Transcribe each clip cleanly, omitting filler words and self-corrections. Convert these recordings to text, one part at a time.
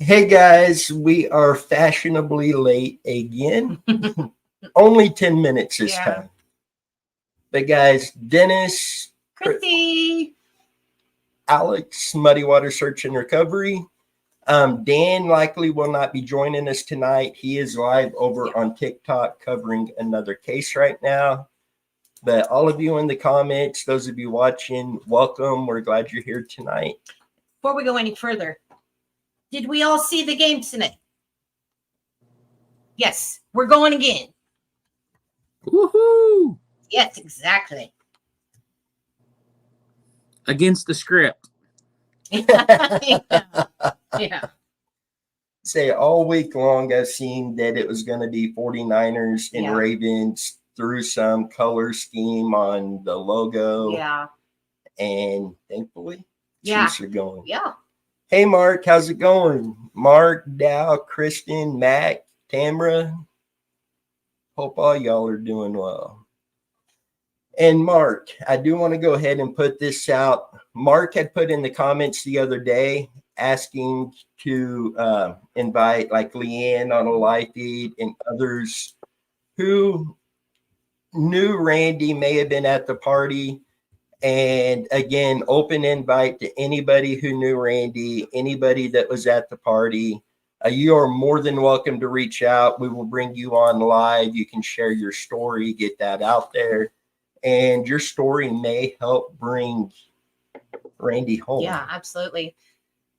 Hey guys, we are fashionably late again. Only 10 minutes this time. But guys, Dennis, Chrissy, Alex, Muddy Water Search and Recovery. Dan likely will not be joining us tonight. He is live over on TikTok covering another case right now. But all of you in the comments, those of you watching, welcome. We're glad you're here tonight. Before we go any further, did we all see the game tonight? Yes, we're going again. Woohoo! Yes, exactly. Against the script. Yeah. Say all week long, I've seen that it was going to be 49ers and Ravens threw some color scheme on the logo. Yeah. And thankfully, Chiefs are going. Yeah. Hey, Mark, how's it going? Mark, Dow, Kristen, Mac, Tamra. Hope all y'all are doing well. And Mark, I do want to go ahead and put this out. Mark had put in the comments the other day asking to invite like Leanne on a live feed and others who knew Randy, may have been at the party. And again, open invite to anybody who knew Randy, anybody that was at the party. You are more than welcome to reach out. We will bring you on live. You can share your story, get that out there. And your story may help bring Randy home. Yeah, absolutely.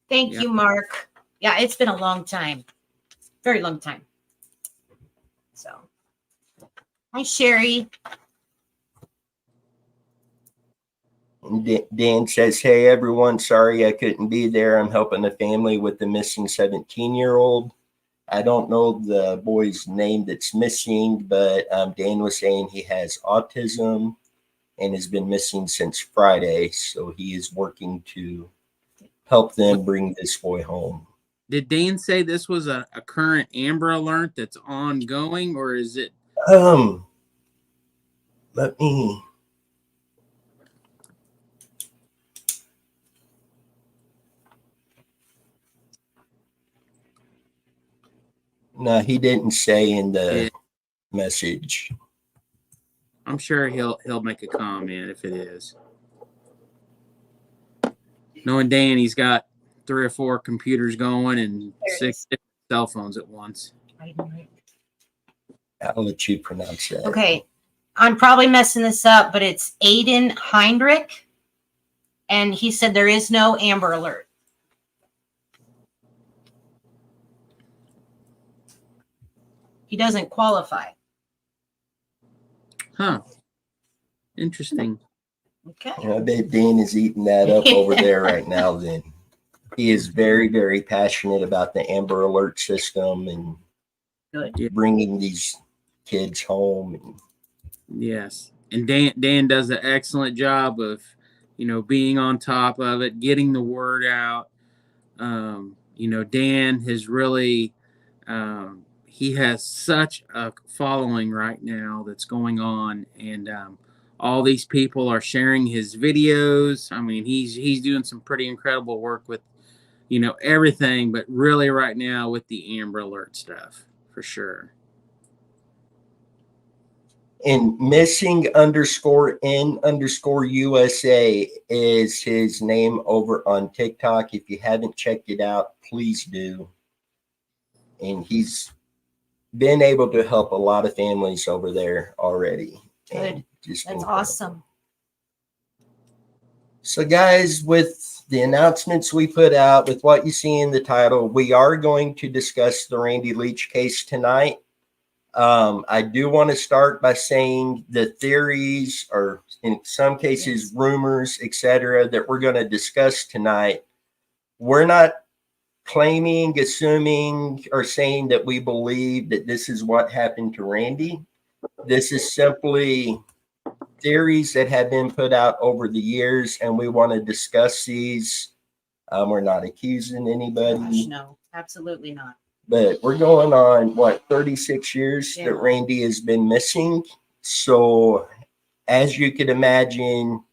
Thank you, Mark. Yeah, it's been a long time. Very long time. So, hi, Sherry. Dan says, hey, everyone. Sorry I couldn't be there. I'm helping a family with the missing 17-year-old. I don't know the boy's name that's missing, but Dan was saying he has autism and has been missing since Friday. So he is working to help them bring this boy home. Did Dan say this was a current Amber Alert that's ongoing, or is it? Let me. No, he didn't say in the message. I'm sure he'll make a comment if it is. Knowing Dan, he's got 3 or 4 computers going and 6 different cell phones at once. I'll let you pronounce that. Okay. I'm probably messing this up, but it's Aiden Heinrich. And he said there is no Amber Alert. He doesn't qualify. Huh. Interesting. Okay. I bet Dan is eating that up over there right now then. He is very, very passionate about the Amber Alert system and bringing these kids home. Yes. And Dan does an excellent job of, being on top of it, getting the word out. Dan has really, he has such a following right now that's going on. And all these people are sharing his videos. I mean, he's doing some pretty incredible work with, everything, but really right now with the Amber Alert stuff, for sure. And missing_in_USA is his name over on TikTok. If you haven't checked it out, please do. And he's been able to help a lot of families over there already. Good. That's awesome. So guys, with the announcements we put out, with what you see in the title, we are going to discuss the Randy Leach case tonight. I do want to start by saying the theories, or in some cases, rumors, etc., that we're going to discuss tonight. We're not claiming, assuming, or saying that we believe that this is what happened to Randy. This is simply theories that have been put out over the years, and we want to discuss these. We're not accusing anybody. Gosh, no, absolutely not. But we're going on, 36 years that Randy has been missing. So as you could imagine,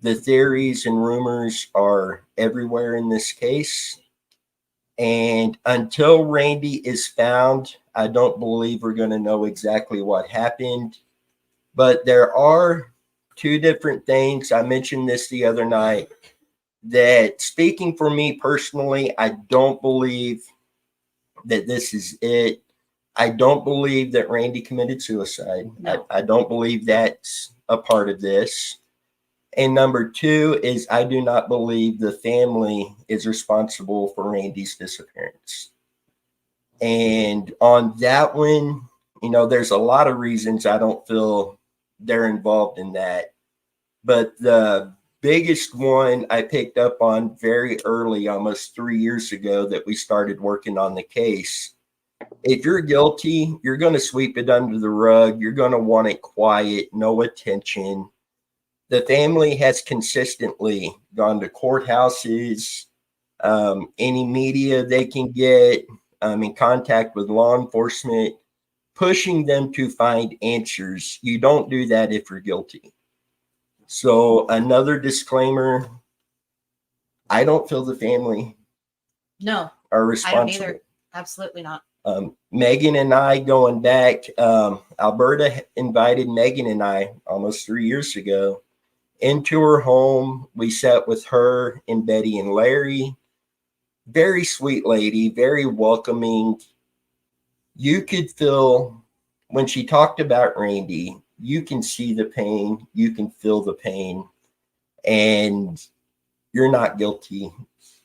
the theories and rumors are everywhere in this case. And until Randy is found, I don't believe we're going to know exactly what happened. But there are two different things. I mentioned this the other night, that speaking for me personally, I don't believe that this is it. I don't believe that Randy committed suicide. No. I don't believe that's a part of this. And number two is I do not believe the family is responsible for Randy's disappearance. And on that one, there's a lot of reasons I don't feel they're involved in that. But the biggest one I picked up on very early, almost 3 years ago, that we started working on the case. If you're guilty, you're going to sweep it under the rug. You're going to want it quiet, no attention. The family has consistently gone to courthouses, any media they can get, in contact with law enforcement, pushing them to find answers. You don't do that if you're guilty. So another disclaimer, I don't feel the family No, are I responsible. don't either. Absolutely not. Megan and I going back, Alberta invited Megan and I almost 3 years ago into her home. We sat with her and Betty and Larry. Very sweet lady, very welcoming. You could feel when she talked about Randy, you can see the pain, you can feel the pain, and you're not guilty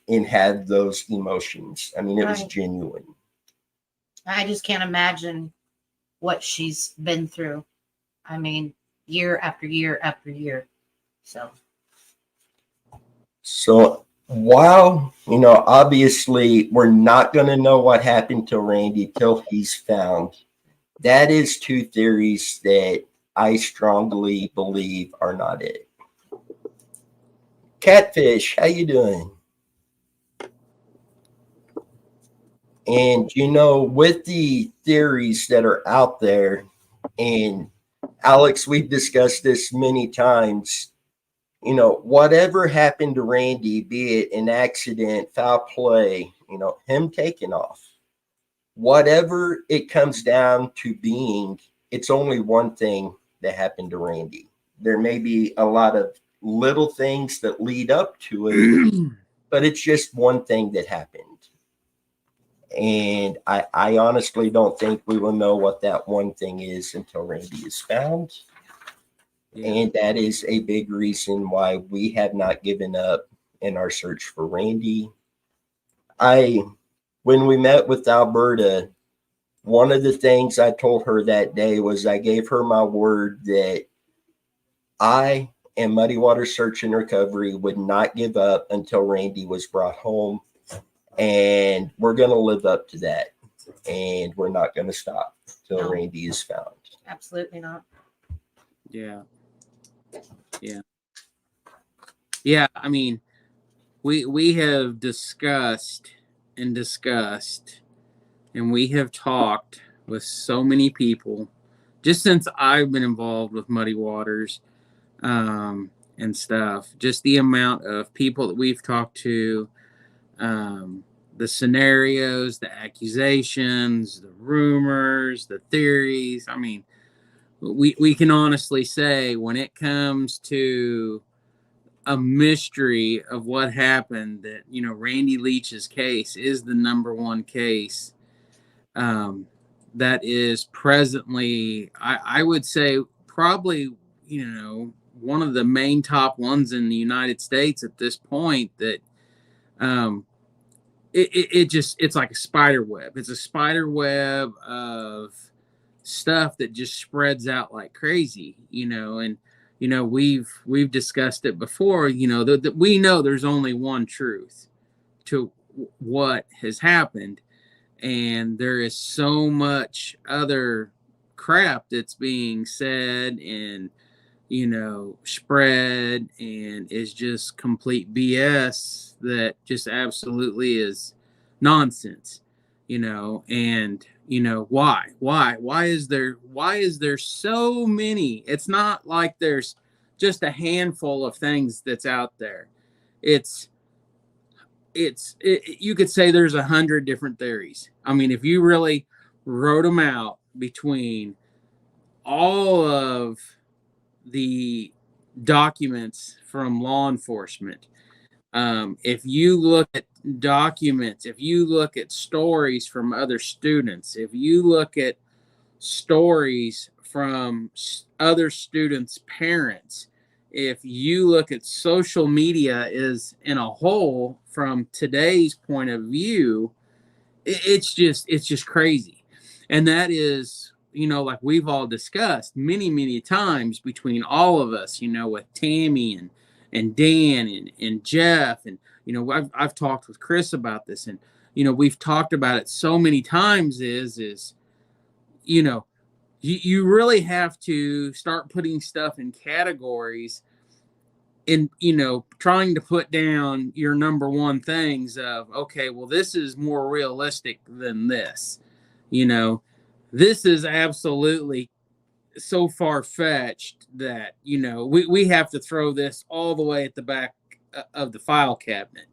and had those emotions. I mean, it was Right. genuine. I just can't imagine what she's been through. I mean, year after year after year. So While, obviously we're not going to know what happened to Randy till he's found, that is two theories that I strongly believe are not it. Catfish, how you doing? And, with the theories that are out there, and Alex, we've discussed this many times, whatever happened to Randy, be it an accident, foul play, him taking off, whatever it comes down to being, it's only one thing that happened to Randy. There may be a lot of little things that lead up to it, but it's just one thing that happened. And I honestly don't think we will know what that one thing is until Randy is found. Yeah. And that is a big reason why we have not given up in our search for Randy. When we met with Alberta, one of the things I told her that day was I gave her my word that I and Muddy Water Search and Recovery would not give up until Randy was brought home. And we're going to live up to that. And we're not going to stop till Randy is found. absolutely not. Yeah. Yeah. I mean, we have discussed, and we have talked with so many people just since I've been involved with Muddy Waters, and stuff. Just the amount of people that we've talked to, the scenarios, the accusations, the rumors, the theories. I mean, we can honestly say when it comes to a mystery of what happened, that Randy Leach's case is the number one case that is presently, I would say, probably one of the main top ones in the United States at this point. That it's like a spider web. It's a spider web of stuff that just spreads out like crazy, and we've discussed it before, that we know there's only one truth to what has happened, and there is so much other crap that's being said and spread, and is just complete BS that just absolutely is nonsense, and why is there so many? It's not like there's just a handful of things that's out there. It's you could say there's 100 different theories. I mean, if you really wrote them out between all of the documents from law enforcement, if you look at documents, if you look at stories from other students, if you look at stories from other students' parents, if you look at social media is in a whole from today's point of view, it's just crazy. And that is, like we've all discussed many times between all of us, with Tammy and Dan and Jeff, and I've talked with Chris about this, and we've talked about it so many times, is you really have to start putting stuff in categories and trying to put down your number one things of, okay, well, this is more realistic than this. This is absolutely so far-fetched that we have to throw this all the way at the back of the file cabinet.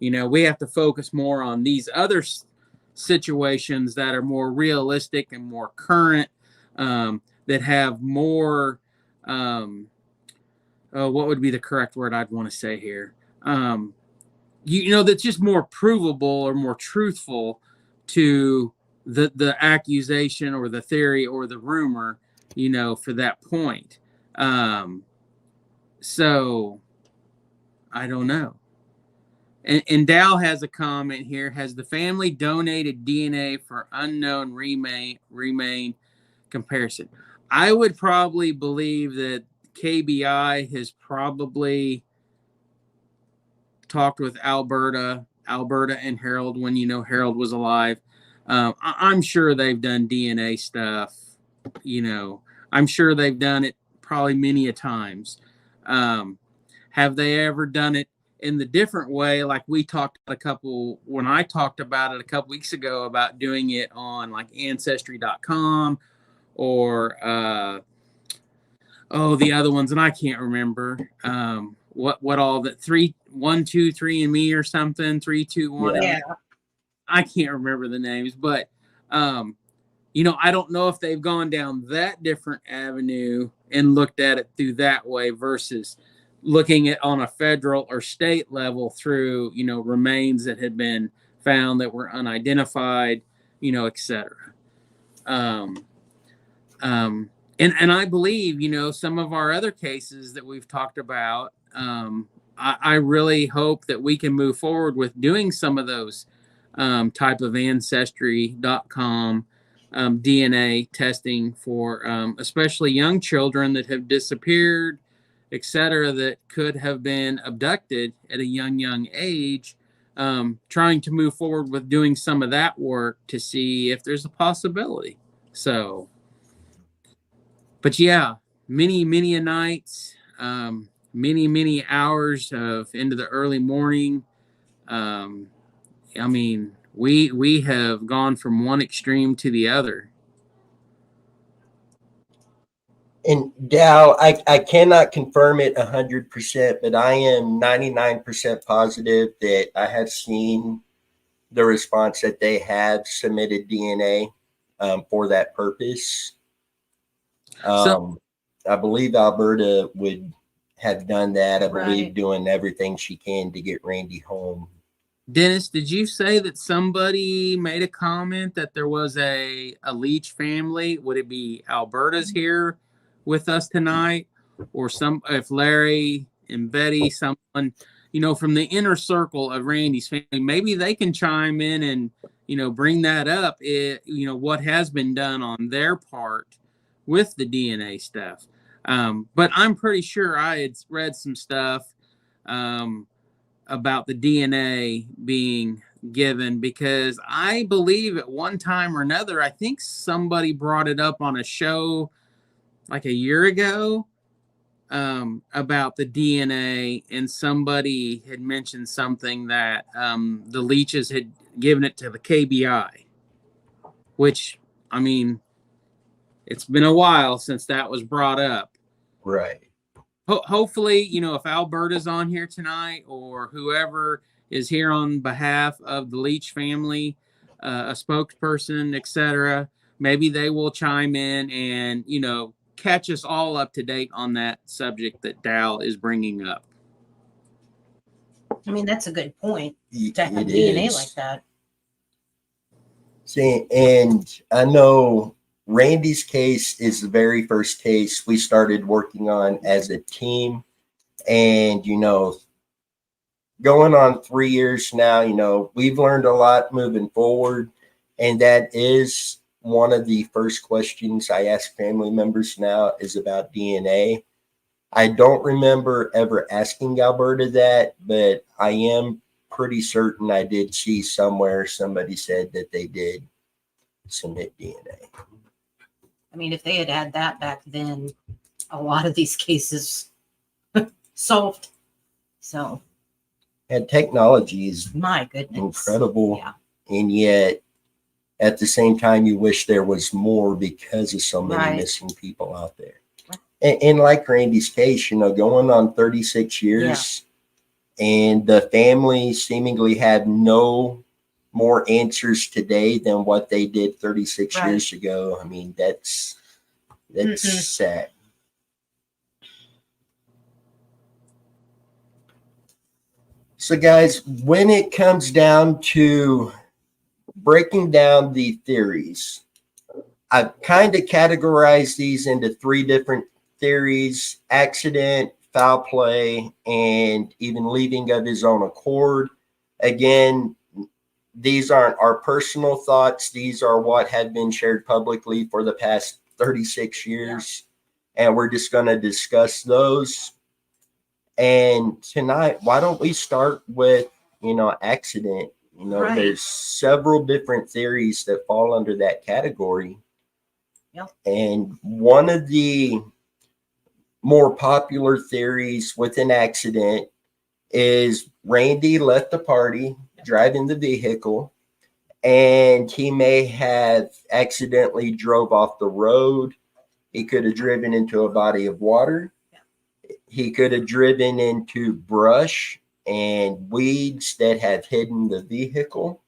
We have to focus more on these other situations that are more realistic and more current, that have more what would be the correct word I'd want to say here, that's just more provable or more truthful to the accusation or the theory or the rumor, for that point. So I don't know. And Dow has a comment here. Has the family donated DNA for unknown remain comparison? I would probably believe that KBI has probably talked with Alberta and Harold when Harold was alive. I'm sure they've done DNA stuff. I'm sure they've done it probably many a times. Have they ever done it in the different way, like we talked when I talked about it a couple weeks ago about doing it on like Ancestry.com or the other ones, and I can't remember what all that 3, 1, 2, 3 and me or something 3, 2, 1. Yeah. I can't remember the names, but I don't know if they've gone down that different avenue and looked at it through that way versus looking at on a federal or state level through remains that had been found that were unidentified, etc. And I believe, some of our other cases that we've talked about, I really hope that we can move forward with doing some of those type of Ancestry.com DNA testing for especially young children that have disappeared, etc., that could have been abducted at a young age, trying to move forward with doing some of that work to see if there's a possibility. So, but yeah, many a nights, many hours of into the early morning. I mean, we have gone from one extreme to the other. And Dow, I cannot confirm it 100%, but I am 99% positive that I have seen the response that they have submitted DNA for that purpose. I believe Alberta would have done that. I believe doing everything she can to get Randy home. Dennis, did you say that somebody made a comment that there was a Leach family? Would it be Alberta's here with us tonight, or if Larry and Betty, someone from the inner circle of Randy's family, maybe they can chime in and bring that up. What has been done on their part with the DNA stuff. But I'm pretty sure I had read some stuff about the DNA being given, because I believe at one time or another, I think somebody brought it up on a show like a year ago about the DNA, and somebody had mentioned something that the Leaches had given it to the KBI, which, I mean, it's been a while since that was brought up. Right. Hopefully, if Alberta's on here tonight or whoever, is here on behalf of the Leach family, a spokesperson, etc. Maybe they will chime in and, catch us all up to date on that subject that Dal is bringing up. I mean, that's a good point It to have DNA is. like that. See, and I know Randy's case is the very first case we started working on as a team. And, going on 3 years now, we've learned a lot moving forward. And that is one of the first questions I ask family members now is about DNA. I don't remember ever asking Alberta that, but I am pretty certain I did see somewhere somebody said that they did submit DNA. I mean, if they had had that back then, a lot of these cases solved. So, And technology is my goodness. incredible. Yeah. And yet, at the same time, you wish there was more because of so many Right. missing people out there. And like Randy's case, going on 36 years, and the family seemingly have no more answers today than what they did 36 Right. years ago. I mean, that's sad. So, guys, when it comes down to breaking down the theories, I've kind of categorized these into 3 different theories: accident, foul play, and even leaving of his own accord. Again, these aren't our personal thoughts. These are what have been shared publicly for the past 36 years. Yeah. And we're just going to discuss those. And tonight, why don't we start with, accident? Right. There's several different theories that fall under that category. Yeah. And one of the more popular theories with an accident is Randy left the party driving the vehicle, and he may have accidentally drove off the road. He could have driven into a body of water. He could have driven into brush and weeds that have hidden the vehicle.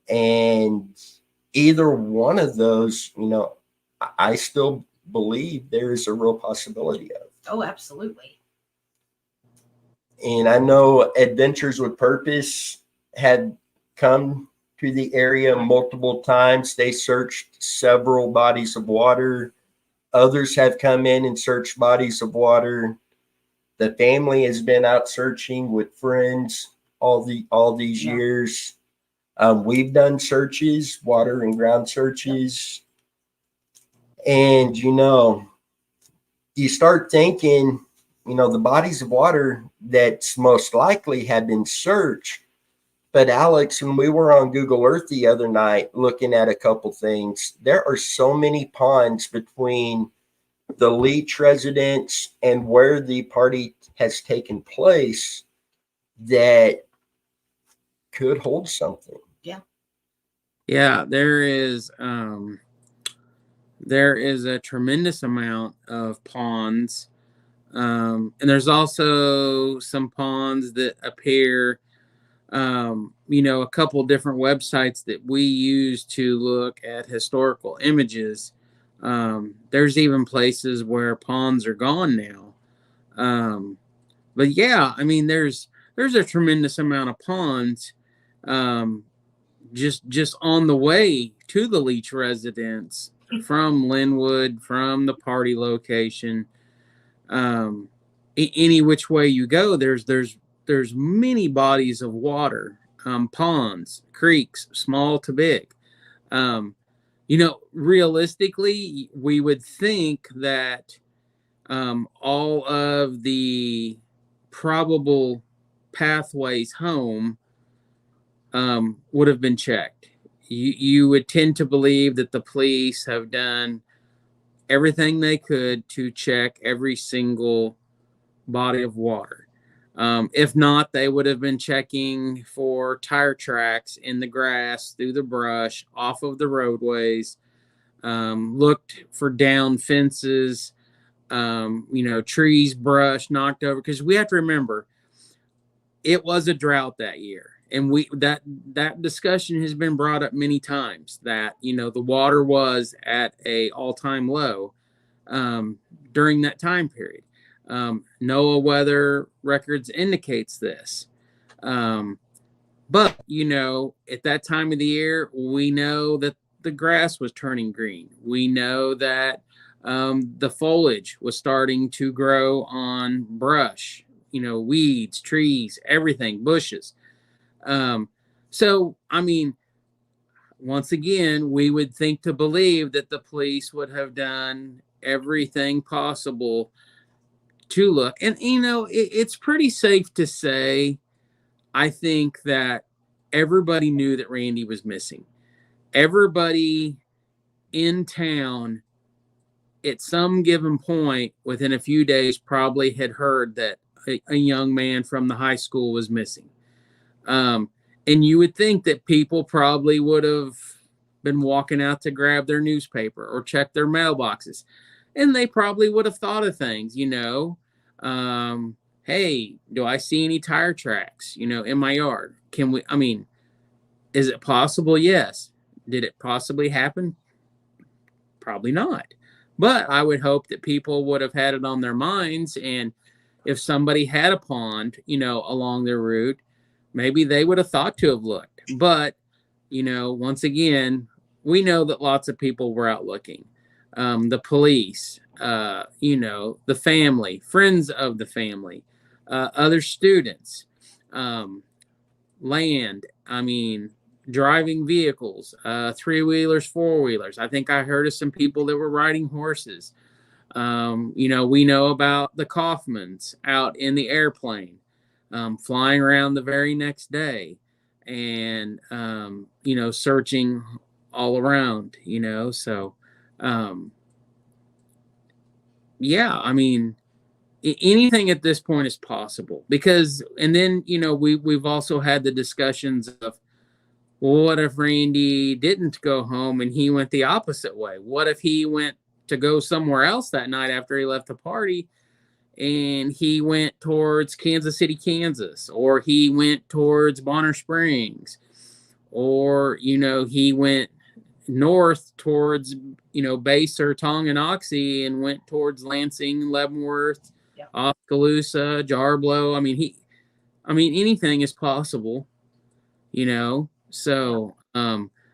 And either one of those, I still believe there is a real possibility of. Oh, absolutely. And I know Adventures with Purpose had come to the area multiple times. They searched several bodies of water. Others have come in and searched bodies of water. The family has been out searching with friends all these years. We've done searches, water and ground searches. And, you start thinking, the bodies of water that's most likely have been searched. But Alex, when we were on Google Earth the other night looking at a couple things, there are so many ponds between the Leach residence and where the party has taken place that could hold something. Yeah, there is a tremendous amount of ponds. And there's also some ponds that appear, a couple different websites that we use to look at historical images. There's even places where ponds are gone now. But yeah, I mean, there's a tremendous amount of ponds, just on the way to the Leach residence from Linwood, from the party location. Any which way you go, there's many bodies of water, ponds, creeks, small to big. Realistically, we would think that all of the probable pathways home would have been checked. You would tend to believe that the police have done everything they could to check every single body of water. If not, they would have been checking for tire tracks in the grass, through the brush, off of the roadways, looked for down fences, trees, brush knocked over. Because we have to remember, it was a drought that year. And that discussion has been brought up many times, that, you know, the water was at a all-time low during that time period. NOAA weather records indicates this. But, you know, at that time of the year, we know that the grass was turning green. We know that the foliage was starting to grow on brush, you know, weeds, trees, everything, bushes. So, I mean, once again, we would think to believe that the police would have done everything possible to look. And, you know, it's pretty safe to say, I think, that everybody knew that Randy was missing. Everybody in town at some given point within a few days probably had heard that a young man from the high school was missing. And you would think that people probably would have been walking out to grab their newspaper or check their mailboxes. And they probably would have thought of things, you know, hey, do I see any tire tracks, you know, in my yard? Is it possible? Yes. Did it possibly happen? Probably not. But I would hope that people would have had it on their minds. And if somebody had a pond, you know, along their route, maybe they would have thought to have looked. But, you know, once again, we know that lots of people were out looking. The police, you know, the family, friends of the family, other students, land, driving vehicles, three-wheelers, four-wheelers. I think I heard of some people that were riding horses. You know, we know about the Kaufmans out in the airplane, flying around the very next day and, you know, searching all around, you know. So, yeah, anything at this point is possible because, and then, you know, we've also had the discussions of, well, what if Randy didn't go home and he went the opposite way? What if he went to go somewhere else that night after he left the party and he went towards Kansas City, Kansas, or he went towards Bonner Springs, or, you know, he went north towards, you know, Baser, Tonganoxie, and went towards Lansing, Leavenworth, Oskaloosa, Jarblo. Anything is possible, you know. So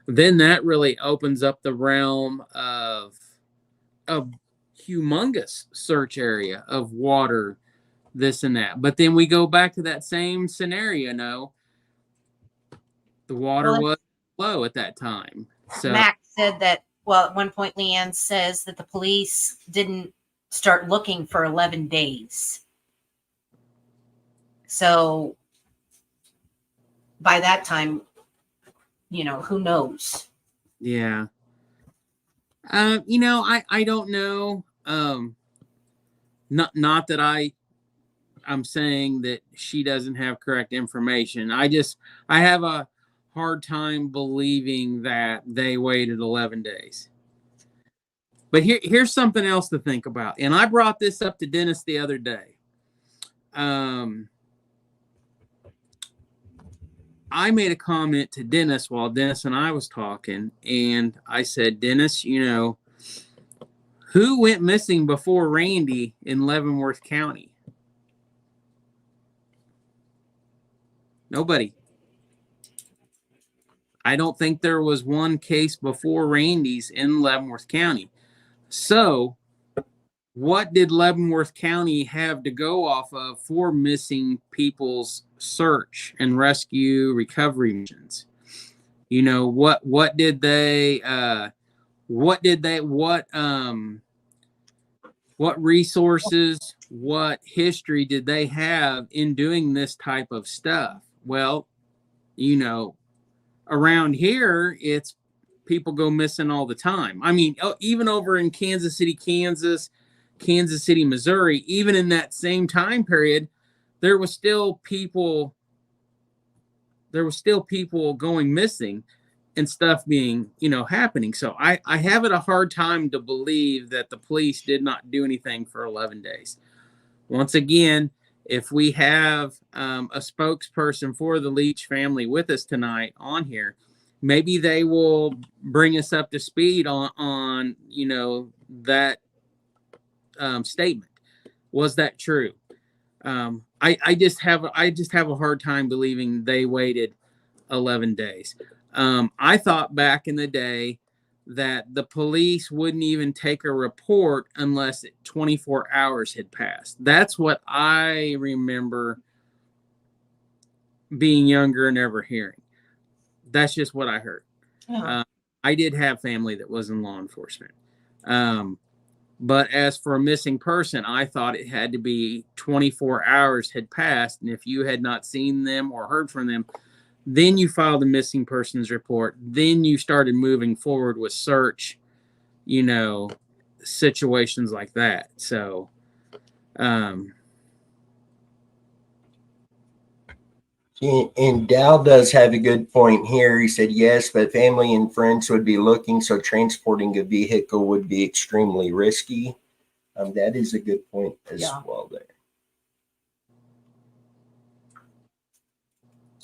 then that really opens up the realm of a humongous search area of water, this and that. But then we go back to that same scenario. No, the water was low at that time. So Mac said that, well, at one point, Leanne says that the police didn't start looking for 11 days. So by that time, you know, who knows? Yeah. You know, I don't know. Not that I'm saying that she doesn't have correct information. I have a hard time believing that they waited 11 days. But here's something else to think about. And I brought this up to Dennis the other day. I made a comment to Dennis while Dennis and I was talking, and I said, Dennis, you know, who went missing before Randy in Leavenworth County? Nobody. I don't think there was one case before Randy's in Leavenworth County. So what did Leavenworth County have to go off of for missing people's search and rescue recovery missions? You know, what resources, what history did they have in doing this type of stuff? Well, you know, around here, it's people go missing all the time. Even over in Kansas City, Kansas, Kansas City, Missouri, even in that same time period, there was still people going missing and stuff being, you know, happening. So I have it a hard time to believe that the police did not do anything for 11 days. Once again, if we have a spokesperson for the Leach family with us tonight on here, maybe they will bring us up to speed on that statement. Was that true? I just have a hard time believing they waited 11 days. I thought back in the day that the police wouldn't even take a report unless 24 hours had passed. That's what I remember being younger and ever hearing. That's just what I heard. I did have family that was in law enforcement. But as for a missing person, I thought it had to be 24 hours had passed. And if you had not seen them or heard from them, then you filed a missing persons report. Then you started moving forward with search, situations like that. So, And Dow does have a good point here. He said, yes, but family and friends would be looking, so transporting a vehicle would be extremely risky. That is a good point as well there.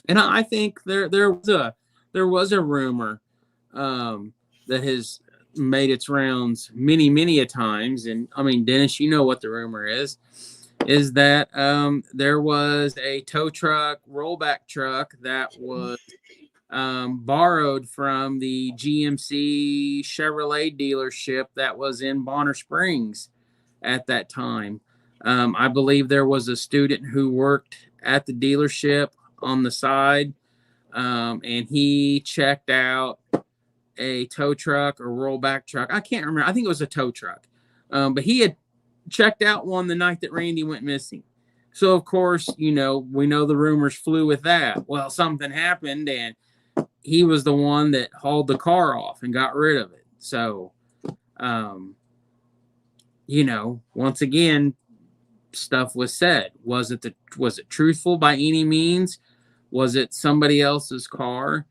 And I think there was a rumor that has made its rounds many a times. And I mean, Dennis, you know what the rumor is that there was a tow truck, rollback truck that was borrowed from the GMC Chevrolet dealership that was in Bonner Springs at that time. I believe there was a student who worked at the dealership on the side, and he checked out a tow truck or rollback truck. I can't remember. I think it was a tow truck. But he had checked out one the night that Randy went missing. So, of course, we know the rumors flew with that. Well, something happened, and he was the one that hauled the car off and got rid of it. So, once again, stuff was said. Was it truthful by any means? Was it somebody else's car?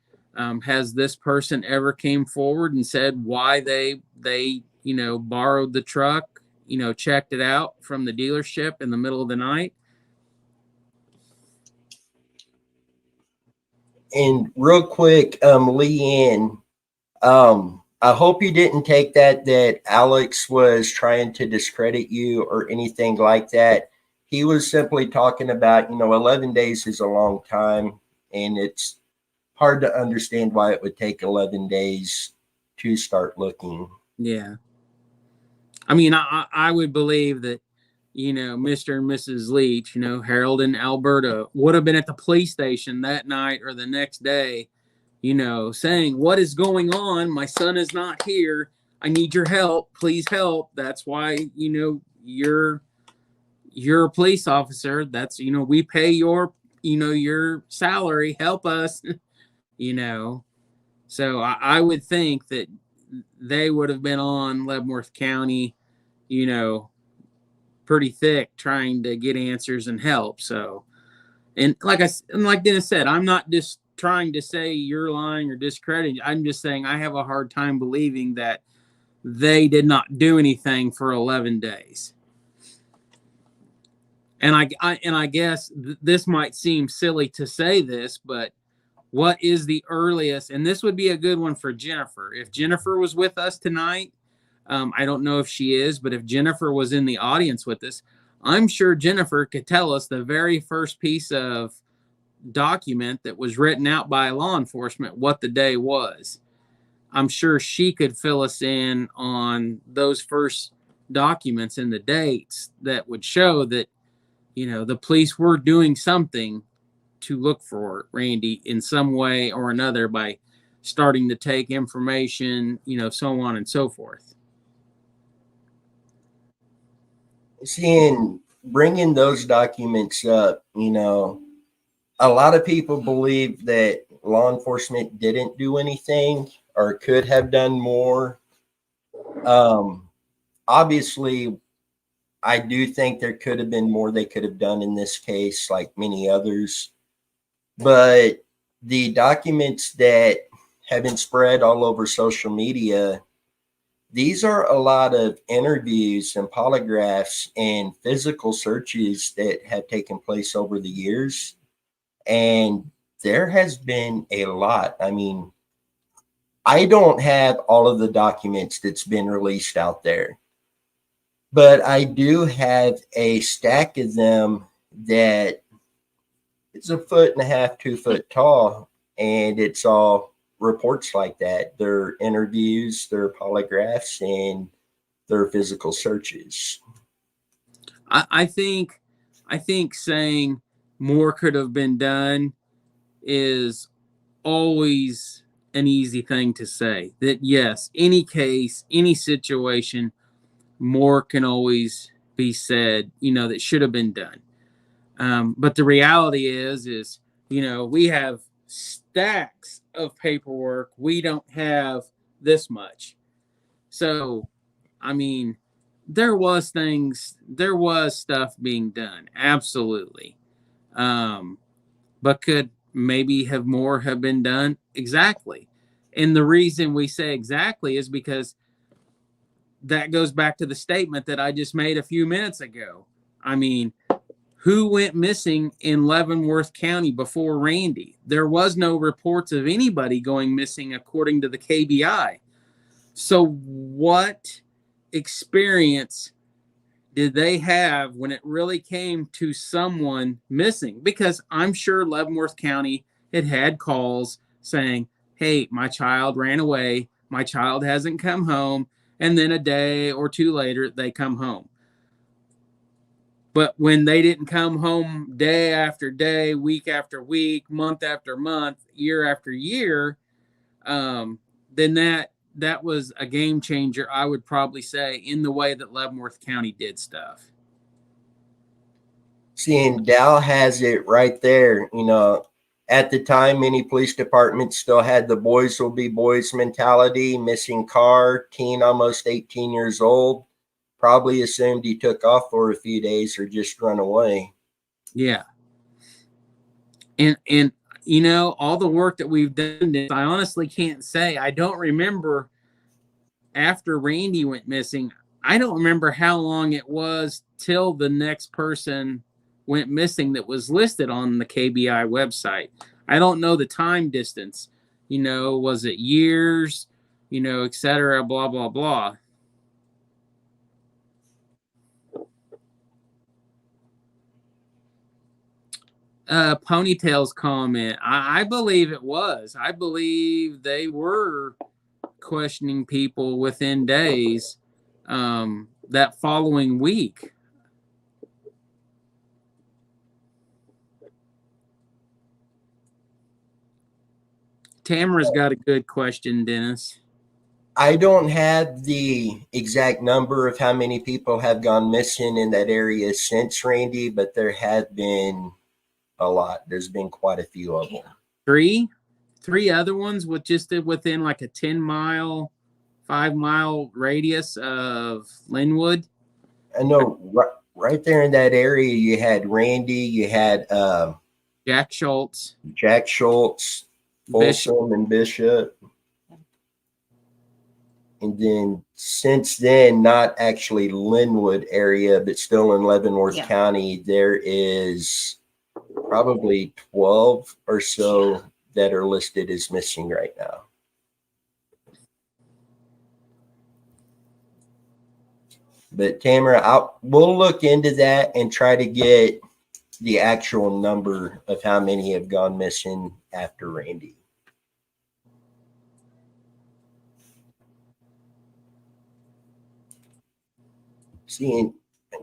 Has this person ever came forward and said why they borrowed the truck, checked it out from the dealership in the middle of the night? And real quick, Leanne, I hope you didn't take that Alex was trying to discredit you or anything like that. He was simply talking about, 11 days is a long time, and it's hard to understand why it would take 11 days to start looking. Yeah. I mean, I would believe that, Mr. and Mrs. Leach, Harold and Alberta would have been at the police station that night or the next day, saying, what is going on? My son is not here. I need your help. Please help. That's why, you're a police officer. That's, we pay your salary. Help us, So I would think that they would have been on Leavenworth County, pretty thick trying to get answers and help. So, and like Dennis said, I'm not just trying to say you're lying or discrediting. I'm just saying I have a hard time believing that they did not do anything for 11 days. And I guess this might seem silly to say this, but what is the earliest? And this would be a good one for Jennifer. If Jennifer was with us tonight, I don't know if she is, but if Jennifer was in the audience with us, I'm sure Jennifer could tell us the very first piece of document that was written out by law enforcement, what the day was. I'm sure she could fill us in on those first documents and the dates that would show that, the police were doing something to look for Randy in some way or another by starting to take information, so on and so forth. Seeing, bringing those documents up, a lot of people believe that law enforcement didn't do anything or could have done more. Obviously, I do think there could have been more they could have done in this case, like many others. But the documents that have been spread all over social media, these are a lot of interviews and polygraphs and physical searches that have taken place over the years. And there has been a lot. I mean, I don't have all of the documents that's been released out there, but I do have a stack of them that is 1.5 feet, 2 foot tall, and it's all reports like that. They're interviews, they're polygraphs, and they're physical searches. I think saying more could have been done is always an easy thing to say. That yes, any case, any situation, more can always be said, that should have been done. But the reality is we have stacks of paperwork. We don't have this much. So, I mean, there was stuff being done. Absolutely. But could maybe have been done? Exactly. And the reason we say exactly is because that goes back to the statement that I just made a few minutes ago. I mean, who went missing in Leavenworth County before Randy? There was no reports of anybody going missing according to the KBI. So what experience did they have when it really came to someone missing? Because I'm sure Leavenworth County had calls saying, hey, my child ran away. My child hasn't come home. And then a day or two later, they come home. But when they didn't come home day after day, week after week, month after month, year after year, then that was a game changer, I would probably say, in the way that Leavenworth County did stuff. Seeing Dow has it right there. At the time, many police departments still had the boys will be boys mentality, missing car, teen almost 18 years old. Probably assumed he took off for a few days or just run away. Yeah. And all the work that we've done, I honestly can't say. I don't remember after Randy went missing. I don't remember how long it was till the next person went missing that was listed on the KBI website. I don't know the time distance. Was it years, et cetera, blah, blah, blah. Ponytail's comment. I believe it was. I believe they were questioning people within days that following week. Tamara's got a good question, Dennis. I don't have the exact number of how many people have gone missing in that area since Randy, but there have been a lot. There's been quite a few of them. Three other ones with just within like a 10-mile, 5-mile radius of Linwood. I know right there in that area, you had Randy, you had Jack Schultz, Folsom, and Bishop. And then since then, not actually Linwood area, but still in Leavenworth County, there is probably 12 or so that are listed as missing right now. But Tamara, we'll look into that and try to get the actual number of how many have gone missing after Randy. Seeing,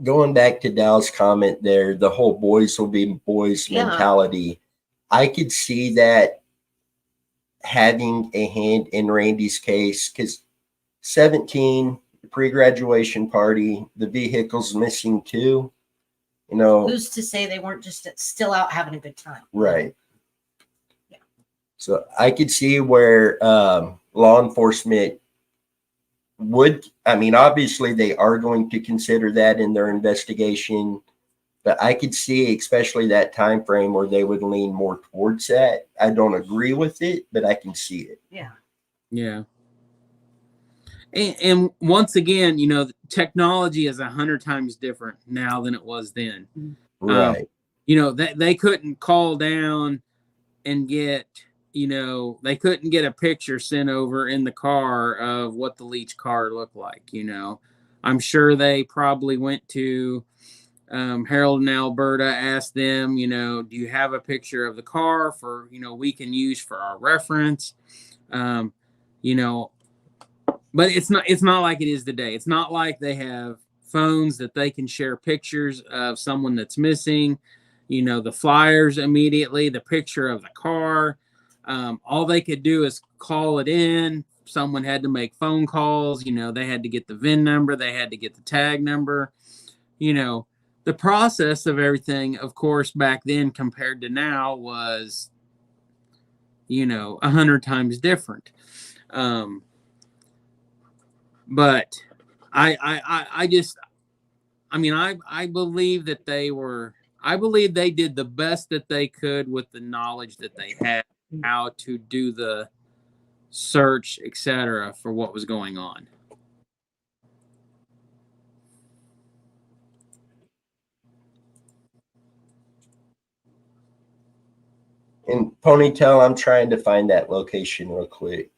going back to Dow's comment there, the whole boys will be boys mentality. I could see that having a hand in Randy's case because 17, pre-graduation party, the vehicle's missing too. Who's to say they weren't just still out having a good time? Right. Yeah. So I could see where law enforcement would, obviously they are going to consider that in their investigation, but I could see especially that time frame where they would lean more towards that. I don't agree with it, but I can see it. Yeah. Yeah. And once again, technology is 100 times different now than it was then. Right. They couldn't call down and get, they couldn't get a picture sent over in the car of what the Leach car looked like. I'm sure they probably went to Harold in Alberta, asked them, do you have a picture of the car for, we can use for our reference? You know, but it's not like it is today. It's not like they have phones that they can share pictures of someone that's missing, the flyers immediately, the picture of the car. All they could do is call it in. Someone had to make phone calls. They had to get the VIN number. They had to get the tag number. The process of everything, of course, back then compared to now was, 100 times different. But I believe that I believe they did the best that they could with the knowledge that they had, how to do the search, etc., for what was going on. And Ponytail, I'm trying to find that location real quick.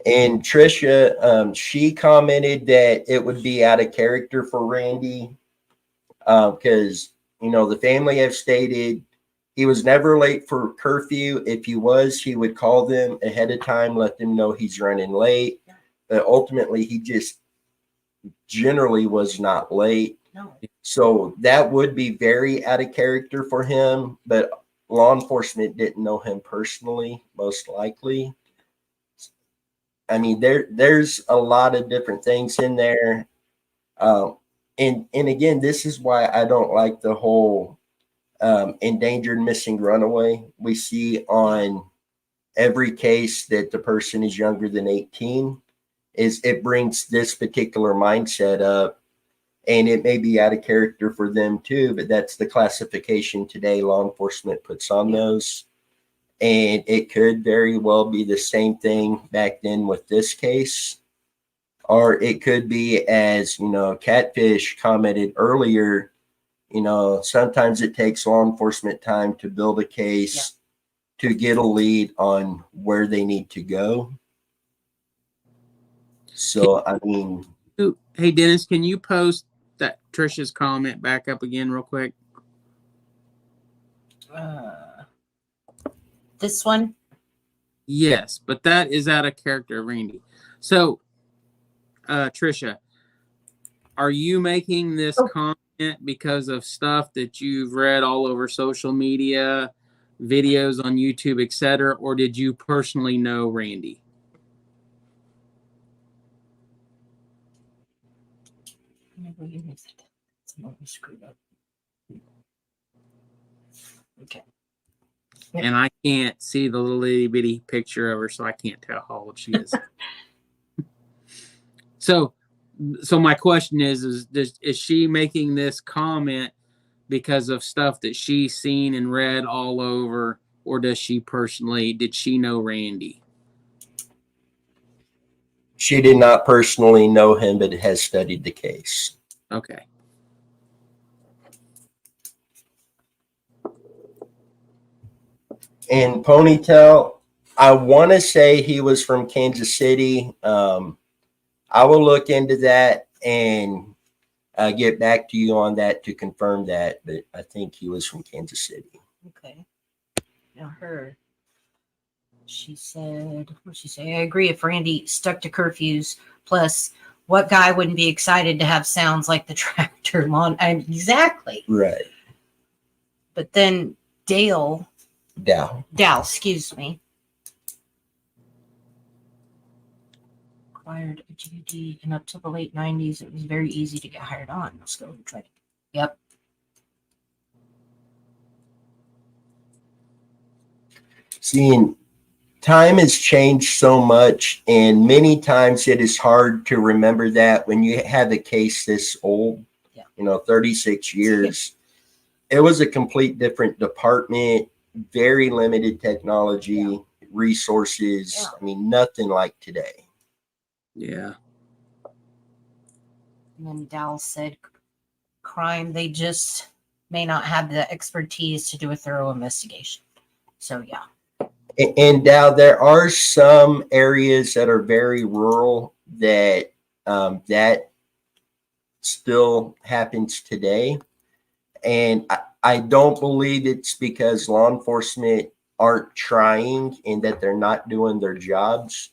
And Trisha, she commented that it would be out of character for Randy because, the family have stated he was never late for curfew. If he was, he would call them ahead of time, let them know he's running late. But ultimately, he just generally was not late. No. So that would be very out of character for him. But law enforcement didn't know him personally, most likely. I mean, there's a lot of different things in there. And again, this is why I don't like the whole endangered missing runaway. We see on every case that the person is younger than 18 is it brings this particular mindset up, and it may be out of character for them too, but that's the classification today law enforcement puts on those. And it could very well be the same thing back then with this case. Or it could be, as Catfish commented earlier, sometimes it takes law enforcement time to build a case, to get a lead on where they need to go. So, Hey, Dennis, can you post that Trisha's comment back up again real quick? This one? Yes, but that is out of character, Randy. So, Trisha, are you making this comment because of stuff that you've read all over social media, videos on YouTube, etc., or did you personally know Randy? Okay. And I can't see the little itty bitty picture of her, so I can't tell how old she is. So my question is she making this comment because of stuff that she's seen and read all over, or did she know Randy? she did not personally know him, but has studied the case. Okay. And Ponytail, I want to say he was from Kansas City. I will look into that and get back to you on that to confirm that. But I think he was from Kansas City. Okay. Now she said, what'd she say? I agree if Randy stuck to curfews. Plus, what guy wouldn't be excited to have sounds like the tractor lawn? Exactly. Right. But then Dow, excuse me, acquired a GED, and up till the late 90s, it was very easy to get hired on. Let's go and try it. Yep. Seeing time has changed so much, and many times it is hard to remember that when you have a case this old, 36 years, it was a complete different department, very limited technology, resources. Yeah. I mean, nothing like today. Yeah. And then Dal said, crime, they just may not have the expertise to do a thorough investigation. So, yeah. And now there are some areas that are very rural that that still happens today. And I don't believe it's because law enforcement aren't trying and that they're not doing their jobs.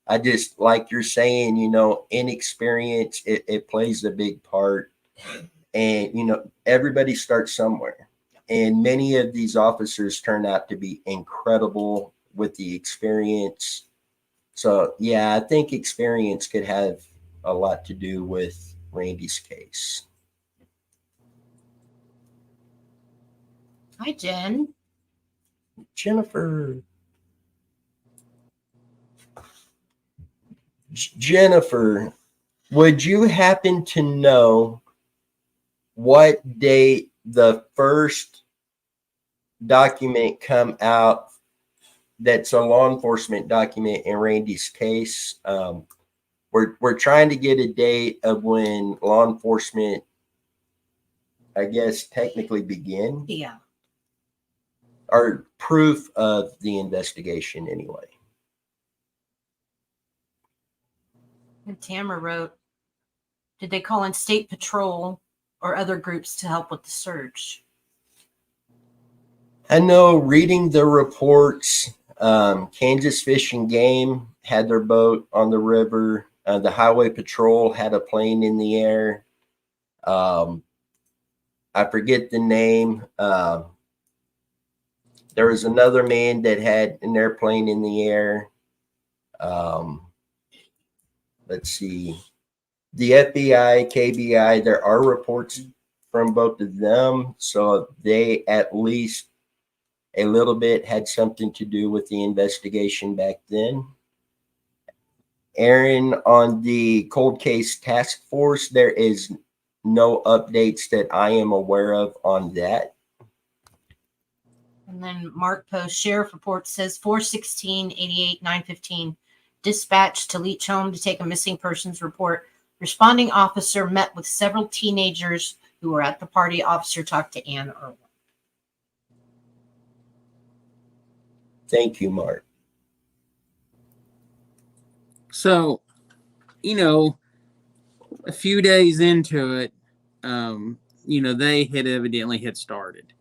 I just, like you're saying, you know, inexperience, it plays a big part. And, you know, everybody starts somewhere. And many of these officers turn out to be incredible with the experience. So, yeah, I think experience could have a lot to do with Randy's case. Hi, Jen. Jennifer. Jennifer, would you happen to know what date the first document come out that's a law enforcement document in Randy's case? We're trying to get a date of when law enforcement, I guess, technically begin, Yeah. or proof of the investigation anyway. And Tamara wrote, did they call in state patrol or other groups to help with the search? I know reading the reports, Kansas Fish and Game had their boat on the river. The Highway Patrol had a plane in the air. I forget the name. There was another man that had an airplane in the air. Let's see. The FBI, KBI, there are reports from both of them. So they at least a little bit had something to do with the investigation back then. Aaron, on the cold case task force, there is no updates that I am aware of on that. And then Mark Post, sheriff report says 4/16/88/915 dispatched to Leach home to take a missing persons report. Responding officer met with several teenagers who were at the party. Officer talked to Ann Irwin. Thank you, Mark. So, you know, a few days into it, you know, they had evidently had started.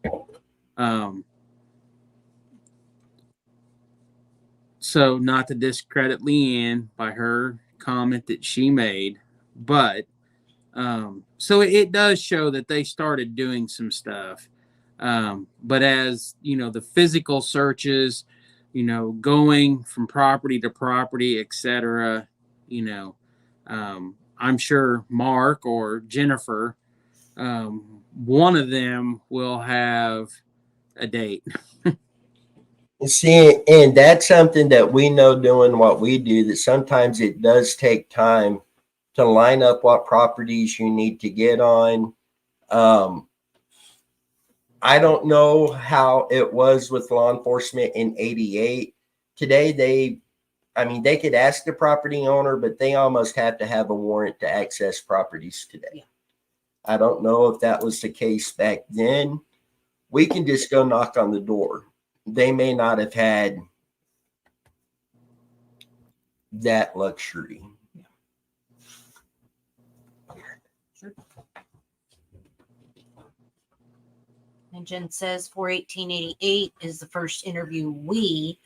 So not to discredit Leanne by her comment that she made, but so it does show that they started doing some stuff. But as you know, the physical searches, you know, going from property to property, etc. You know, I'm sure Mark or Jennifer, one of them will have a date. See, and that's something that we know doing what we do, that sometimes it does take time to line up what properties you need to get on. I don't know how it was with law enforcement in 88. Today, they could ask the property owner, but they almost have to have a warrant to access properties today. Yeah. I don't know if that was the case back then. We can just go knock on the door. They may not have had that luxury. Sure. And Jen says 4/18/88 is the first interview we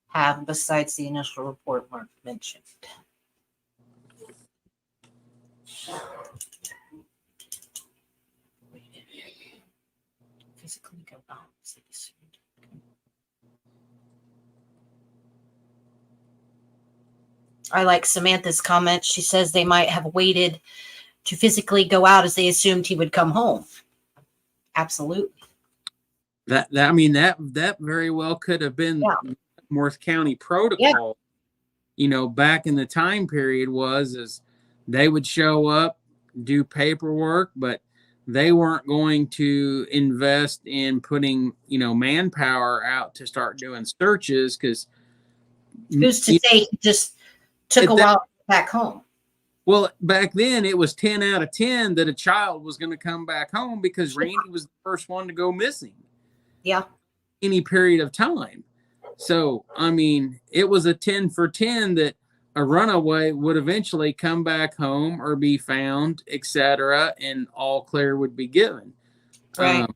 have besides the initial report Mark mentioned. Physically go out. I like Samantha's comment. She says they might have waited to physically go out as they assumed he would come home. Absolutely. That very well could have been North County protocol. You know, back in the time period is they would show up, do paperwork, but they weren't going to invest in putting, you know, manpower out to start doing searches because Who's to say he just took a while back home? Well, back then it was 10 out of 10 that a child was going to come back home because Randy was the first one to go missing. Yeah. Any period of time. So, I mean, it was a 10 for 10 that a runaway would eventually come back home or be found, etc., and all clear would be given. Right.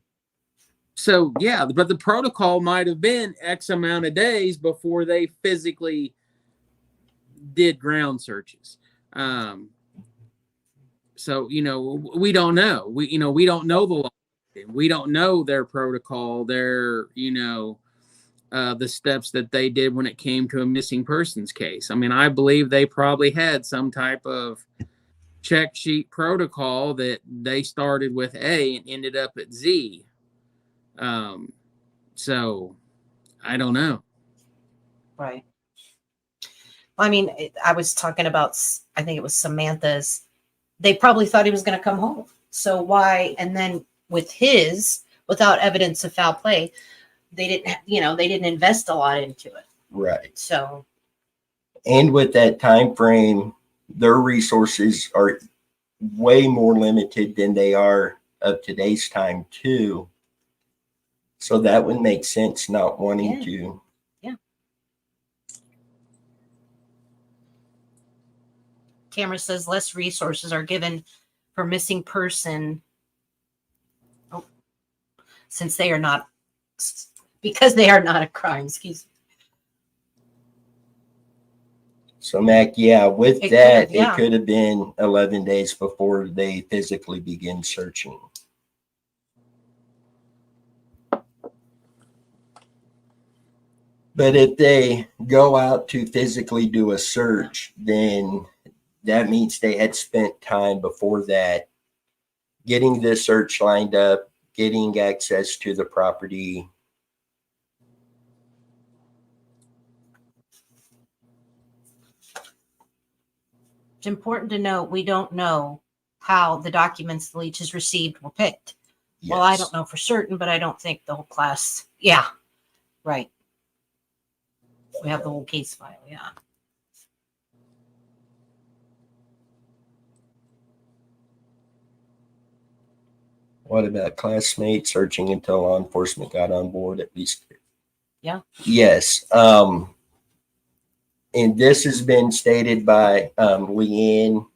So, yeah, but the protocol might have been X amount of days before they physically did ground searches. So, you know, we don't know. We don't know the law. We don't know their protocol, their, you know, the steps that they did when it came to a missing persons case. I mean, I believe they probably had some type of check sheet protocol that they started with A and ended up at Z. So I don't know. Right. I mean, I was talking about, I think it was Samantha's. They probably thought he was going to come home. So why? And then without evidence of foul play, they didn't invest a lot into it. Right. So. And with that time frame, their resources are way more limited than they are of today's time too. So that would make sense not wanting to. Yeah. Tamara says less resources are given for missing person since they are not, because they are not a crime. Excuse me. So Mac, it could have been 11 days before they physically begin searching. But if they go out to physically do a search, then that means they had spent time before that getting the search lined up, getting access to the property. It's important to note we don't know how the documents the Leach has received were picked. Yes. Well, I don't know for certain, but I don't think the whole class. Yeah, right. We have the whole case file. Yeah. What about classmates searching until law enforcement got on board at least? Yeah. Yes. And this has been stated by Leanne,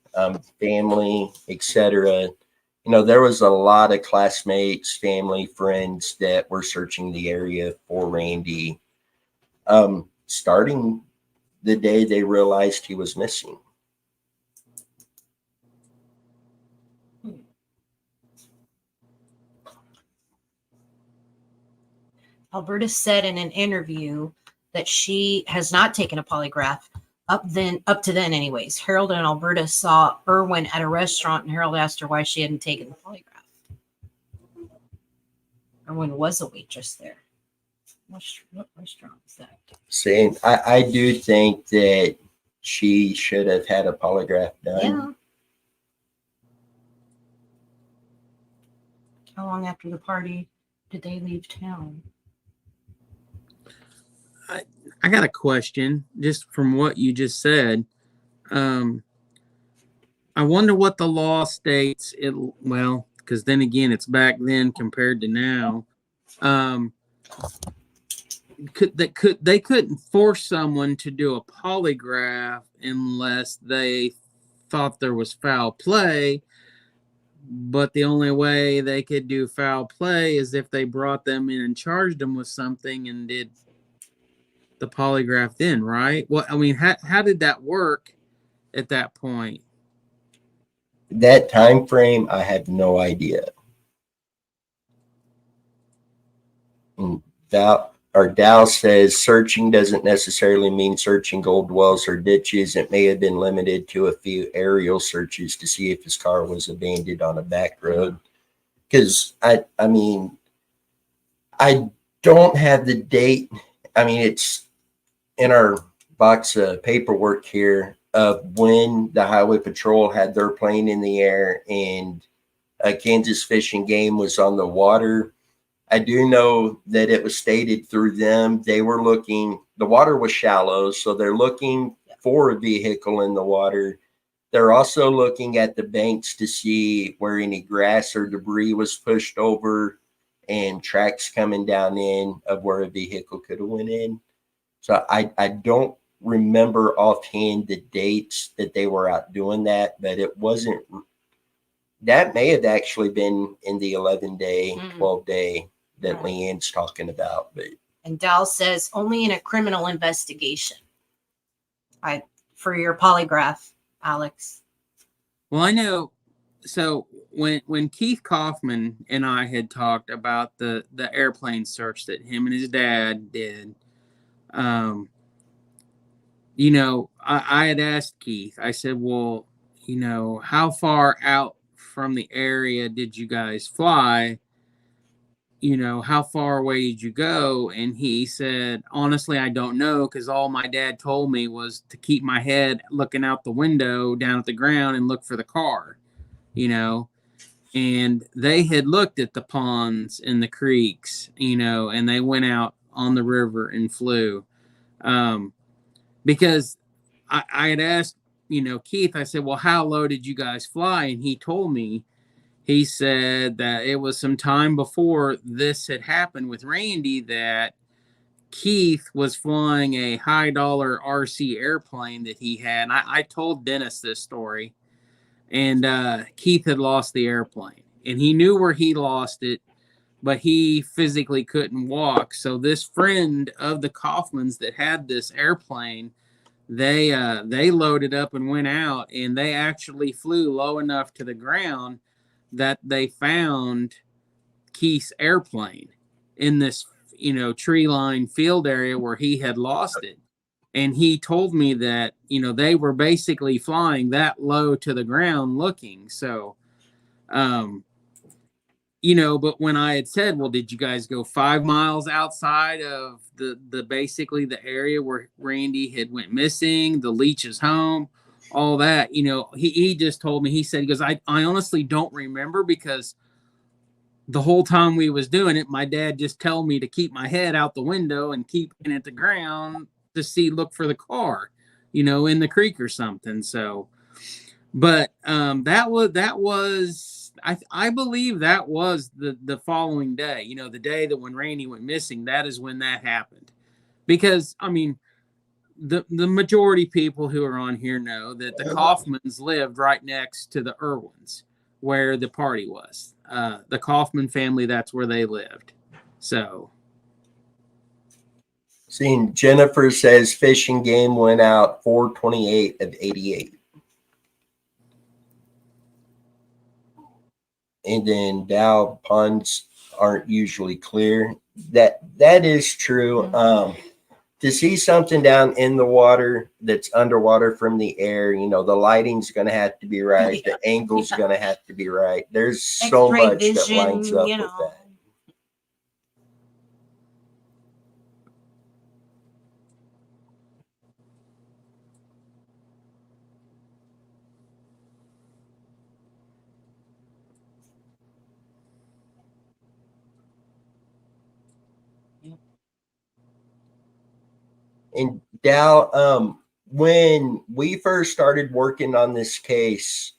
family, etc. You know, there was a lot of classmates, family, friends that were searching the area for Randy, starting the day they realized he was missing. Alberta said in an interview that she has not taken a polygraph up to then anyways. Harold and Alberta saw Irwin at a restaurant and Harold asked her why she hadn't taken the polygraph. Irwin was a waitress there. What restaurant is that? Saying, I do think that she should have had a polygraph done. Yeah. How long after the party did they leave town? I got a question just from what you just said. I wonder what the law states. Well, because then again, it's back then compared to now. They couldn't force someone to do a polygraph unless they thought there was foul play. But the only way they could do foul play is if they brought them in and charged them with something and did the polygraph then, right? Well, I mean, how did that work at that point? That time frame, I have no idea. Dow says searching doesn't necessarily mean searching gold wells or ditches. It may have been limited to a few aerial searches to see if his car was abandoned on a back road. Because I mean, I don't have the date. I mean, it's in our box of paperwork here of when the Highway Patrol had their plane in the air and Kansas Fish and Game was on the water. I do know that it was stated through them. They were looking the water was shallow, so they're looking for a vehicle in the water. They're also looking at the banks to see where any grass or debris was pushed over and tracks coming down in of where a vehicle could have went in. So I don't remember offhand the dates that they were out doing that, but it wasn't, that may have actually been in the 11-day, 12-day that Leanne's talking about. But And Dal says only in a criminal investigation. For your polygraph, Alex. Well, I know. So when Keith Kaufman and I had talked about the airplane search that him and his dad did, you know, I had asked Keith. I said, "Well, you know, how far out from the area did you guys fly? You know, how far away did you go?" And he said, "Honestly, I don't know, because all my dad told me was to keep my head looking out the window down at the ground and look for the car, you know." And they had looked at the ponds and the creeks, you know, and they went out on the river and flew. Because I had asked, you know, Keith, I said, "Well, how low did you guys fly?" And he told me, he said that it was some time before this had happened with Randy that Keith was flying a high dollar RC airplane that he had. And I told Dennis this story, and Keith had lost the airplane, and he knew where he lost it, but he physically couldn't walk. So this friend of the Kaufmans that had this airplane, they loaded up and went out, and they actually flew low enough to the ground that they found Keith's airplane in this, you know, tree line field area where he had lost it. And he told me that, you know, they were basically flying that low to the ground looking. So, you know, but when I had said, "Well, did you guys go 5 miles outside of the basically the area where Randy had went missing, the Leach's home, all that," you know, he just told me, he said, he goes, I honestly don't remember, because the whole time we was doing it, my dad just told me to keep my head out the window and keep looking at the ground to look for the car, you know, in the creek or something. So, but that was I believe that was the following day, you know, the day that when Randy went missing, that is when that happened. Because I mean, the majority of people who are on here know that the Kaufmans lived right next to the Irwins, where the party was. The Kaufman family, that's where they lived. So, seeing Jennifer says Fish and Game went out 4/28 of 88. And then Dow ponds aren't usually clear. That is true. To see something down in the water that's underwater from the air, you know, the lighting's going to have to be right. The angle's going to have to be right. There's so X-ray much vision, that lines up you with know. that. And Dow, when we first started working on this case,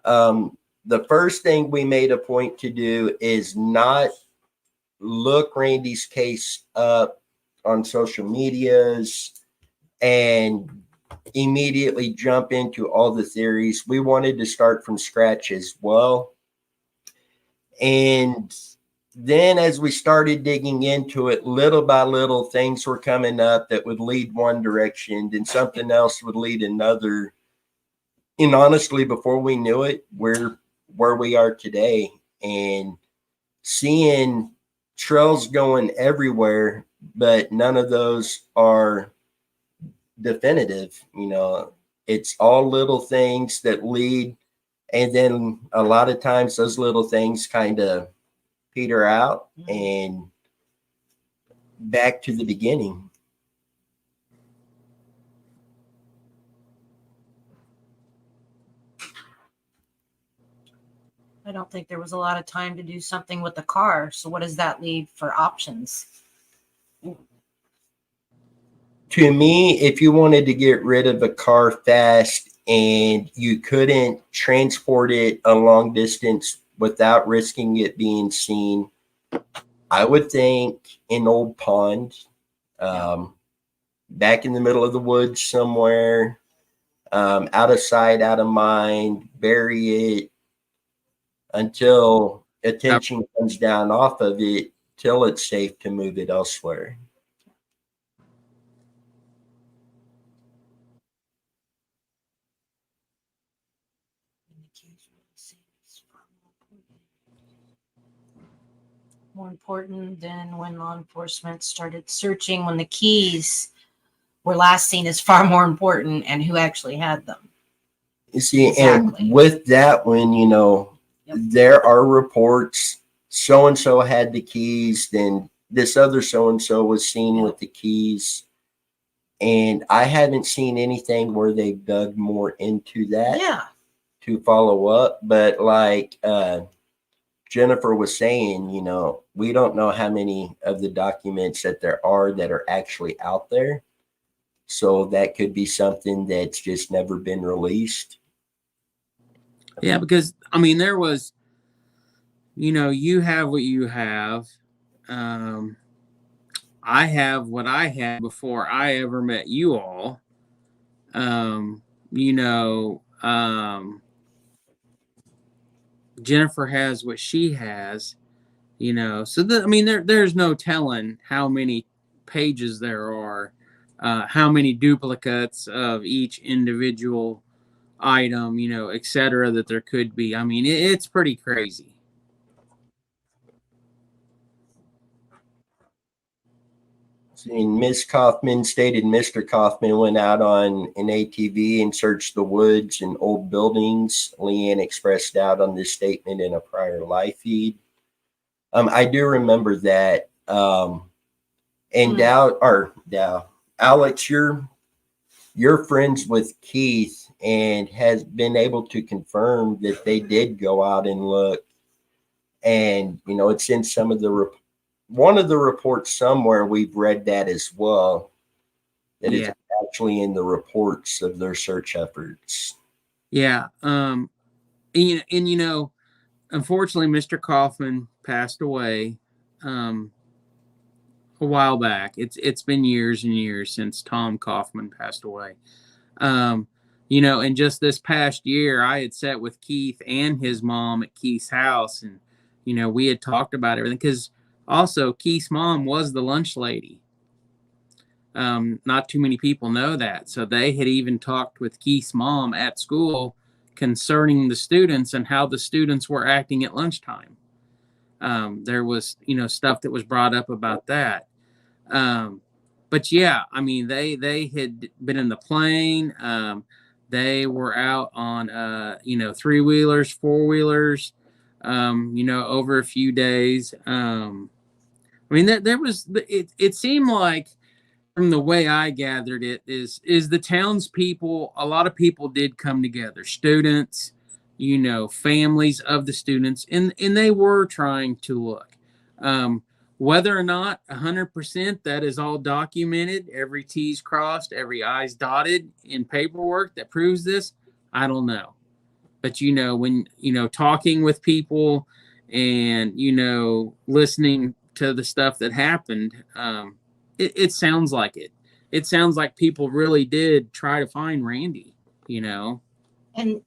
the first thing we made a point to do is not look Randy's case up on social medias and immediately jump into all the theories. We wanted to start from scratch as well. And then as we started digging into it, little by little, things were coming up that would lead one direction, then something else would lead another. And honestly, before we knew it, we're where we are today, and seeing trails going everywhere, but none of those are definitive. You know, it's all little things that lead, and then a lot of times those little things kind of peter out and back to the beginning. I don't think there was a lot of time to do something with the car. So what does that leave for options? To me, if you wanted to get rid of a car fast and you couldn't transport it a long distance without risking it being seen, I would think an old pond, um, back in the middle of the woods somewhere, out of sight, out of mind, bury it until attention comes down off of it till it's safe to move it elsewhere. More important than when law enforcement started searching, when the keys were last seen, is far more important, and who actually had them. You see, Exactly. and with that one, Yep. there are reports so and so had the keys, then this other so and so was seen with the keys. And I haven't seen anything where they've dug more into that Yeah. to follow up. But like Jennifer was saying, we don't know how many of the documents that there are that are actually out there. So that could be something that's just never been released. Yeah, because I mean, there was, you have what you have. I have what I had before I ever met you all. Um, you know, Jennifer has what she has. So I mean, there's no telling how many pages there are, how many duplicates of each individual item, et cetera, that there could be. I mean, it's pretty crazy. And Miss Kaufman stated Mr. Kaufman went out on an ATV and searched the woods and old buildings. Leanne expressed doubt on this statement in a prior live feed. I do remember that. And Dow, Alex, you're friends with Keith and has been able to confirm that they did go out and look. And it's in some of the one of the reports somewhere. We've read that as well. That Yeah. it's actually in the reports of their search efforts. Yeah. And unfortunately, Mr. Kaufman passed away a while back. It's been years and years since Tom Kaufman passed away. And just this past year, I had sat with Keith and his mom at Keith's house, and we had talked about everything, because also Keith's mom was the lunch lady. Not too many people know that, so they had even talked with Keith's mom at school concerning the students and how the students were acting at lunchtime. There was stuff that was brought up about that. But yeah, I mean, they had been in the plane. They were out on 3-wheelers, 4-wheelers, over a few days. I mean, there was it seemed like, from the way I gathered it, is the townspeople, a lot of people did come together, students, families of the students, and they were trying to look. Whether or not 100% that is all documented, every T's crossed, every I's dotted in paperwork that proves this, I don't know. But when talking with people and listening to the stuff that happened, it sounds like it. It sounds like people really did try to find Randy. And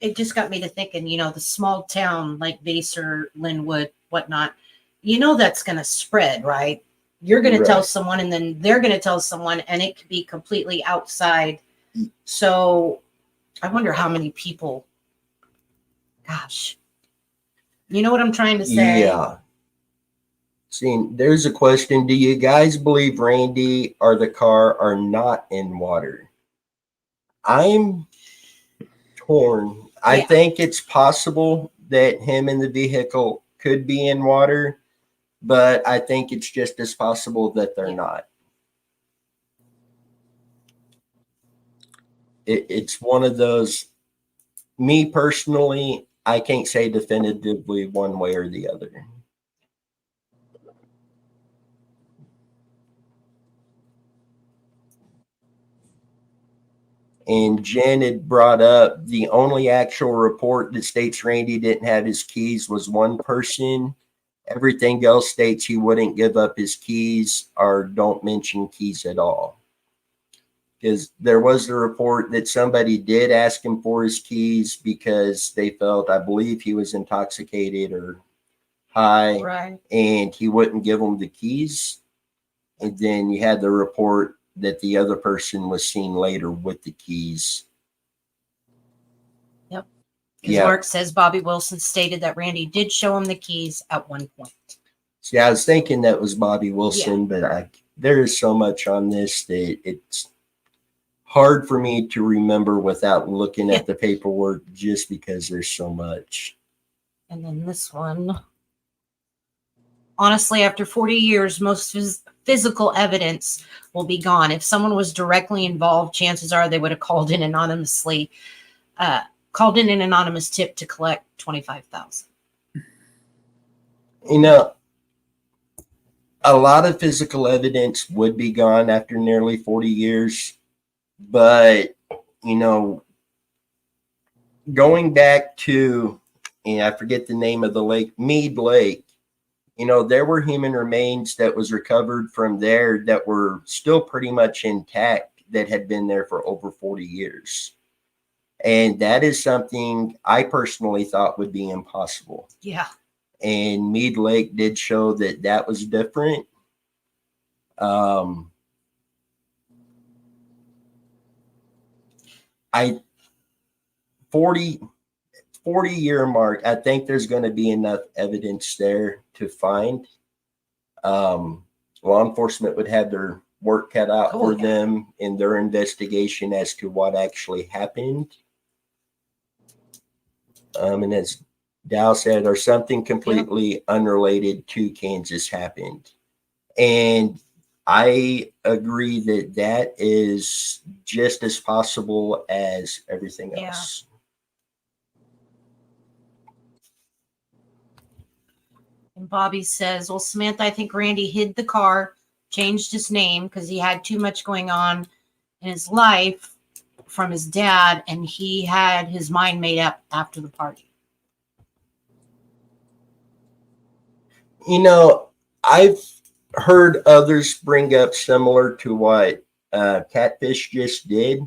it just got me to thinking, the small town like Vaser, Linwood, whatnot, that's going to spread, right? You're going to tell someone, and then they're going to tell someone, and it could be completely outside. So I wonder how many people, gosh, you know what I'm trying to say? Yeah. See, there's a question. Do you guys believe Randy or the car are not in water? I'm torn. I think it's possible that him and the vehicle could be in water, but I think it's just as possible that they're not. It's one of those, me personally, I can't say definitively one way or the other. And Jen had brought up the only actual report that states Randy didn't have his keys was one person. Everything else states he wouldn't give up his keys or don't mention keys at all. Because there was a report that somebody did ask him for his keys because they felt, I believe, he was intoxicated or high, Right. and he wouldn't give them the keys. And then you had the report that the other person was seen later with the keys. Yep. Because Mark says Bobby Wilson stated that Randy did show him the keys at one point. See, I was thinking that was Bobby Wilson, but there is so much on this that it's hard for me to remember without looking at the paperwork, just because there's so much. And then this one. Honestly, after 40 years, most physical evidence will be gone. If someone was directly involved, chances are they would have called in anonymously, called in an anonymous tip to collect $25,000. You know, a lot of physical evidence would be gone after nearly 40 years, but, you know, going back to, and I forget the name of the lake, Mead Lake, you know, there were human remains that was recovered from there that were still pretty much intact that had been there for over 40 years. And that is something I personally thought would be impossible. Yeah. And Mead Lake did show that that was different. 40-year mark, I think there's going to be enough evidence there to find. Law enforcement would have their work cut out for them in their investigation as to what actually happened. And as Dow said, or something completely unrelated to Kansas happened. And I agree that that is just as possible as everything else. And Bobby says, well, Samantha, I think Randy hid the car, changed his name because he had too much going on in his life from his dad, and he had his mind made up after the party. You know, I've heard others bring up similar to what Catfish just did,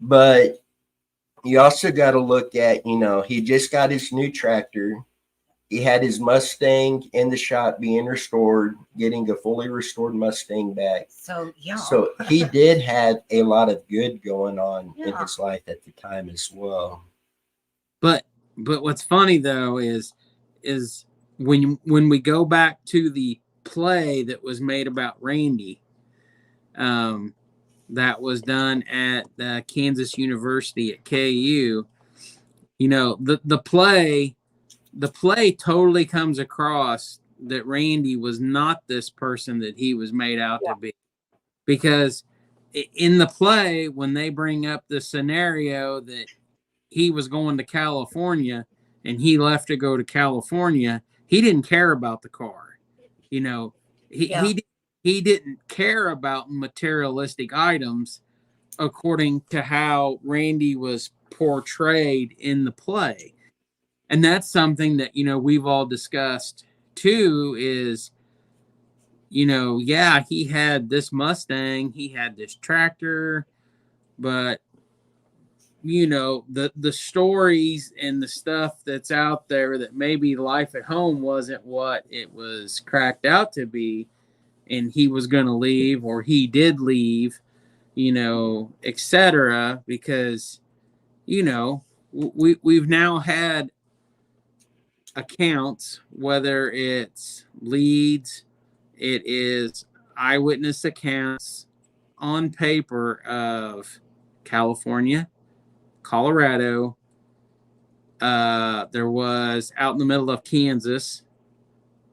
but you also got to look at, you know, he just got his new tractor. He had his Mustang in the shop being restored, getting a fully restored Mustang back. So, yeah. So he did have a lot of good going on in his life at the time as well. But what's funny though is when we go back to the play that was made about Randy, that was done at Kansas University at KU. You know, the play totally comes across that Randy was not this person that he was made out to be, because in the play, when they bring up the scenario that he was going to California and he left to go to California, he didn't care about the car. You know, he didn't care about materialistic items according to how Randy was portrayed in the play. And that's something that, you know, we've all discussed too is, you know, yeah, he had this Mustang, he had this tractor, but, you know, the stories and the stuff that's out there that maybe life at home wasn't what it was cracked out to be, and he was going to leave or he did leave, you know, etc. Because, you know, we've now had accounts, whether it's leads, it is eyewitness accounts on paper of California, Colorado. There was out in the middle of Kansas.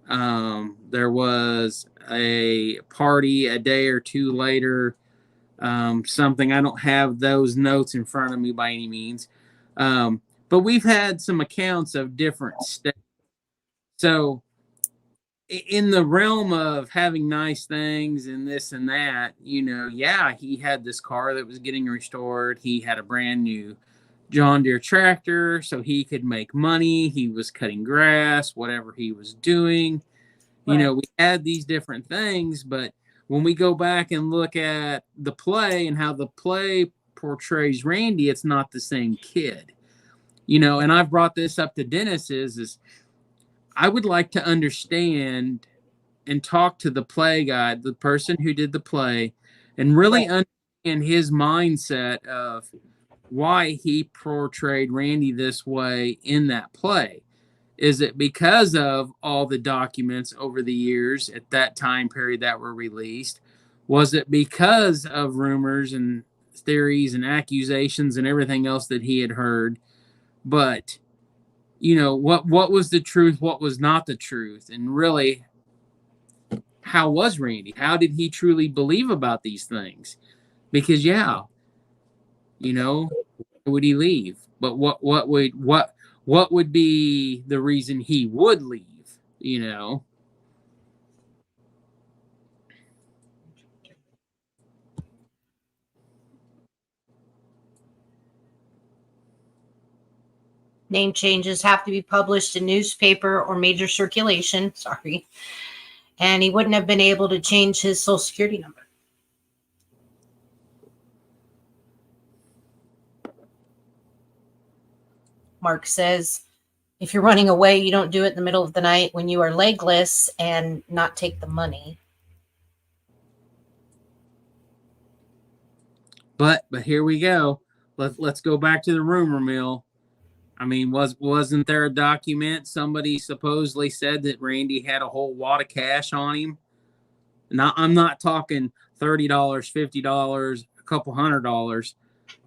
There was a party a day or two later. Something, I don't have those notes in front of me by any means. But we've had some accounts of different states. So in the realm of having nice things and this and that, yeah, he had this car that was getting restored. He had a brand new John Deere tractor so he could make money. He was cutting grass, whatever he was doing. Right. We had these different things, but when we go back and look at the play and how the play portrays Randy, it's not the same kid. And I've brought this up to Dennis is I would like to understand and talk to the play guy, the person who did the play, and really understand his mindset of why he portrayed Randy this way in that play. Is it because of all the documents over the years at that time period that were released? Was it because of rumors and theories and accusations and everything else that he had heard? But what was the truth, what was not the truth, and really, how was Randy? How did he truly believe about these things? Because why would he leave? But what would be the reason he would leave? Name changes have to be published in newspaper or major circulation. Sorry. And he wouldn't have been able to change his social security number. Mark says, if you're running away, you don't do it in the middle of the night when you are legless and not take the money. But here we go. Let's go back to the rumor mill. I mean, wasn't there a document somebody supposedly said that Randy had a whole wad of cash on him? Now, I'm not talking $30, $50, a couple $100,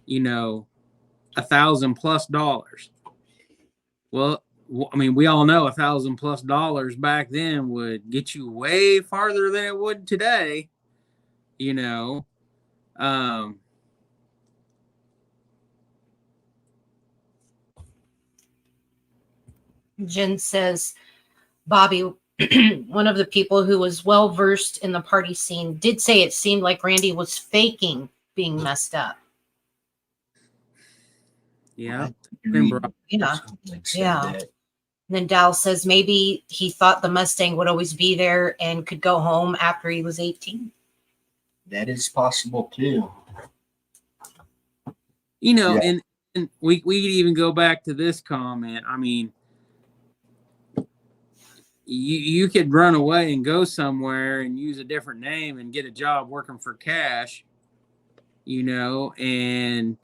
$1,000+ Well, I mean, we all know $1,000+ back then would get you way farther than it would today. Jen says, Bobby, one of the people who was well versed in the party scene, did say it seemed like Randy was faking being messed up. Yeah. Yeah. And then Dal says maybe he thought the Mustang would always be there and could go home after he was 18. That is possible too. And we could even go back to this comment. I mean, you could run away and go somewhere and use a different name and get a job working for cash, and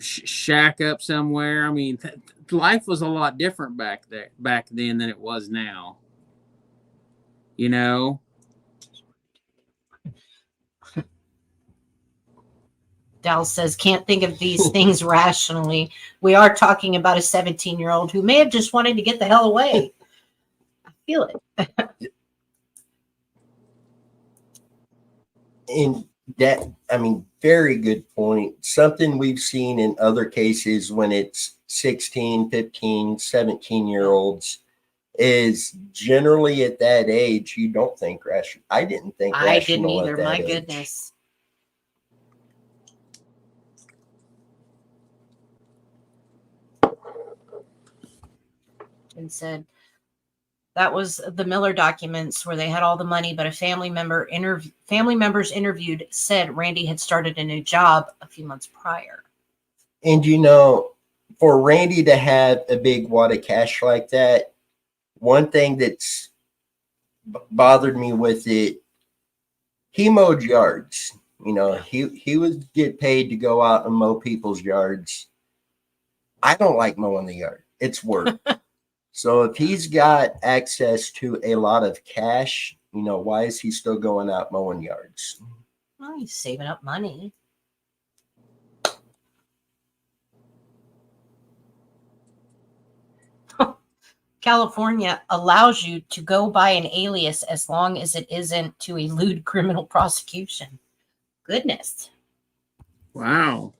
shack up somewhere. I mean, life was a lot different back then than it was now. Dal says, can't think of these things rationally. We are talking about a 17-year-old who may have just wanted to get the hell away. I feel it. And that, I mean, very good point. Something we've seen in other cases when it's 16, 15, 17-year-olds is generally at that age, you don't think rational. I didn't think rational. I didn't either. My age. goodness. And said that was the Miller documents where they had all the money, but a family members interviewed said Randy had started a new job a few months prior. And for Randy to have a big wad of cash like that, one thing that's bothered me with it, he mowed yards. He would get paid to go out and mow people's yards. I don't like mowing the yard. It's work. So if he's got access to a lot of cash, why is he still going out mowing yards? Well, he's saving up money. California allows you to go by an alias as long as it isn't to elude criminal prosecution. Goodness. Wow.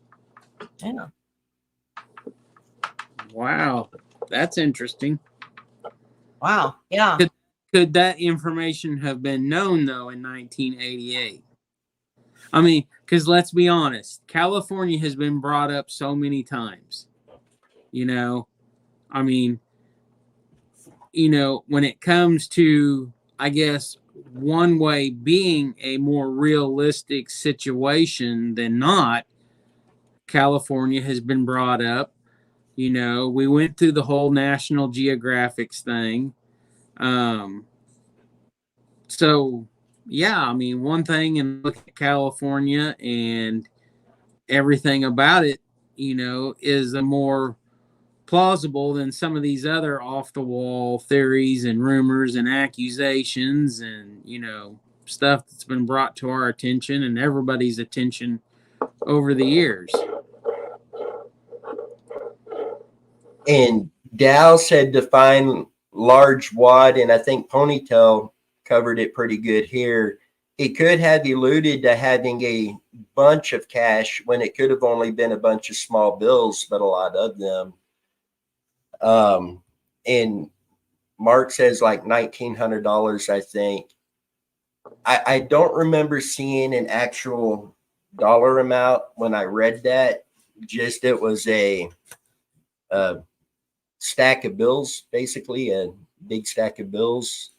Yeah. Wow. That's interesting. Wow. Yeah. could that information have been known though in 1988? I mean, because let's be honest, California has been brought up so many times. You know, I mean, when it comes to, I guess, one way being a more realistic situation than not, California has been brought up. We went through the whole National Geographic thing. So, yeah, I mean, one thing and look at California and everything about it, is a more plausible than some of these other off the wall theories and rumors and accusations and, stuff that's been brought to our attention and everybody's attention over the years. And Dow said define large wad, and I think Ponytail covered it pretty good here. It could have alluded to having a bunch of cash when it could have only been a bunch of small bills, but a lot of them. And Mark says like $1,900, I think. I don't remember seeing an actual dollar amount when I read that. Just it was a stack of bills, basically a big stack of bills.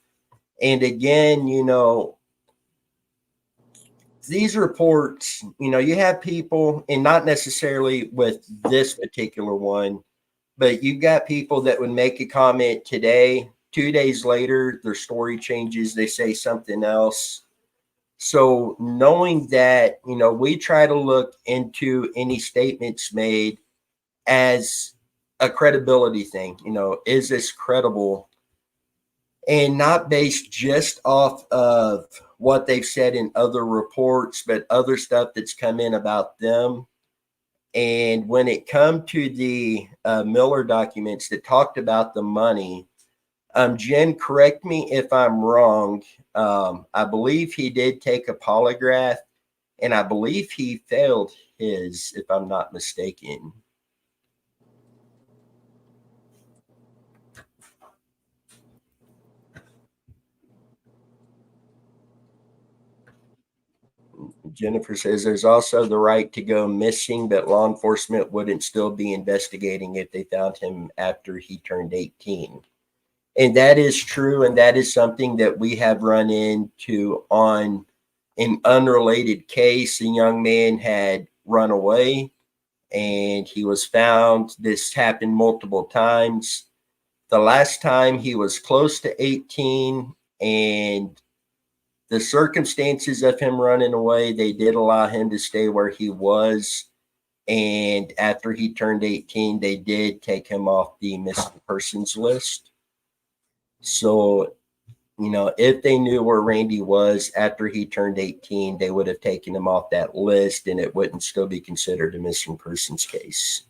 And again, these reports, you have people, and not necessarily with this particular one, but you've got people that would make a comment today, 2 days later, their story changes, they say something else. So knowing that, we try to look into any statements made as a credibility thing. Is this credible? And not based just off of what they've said in other reports, but other stuff that's come in about them. And when it come to the Miller documents that talked about the money, Jen, correct me if I'm wrong. I believe he did take a polygraph, and I believe he failed his, if I'm not mistaken. Jennifer says there's also the right to go missing, but law enforcement wouldn't still be investigating if they found him after he turned 18. And that is true. And that is something that we have run into on an unrelated case. A young man had run away and he was found. This happened multiple times. The last time he was close to 18, and the circumstances of him running away, they did allow him to stay where he was. And after he turned 18, they did take him off the missing persons list. So, if they knew where Randy was after he turned 18, they would have taken him off that list and it wouldn't still be considered a missing persons case.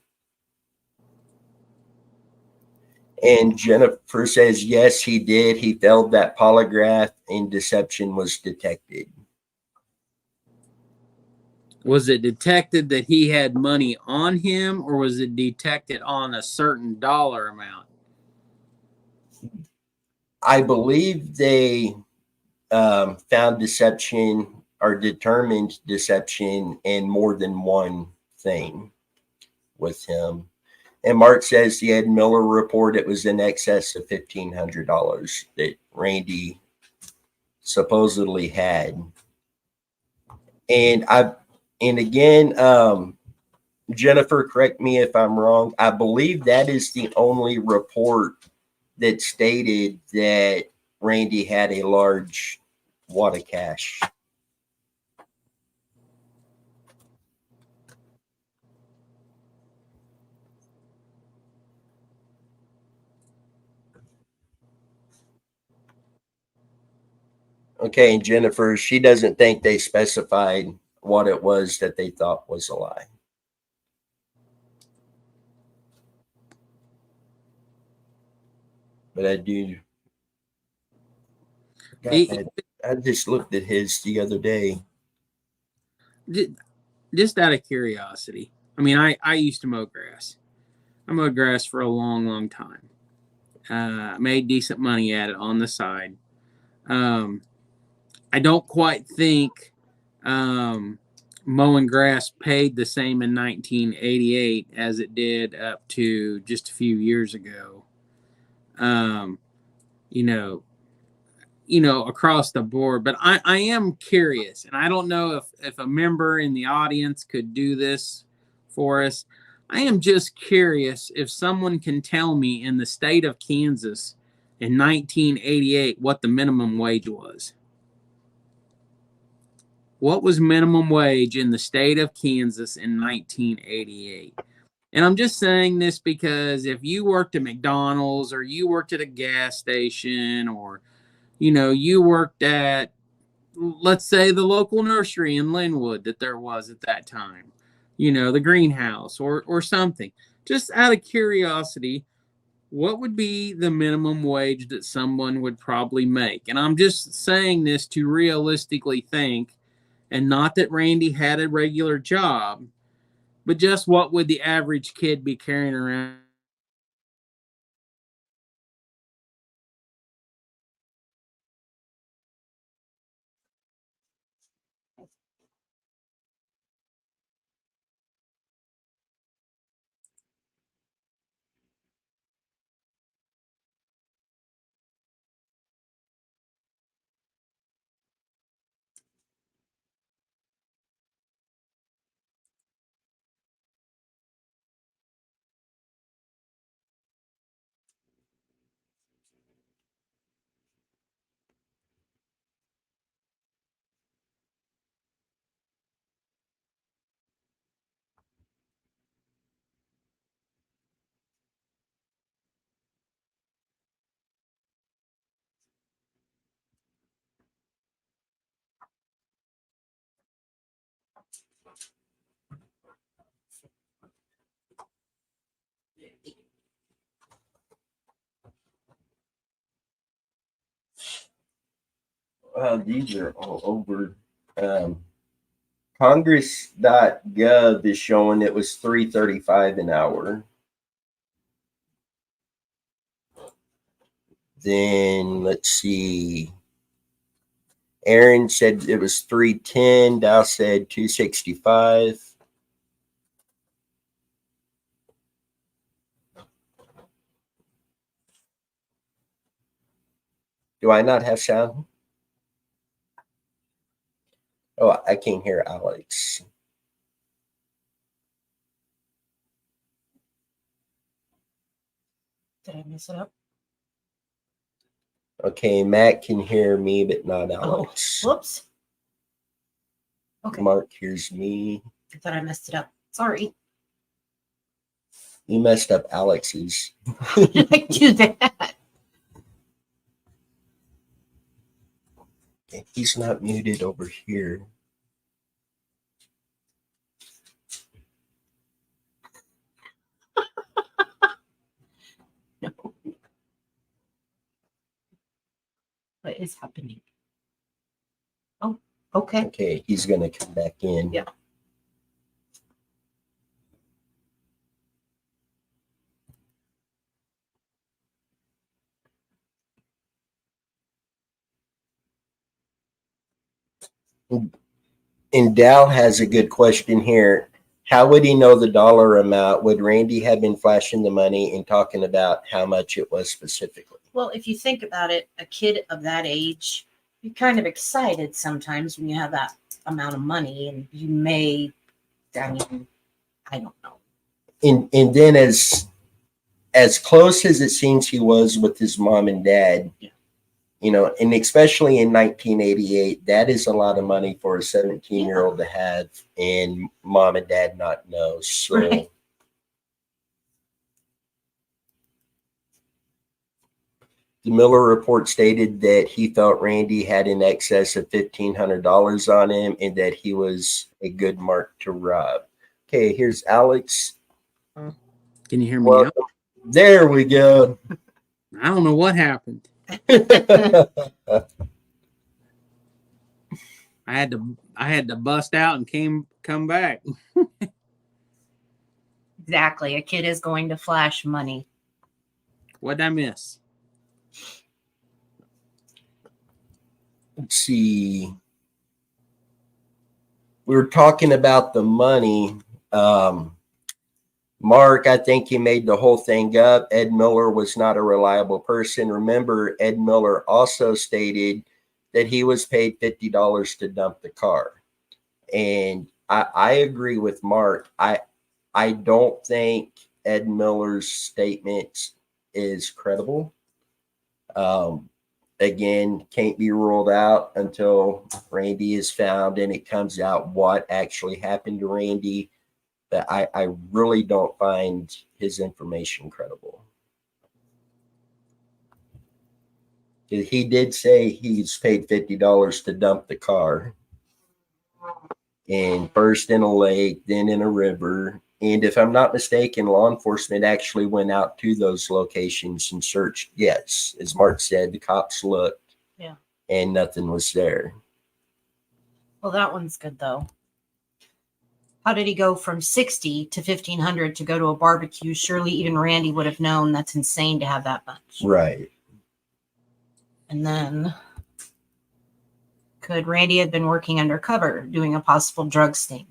And Jennifer says, yes, he did. He failed that polygraph and deception was detected. Was it detected that he had money on him, or was it detected on a certain dollar amount? I believe they found deception or determined deception in more than one thing with him. And Mark says he had Miller report it was in excess of $1,500 that Randy supposedly had. And again, Jennifer, correct me if I'm wrong. I believe that is the only report that stated that Randy had a large wad of cash. Okay, and Jennifer, she doesn't think they specified what it was that they thought was a lie. But I do. I just looked at his the other day. Just out of curiosity. I mean, I used to mow grass. I mowed grass for a long, long time. Made decent money at it on the side. I don't quite think mowing grass paid the same in 1988 as it did up to just a few years ago. Um, you know, across the board. But I am curious, and I don't know if a member in the audience could do this for us. I am just curious if someone can tell me in the state of Kansas in 1988 what the minimum wage was. What was minimum wage in the state of Kansas in 1988? And I'm just saying this because if you worked at McDonald's or you worked at a gas station or you worked at, let's say, the local nursery in Linwood that there was at that time, the greenhouse or something. Just out of curiosity, what would be the minimum wage that someone would probably make? And I'm just saying this to realistically think, and not that Randy had a regular job, but just what would the average kid be carrying around? These are all over. Congress.gov is showing it was $3.35 an hour. Then let's see. Aaron said it was 310. Dow said 265. Do I not have sound? Oh, I can't hear Alex. Did I mess it up? Okay, Matt can hear me, but not Alex. Whoops. Okay. Mark hears me. I thought I messed it up. Sorry. You messed up Alex's. How did I do that? He's not muted over here. No. What is happening? Oh, okay. Okay, he's going to come back in. Yeah. And Dow has a good question here. How would he know the dollar amount? Would Randy have been flashing the money and talking about how much it was specifically? Well, if you think about it, a kid of that age, you're kind of excited sometimes when you have that amount of money, and you may, I mean, I don't know. And then as close as it seems he was with his mom and dad, Yeah. And especially in 1988, that is a lot of money for a 17-year-old to have and mom and dad not know. So Right. The Miller report stated that he felt Randy had in excess of $1,500 on him and that he was a good mark to rob. Okay, here's Alex. Can you hear me Well, now? there we go. I don't know what happened. I had to bust out and come back. Exactly. A kid is going to flash money. What'd I miss? let's see. We were talking about the money. Mark, I think he made the whole thing up. Ed Miller was not a reliable person. Remember, Ed Miller also stated that he was paid $50 to dump the car. And I agree with Mark. I don't think Ed Miller's statement is credible. Again, can't be ruled out until Randy is found and it comes out what actually happened to Randy. But I really don't find his information credible. He did say he's paid $50 to dump the car. And first in a lake, then in a river. And if I'm not mistaken, law enforcement actually went out to those locations and searched. Yes, as Mark said, the cops looked. Yeah. And nothing was there. Well, that one's good though. How did he go from 60 to 1,500 to go to a barbecue? Surely even Randy would have known that's insane to have that much. Right. And then, could Randy have been working undercover doing a possible drug sting?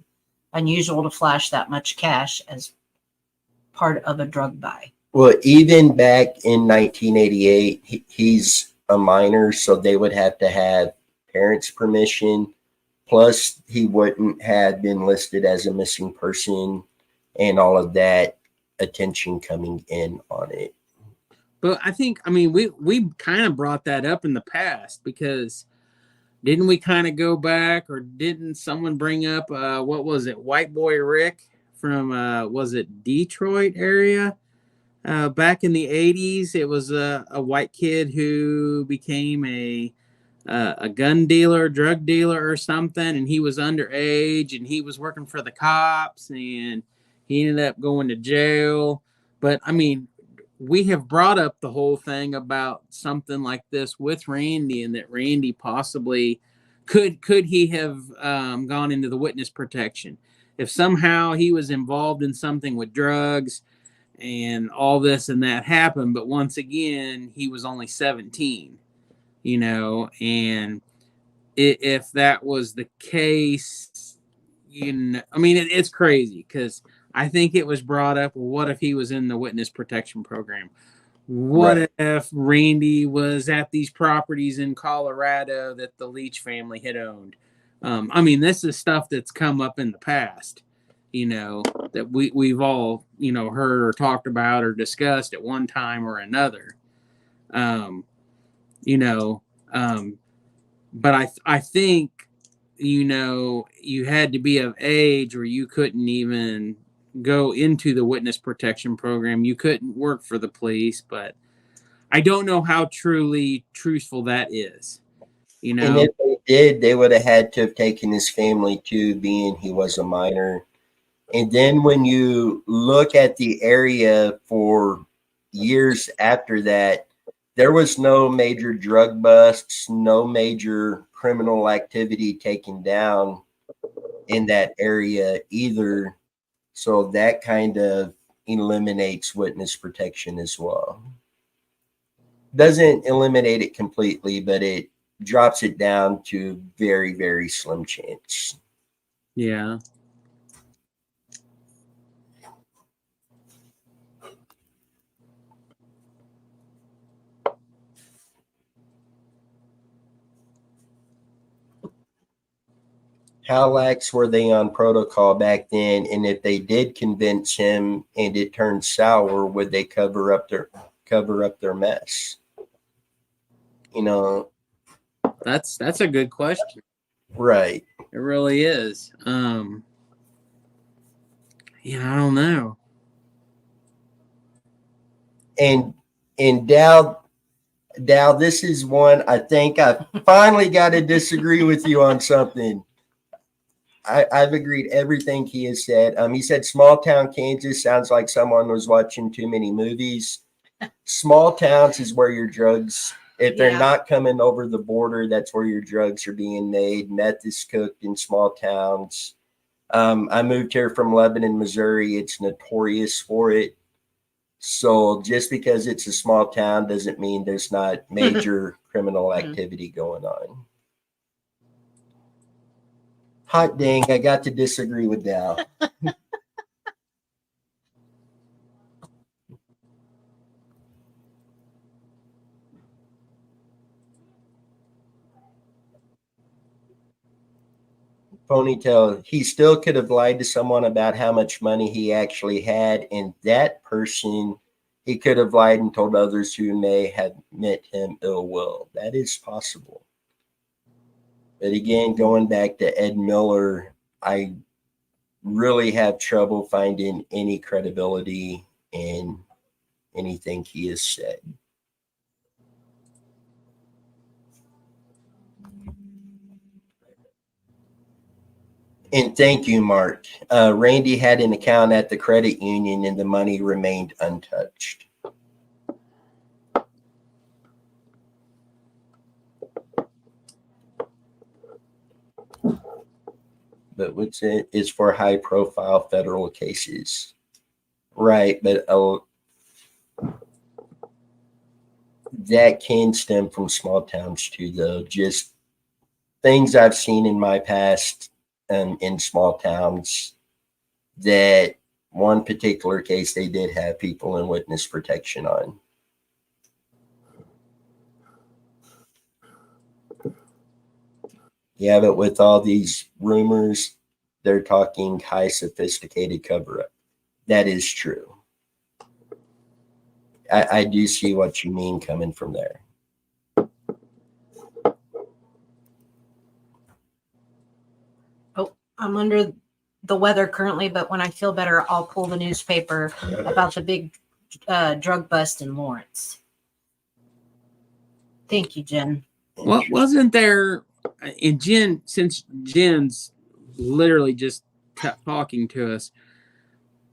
Unusual to flash that much cash as part of a drug buy. Well, even back in 1988, he's a minor, so they would have to have parents' permission. Plus, he wouldn't have been listed as a missing person and all of that attention coming in on it. But I mean, we kind of brought that up in the past because didn't we kind of go back, or didn't someone bring up, what was it, White Boy Rick from, was it Detroit area? Back in the 80s, it was a white kid who became a gun dealer, drug dealer or something, and he was underage and he was working for the cops and he ended up going to jail. But I mean, we have brought up the whole thing about something like this with Randy, and that Randy possibly could he have gone into the witness protection if somehow he was involved in something with drugs and all this and that happened. But once again, he was only 17. And if that was the case, I mean, it's crazy because I think it was brought up, well, what if he was in the witness protection program? What Right. if Randy was at these properties in Colorado that the Leach family had owned? I mean, this is stuff that's come up in the past, that we've all, heard or talked about or discussed at one time or another. But I think, you had to be of age or you couldn't even go into the witness protection program. You couldn't work for the police, but I don't know how truthful that is. And if they did, they would have had to have taken his family too, being he was a minor. And then when you look at the area for years after that, there was no major drug busts, no major criminal activity taken down in that area either. So that kind of eliminates witness protection as well. Doesn't eliminate it completely, but it drops it down to very, very slim chance. Yeah. How lax were they on protocol back then? And if they did convince him and it turned sour, would they cover up their mess? That's a good question. Right. It really is. I don't know. And Dow, this is one I think I finally got to disagree with you on something. I've agreed everything he has said. He said small town Kansas sounds like someone was watching too many movies. Small towns is where your drugs, if they're not coming over the border, that's where your drugs are being made. Meth is cooked in small towns. I moved here from Lebanon, Missouri. It's notorious for it. So just because it's a small town doesn't mean there's not major criminal activity going on. Hot dang, I got to disagree with Dal. Ponytail, he still could have lied to someone about how much money he actually had, and that person, he could have lied and told others who may have meant him ill will. That is possible. But again, going back to Ed Miller, I really have trouble finding any credibility in anything he has said. And thank you, Mark. Randy had an account at the credit union and the money remained untouched. But what's it is for high profile federal cases. Right, but that can stem from small towns too, though. Just things I've seen in my past in small towns, that one particular case they did have people in witness protection on. Yeah, but with all these rumors, they're talking high sophisticated cover up. That is true. I do see what you mean coming from there. Oh, I'm under the weather currently, but when I feel better, I'll pull the newspaper about the big drug bust in Lawrence. Thank you, Jen. Well, wasn't there, and Jen, since Jen's literally just kept talking to us,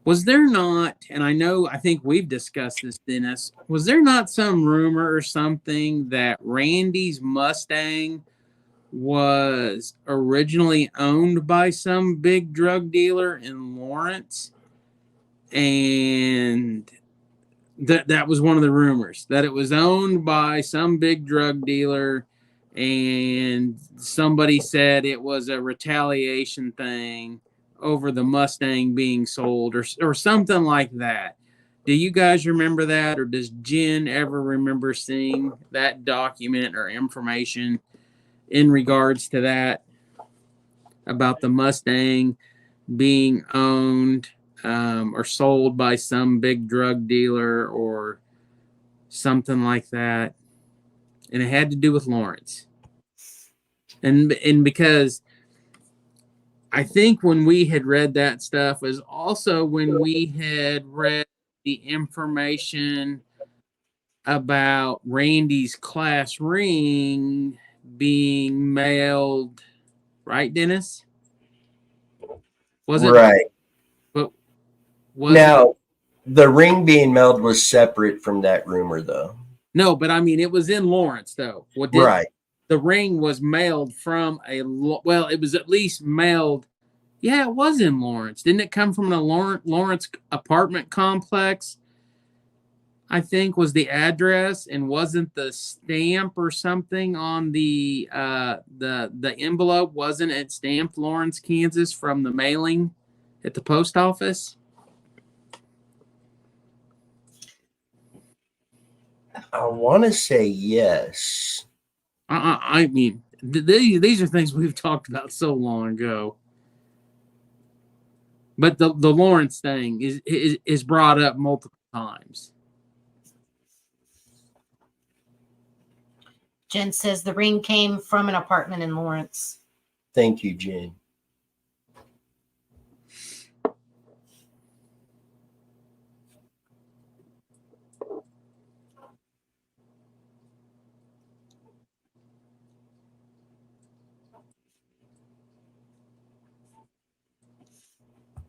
was there not, and I think we've discussed this, Dennis, was there not some rumor or something that Randy's Mustang was originally owned by some big drug dealer in Lawrence? And that was one of the rumors, that it was owned by some big drug dealer, and somebody said it was a retaliation thing over the Mustang being sold or something like that. Do you guys remember that, or does Jen ever remember seeing that document or information in regards to that, about the Mustang being owned or sold by some big drug dealer or something like that? And it had to do with Lawrence. And because I think when we had read that stuff was also when we had read the information about Randy's class ring being mailed, right, Dennis? Was it right? But was Now, the ring being mailed was separate from that rumor, though. No, but I mean, it was in Lawrence, though. Right. The ring was mailed from it was at least mailed. Yeah, it was in Lawrence. Didn't it come from a Lawrence apartment complex? I think was the address, and wasn't the stamp or something on the envelope? Wasn't it stamped Lawrence, Kansas from the mailing at the post office? I want to say yes. I mean, these are things we've talked about so long ago. But the Lawrence thing is brought up multiple times. Jen says the ring came from an apartment in Lawrence. Thank you, Jen.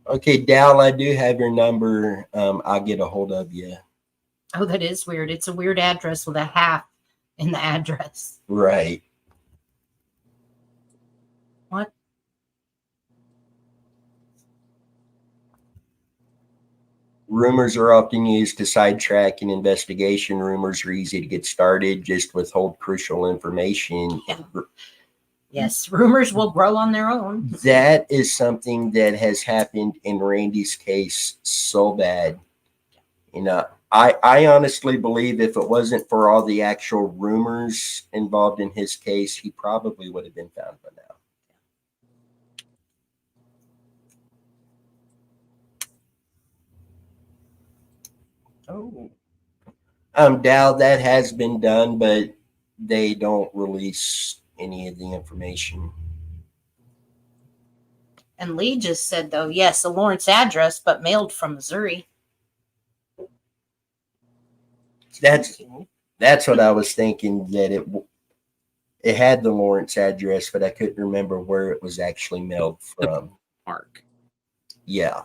Okay, Dal, I do have your number. I'll get a hold of you. Oh, that is weird. It's a weird address with a half in the address. Right. What? Rumors are often used to sidetrack an investigation. Rumors are easy to get started, just withhold crucial information. Yeah. Yes, rumors will grow on their own. That is something that has happened in Randy's case so bad. You know, I honestly believe if it wasn't for all the actual rumors involved in his case, he probably would have been found by now. Oh. Dow, that has been done, but they don't release any of the information. And Lee just said, though, yes, a Lawrence address, but mailed from Missouri. That's what I was thinking, that it had the Lawrence address, but I couldn't remember where it was actually mailed from. Park. Yeah.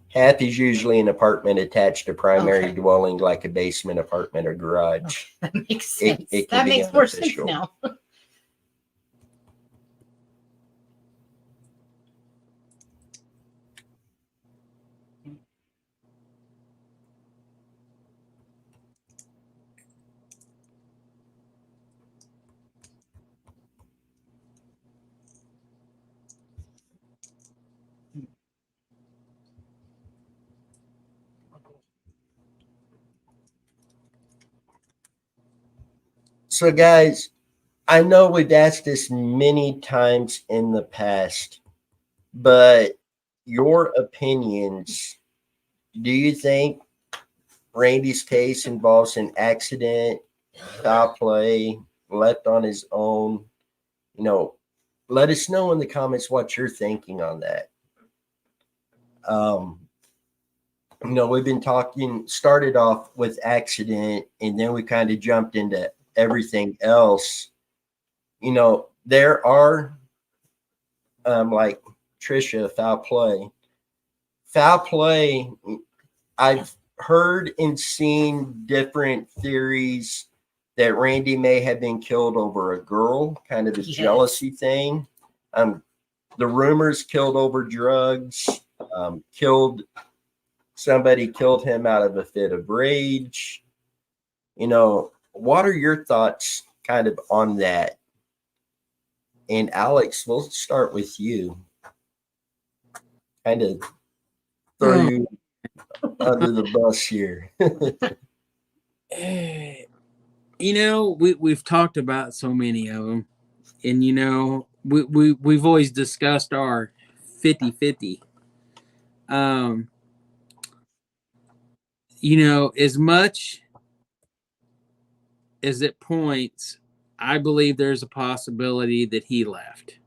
Half is usually an apartment attached to primary Okay. dwelling, like a basement, apartment, or garage. That makes sense. It can That be makes more sense unofficial. now. So, guys, I know we've asked this many times in the past, but your opinions, do you think Randy's case involves an accident, foul play, left on his own? You know, let us know in the comments what you're thinking on that. We've been started off with accident, and then we kind of jumped into everything else. There are, like Trisha, foul play. Foul play, I've heard and seen different theories that Randy may have been killed over a girl, kind of a jealousy thing. The rumors killed over drugs, somebody killed him out of a fit of rage. What are your thoughts kind of on that? And Alex, we'll start with you. Kind of throw you under the bus here. We've talked about so many of them, and we've always discussed our 50-50. As much as it points, I believe there's a possibility that he left.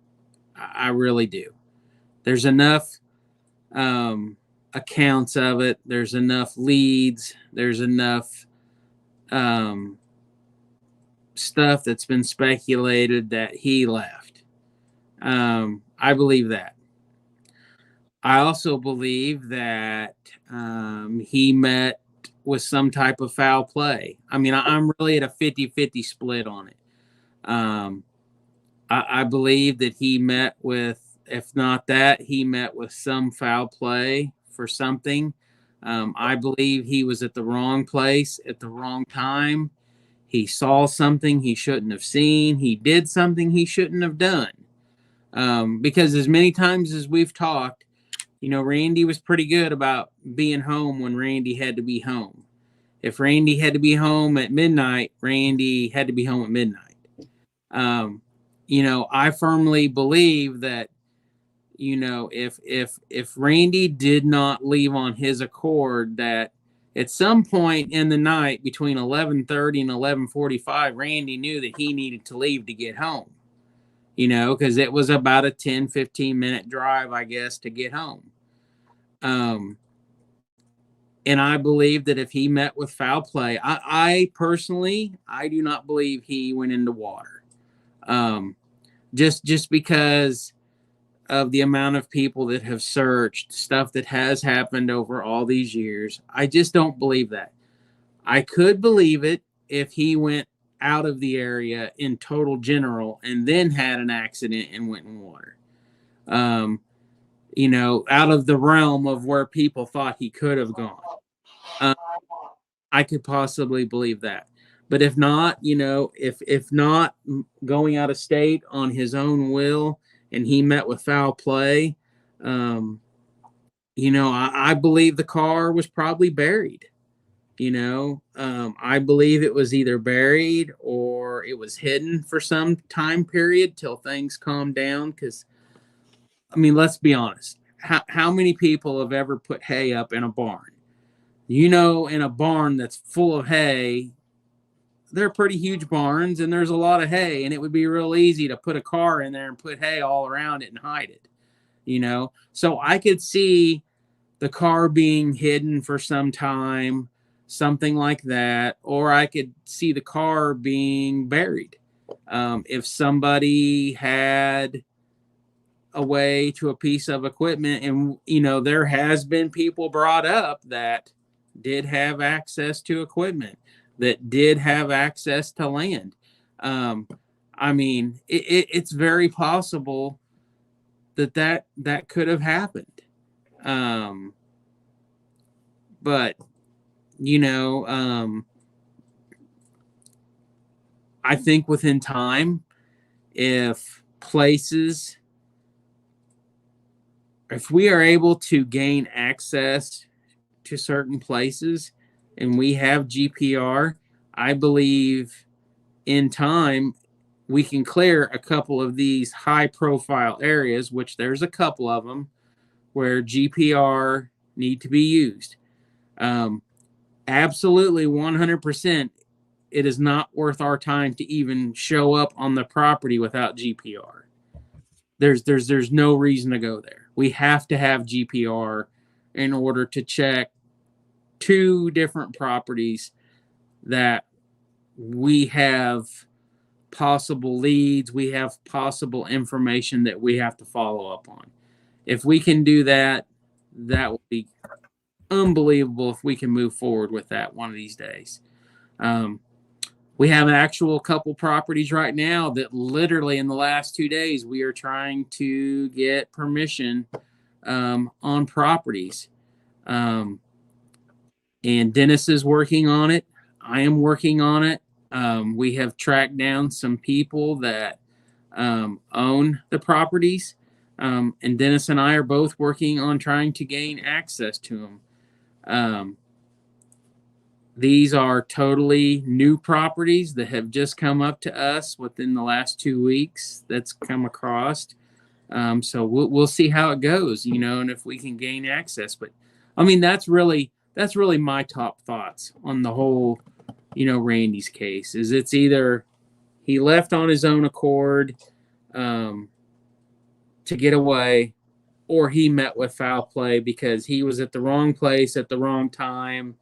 I really do. There's enough accounts of it. There's enough leads. There's enough stuff that's been speculated that he left. I believe that. I also believe that he met with some type of foul play. I mean, I'm really at a 50-50 split on it. I believe that he met with, if not that, he met with some foul play for something. I believe he was at the wrong place at the wrong time. He saw something he shouldn't have seen. He did something he shouldn't have done. Because as many times as we've talked, Randy was pretty good about being home when Randy had to be home. If Randy had to be home at midnight, Randy had to be home at midnight. I firmly believe that, if Randy did not leave on his accord, that at some point in the night between 11:30 and 11:45, Randy knew that he needed to leave to get home, because it was about a 10-15 minute drive, I guess, to get home. And I believe that if he met with foul play, I personally, I do not believe he went into water. Just because of the amount of people that have searched, stuff that has happened over all these years. I just don't believe that. I could believe it if he went out of the area in total general and then had an accident and went in water. out of the realm of where people thought he could have gone. I could possibly believe that. But if not, if not going out of state on his own will and he met with foul play, I believe the car was probably buried. I believe it was either buried or it was hidden for some time period till things calmed down. Because, let's be honest. How many people have ever put hay up in a barn? In a barn that's full of hay, they're pretty huge barns and there's a lot of hay, and it would be real easy to put a car in there and put hay all around it and hide it. So I could see the car being hidden for some time, something like that, or I could see the car being buried. If somebody had a way to a piece of equipment, and there has been people brought up that did have access to equipment, that did have access to land. It's very possible that could have happened. But I think within time, if we are able to gain access to certain places and we have GPR, I believe in time we can clear a couple of these high profile areas, which there's a couple of them where GPR need to be used. Absolutely 100%. It is not worth our time to even show up on the property without GPR. There's no reason to go there. We have to have GPR in order to check 2 different properties that we have possible leads, we have possible information that we have to follow up on. If we can do that, that will be unbelievable if we can move forward with that one of these days. We have an actual couple properties right now that literally in the last 2 days we are trying to get permission on properties. And Dennis is working on it. I am working on it. We have tracked down some people that own the properties. And Dennis and I are both working on trying to gain access to them. These are totally new properties that have just come up to us within the last 2 weeks that's come across. So we'll see how it goes, and if we can gain access. But that's really my top thoughts on the whole, Randy's case. Is it's either he left on his own accord to get away, or he met with foul play because he was at the wrong place at the wrong time.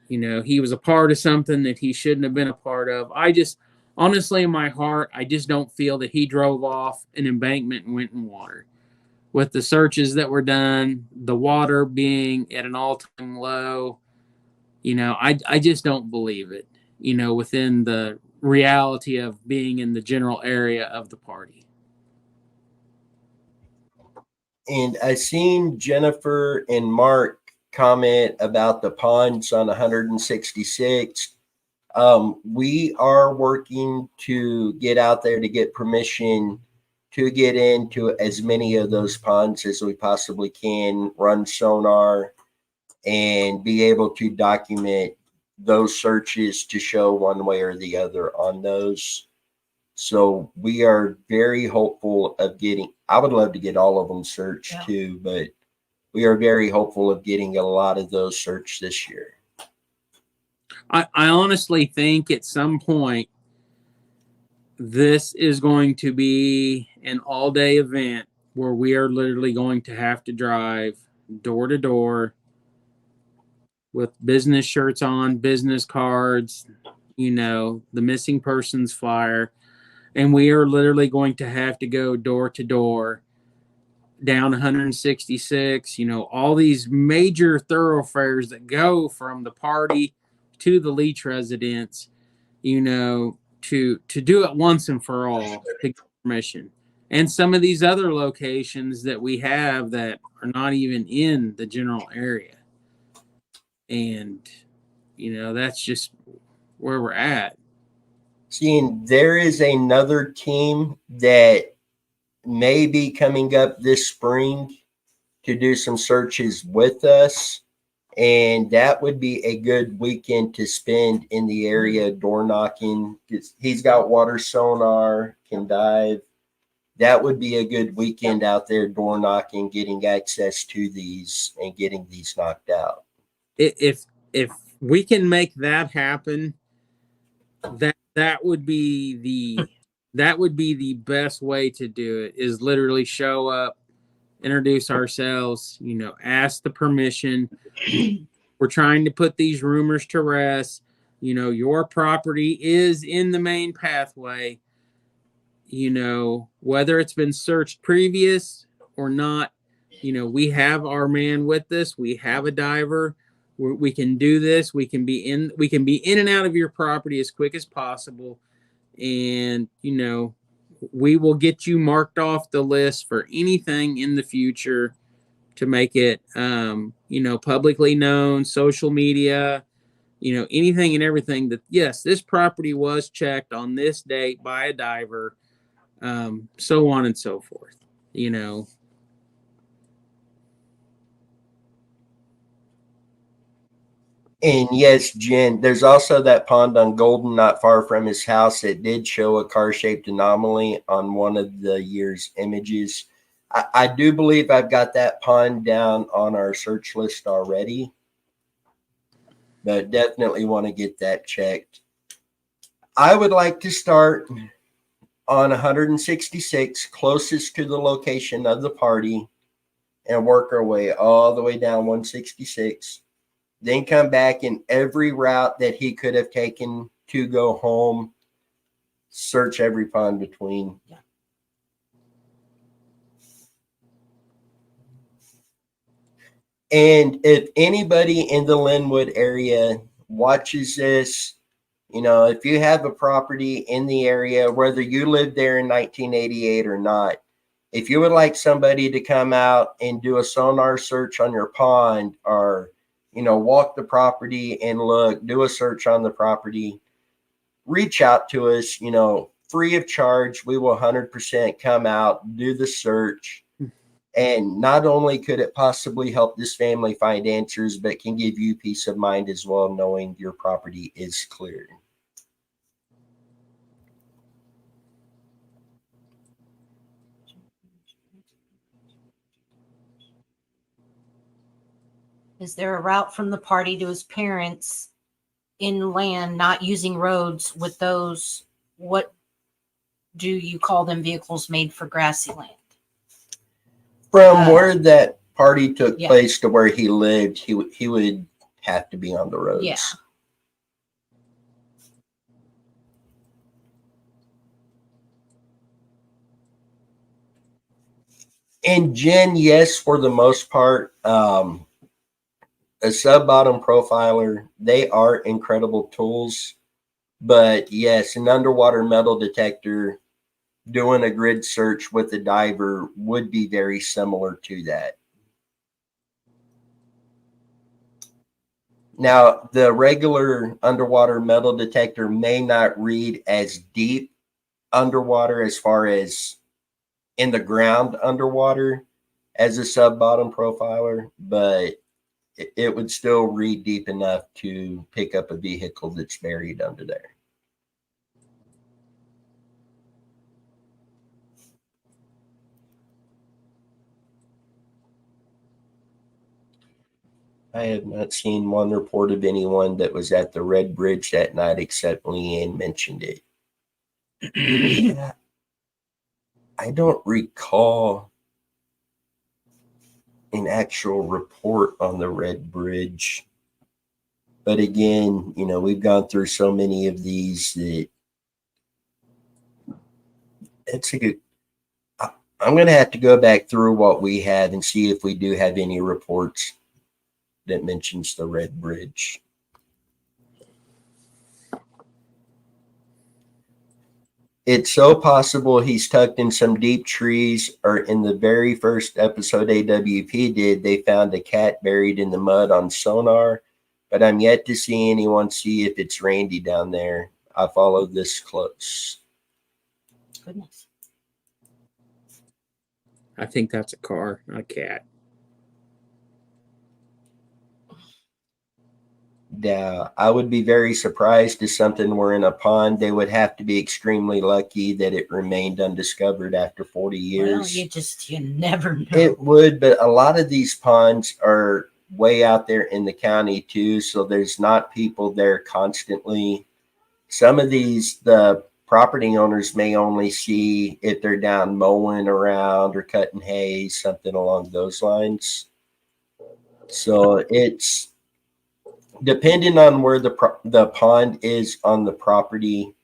He was a part of something that he shouldn't have been a part of. I just, honestly, in my heart, I just don't feel that he drove off an embankment and went in water. With the searches that were done, the water being at an all-time low, I just don't believe it, within the reality of being in the general area of the party. And I seen Jennifer and Mark comment about the ponds on 166. We are working to get out there to get permission to get into as many of those ponds as we possibly can, run sonar, and be able to document those searches to show one way or the other on those. So we are very hopeful of getting, I would love to get all of them searched too, but we are very hopeful of getting a lot of those searched this year. I honestly think at some point this is going to be an all-day event where we are literally going to have to drive door to door with business shirts on, business cards, the missing persons flyer, and we are literally going to have to go door to door down 166, all these major thoroughfares that go from the party to the Leach residence, to do it once and for all to get permission. and some of these other locations that we have that are not even in the general area. And, that's just where we're at. Seeing there is another team that may be coming up this spring to do some searches with us. And that would be a good weekend to spend in the area door knocking. He's got water sonar, can dive. That would be a good weekend out there door knocking, getting access to these and getting these knocked out. If we can make that happen, that would be the best way to do it, is literally show up, introduce ourselves, ask the permission. We're trying to put these rumors to rest. Your property is in the main pathway. Whether it's been searched previous or not, we have our man with us. We have a diver. We can do this. We can be in and out of your property as quick as possible. And, we will get you marked off the list for anything in the future to make it, publicly known, social media, anything and everything that, yes, this property was checked on this date by a diver, so on and so forth, And yes, Jen, there's also that pond on Golden not far from his house that did show a car-shaped anomaly on one of the year's images. I do believe I've got that pond down on our search list already, but definitely want to get that checked. I would like to start on 166, closest to the location of the party, and work our way all the way down 166. Then come back in every route that he could have taken to go home, search every pond between. Yeah. And if anybody in the Linwood area watches this, if you have a property in the area, whether you lived there in 1988 or not, if you would like somebody to come out and do a sonar search on your pond, or walk the property and look, do a search on the property, reach out to us, free of charge. We will 100% come out, do the search. And not only could it possibly help this family find answers, but can give you peace of mind as well, knowing your property is cleared. Is there a route from the party to his parents in land, not using roads with those? What do you call them? Vehicles made for grassy land? From where that party took Yeah. place to where he lived, he would have to be on the roads. Yeah. And Jen, yes, for the most part, a sub-bottom profiler, they are incredible tools. But yes, an underwater metal detector, doing a grid search with a diver would be very similar to that. Now, the regular underwater metal detector may not read as deep underwater, as far as in the ground underwater, as a sub-bottom profiler, but it would still read deep enough to pick up a vehicle that's buried under there. I have not seen one report of anyone that was at the Red Bridge that night, except Leanne mentioned it. I don't recall an actual report on the Red Bridge. But again, we've gone through so many of these that it's a good. I'm going to have to go back through what we have and see if we do have any reports that mentions the Red Bridge. It's so possible he's tucked in some deep trees, or in the very first episode AWP did, they found a cat buried in the mud on sonar, but I'm yet to see anyone see if it's Randy down there. I follow this close. Goodness. I think that's a car, not a cat. Yeah, I would be very surprised if something were in a pond. They would have to be extremely lucky that it remained undiscovered after 40 years. Well, you never know. It would, but a lot of these ponds are way out there in the county too, so there's not people there constantly. Some of these, the property owners may only see if they're down mowing around or cutting hay, something along those lines. So it's depending on where the pond is on the property.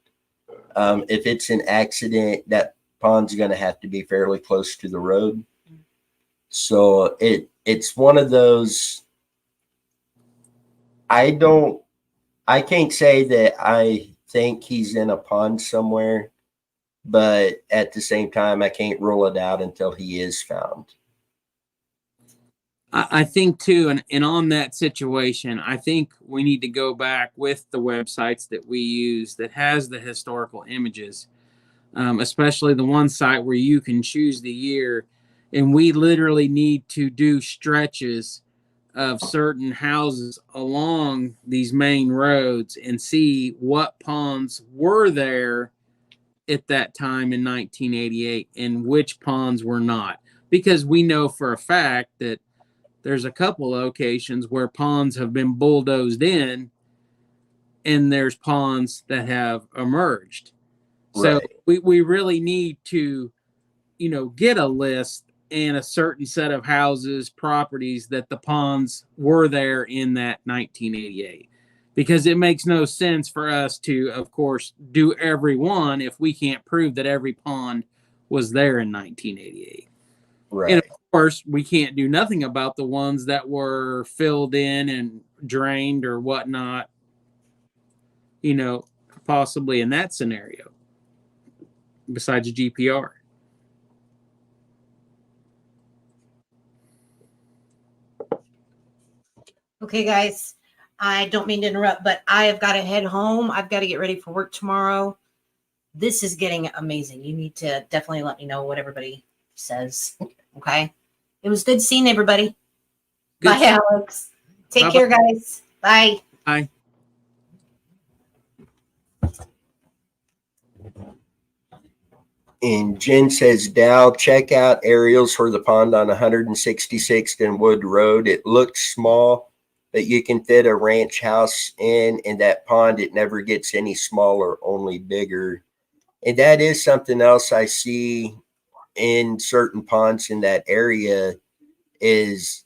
If it's an accident, that pond's going to have to be fairly close to the road. So it's one of those. I can't say that I think he's in a pond somewhere, but at the same time, I can't rule it out until he is found. I think too, and on that situation, I think we need to go back with the websites that we use that has the historical images, especially the one site where you can choose the year, and we literally need to do stretches of certain houses along these main roads and see what ponds were there at that time in 1988 and which ponds were not, because we know for a fact that there's a couple locations where ponds have been bulldozed in and there's ponds that have emerged. So we really need to, get a list and a certain set of houses, properties that the ponds were there in that 1988. Because it makes no sense for us to, of course, do every one if we can't prove that every pond was there in 1988. Right. And of course, we can't do nothing about the ones that were filled in and drained or whatnot, possibly in that scenario, besides GPR. Okay, guys, I don't mean to interrupt, but I have got to head home. I've got to get ready for work tomorrow. This is getting amazing. You need to definitely let me know what everybody says. Okay. It was good seeing everybody. Good. Bye, Alex. Take care, guys. Bye. Bye. And Jen says, Dow, check out aerials for the pond on 166th and Wood Road. It looks small, but you can fit a ranch house in that pond. It never gets any smaller, only bigger. And that is something else I see in certain ponds in that area, is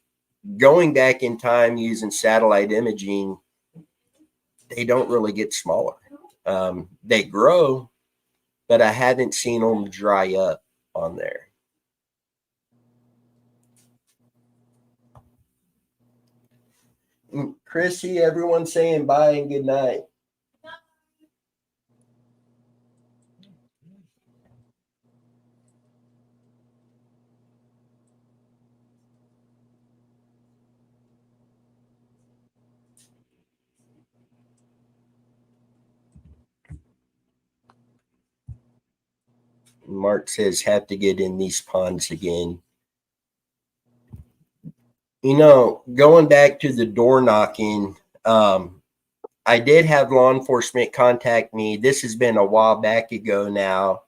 going back in time using satellite imaging. They don't really get smaller. They grow, but I haven't seen them dry up on there. Chrissy, everyone saying bye and good night. Mark says, have to get in these ponds again. Going back to the door knocking, I did have law enforcement contact me. This has been a while back ago now,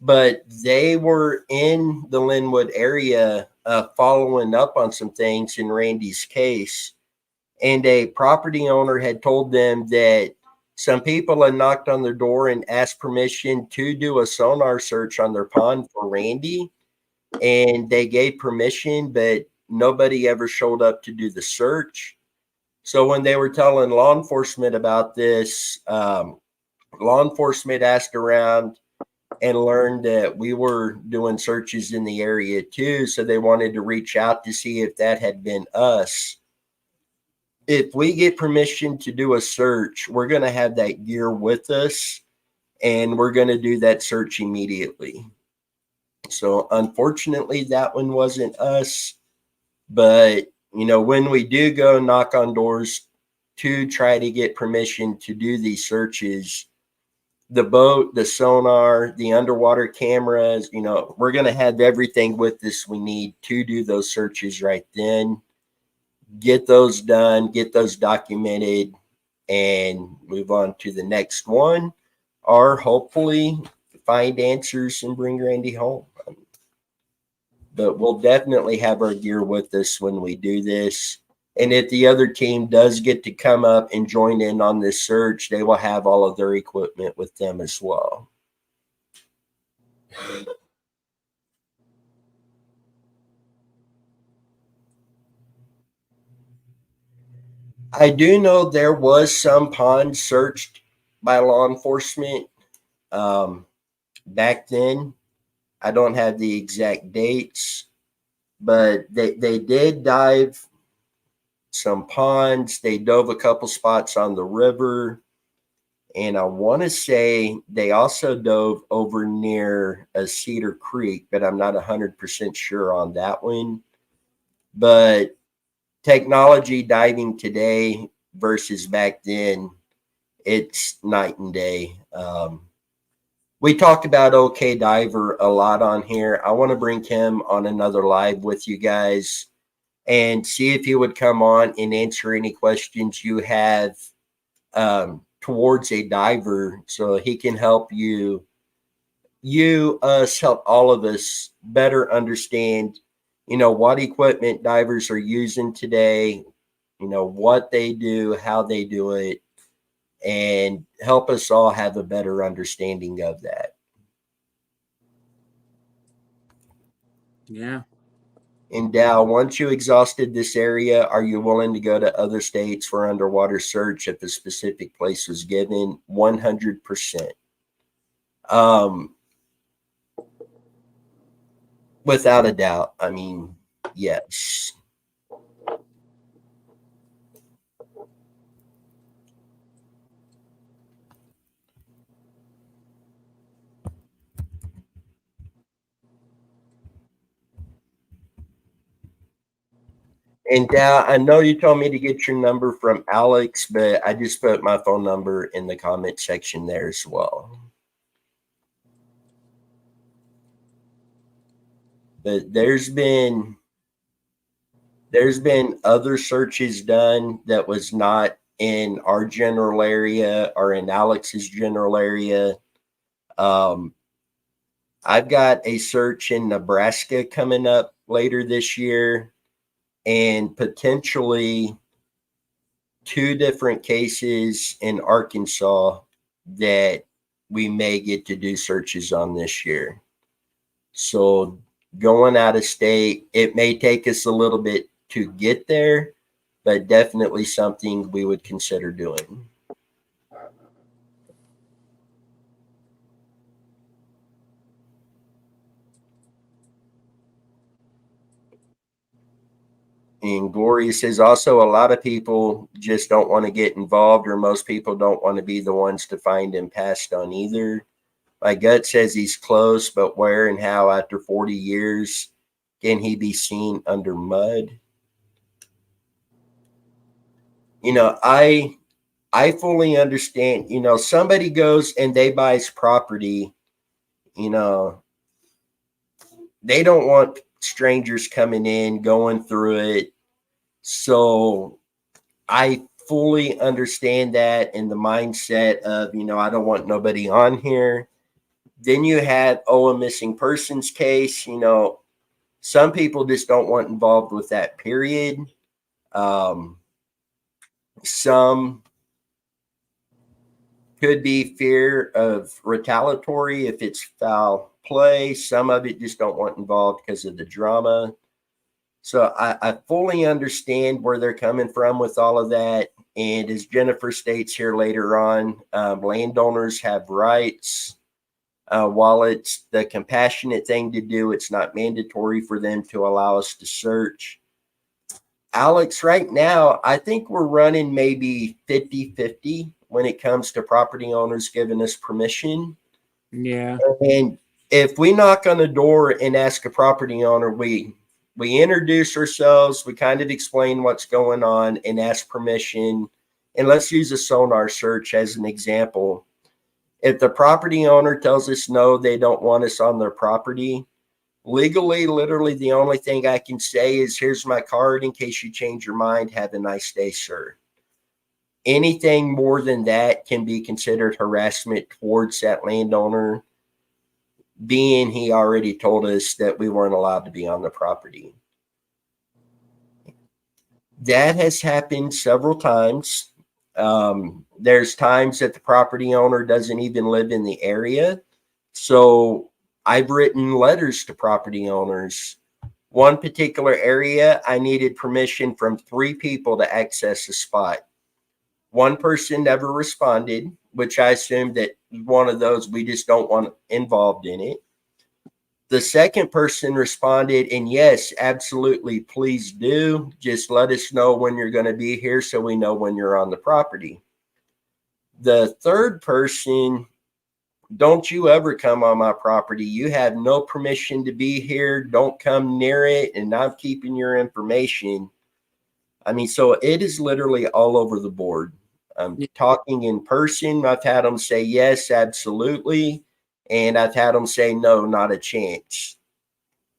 but they were in the Linwood area following up on some things in Randy's case. And a property owner had told them that some people had knocked on their door and asked permission to do a sonar search on their pond for Randy. And they gave permission, but nobody ever showed up to do the search. So when they were telling law enforcement about this, law enforcement asked around and learned that we were doing searches in the area too. So they wanted to reach out to see if that had been us. If we get permission to do a search, we're going to have that gear with us. and we're going to do that search immediately. So unfortunately, that one wasn't us. But, when we do go knock on doors to try to get permission to do these searches, the boat, the sonar, the underwater cameras, we're going to have everything with us we need to do those searches right then. Get those done, get those documented, and move on to the next one, or hopefully find answers and bring Randy home. But we'll definitely have our gear with us when we do this. And if the other team does get to come up and join in on this search, they will have all of their equipment with them as well. I do know there was some ponds searched by law enforcement back then. I don't have the exact dates, but they did dive some ponds. They dove a couple spots on the river. And I want to say they also dove over near a Cedar Creek, but I'm not 100% sure on that one. But technology diving today versus back then, it's night and day. We talk about OK Diver a lot on here. I want to bring him on another live with you guys and see if he would come on and answer any questions you have towards a diver, so he can help us help all of us better understand, what equipment divers are using today, what they do, how they do it, and help us all have a better understanding of that. Yeah. And Dow, once you exhausted this area, are you willing to go to other states for underwater search if a specific place was given? 100%. Without a doubt. I mean, yes. And Dow, I know you told me to get your number from Alex, but I just put my phone number in the comment section there as well. But there's been other searches done that was not in our general area or in Alex's general area. I've got a search in Nebraska coming up later this year, and potentially 2 different cases in Arkansas that we may get to do searches on this year. So going out of state, it may take us a little bit to get there, but definitely something we would consider doing. And Gloria says also a lot of people just don't want to get involved, or most people don't want to be the ones to find him passed on either. My gut says he's close, but where and how after 40 years can he be seen under mud? I fully understand. Somebody goes and they buys property, they don't want strangers coming in, going through it. So I fully understand that in the mindset of, I don't want nobody on here. Then you have, a missing persons case. Some people just don't want involved with that, period. Some could be fear of retaliatory if it's foul play. Some of it just don't want involved because of the drama. So I fully understand where they're coming from with all of that. And as Jennifer states here later on, landowners have rights. While it's the compassionate thing to do, it's not mandatory for them to allow us to search. Alex, right now, I think we're running maybe 50-50 when it comes to property owners giving us permission. Yeah. And if we knock on the door and ask a property owner, we introduce ourselves, we kind of explain what's going on and ask permission. And let's use a sonar search as an example. If the property owner tells us no, they don't want us on their property, legally, literally the only thing I can say is, here's my card in case you change your mind. Have a nice day, sir. Anything more than that can be considered harassment towards that landowner, being he already told us that we weren't allowed to be on the property. That has happened several times. There's times that the property owner doesn't even live in the area. So I've written letters to property owners. One particular area, I needed permission from 3 people to access the spot. One person never responded, which I assumed that one of those, we just don't want involved in it. The second person responded, and yes, absolutely, please do. Just let us know when you're going to be here so we know when you're on the property. The third person, don't you ever come on my property. You have no permission to be here. Don't come near it, and I'm keeping your information. I mean, so it is literally all over the board. I'm talking in person. I've had them say yes, absolutely. And I've had them say no, not a chance.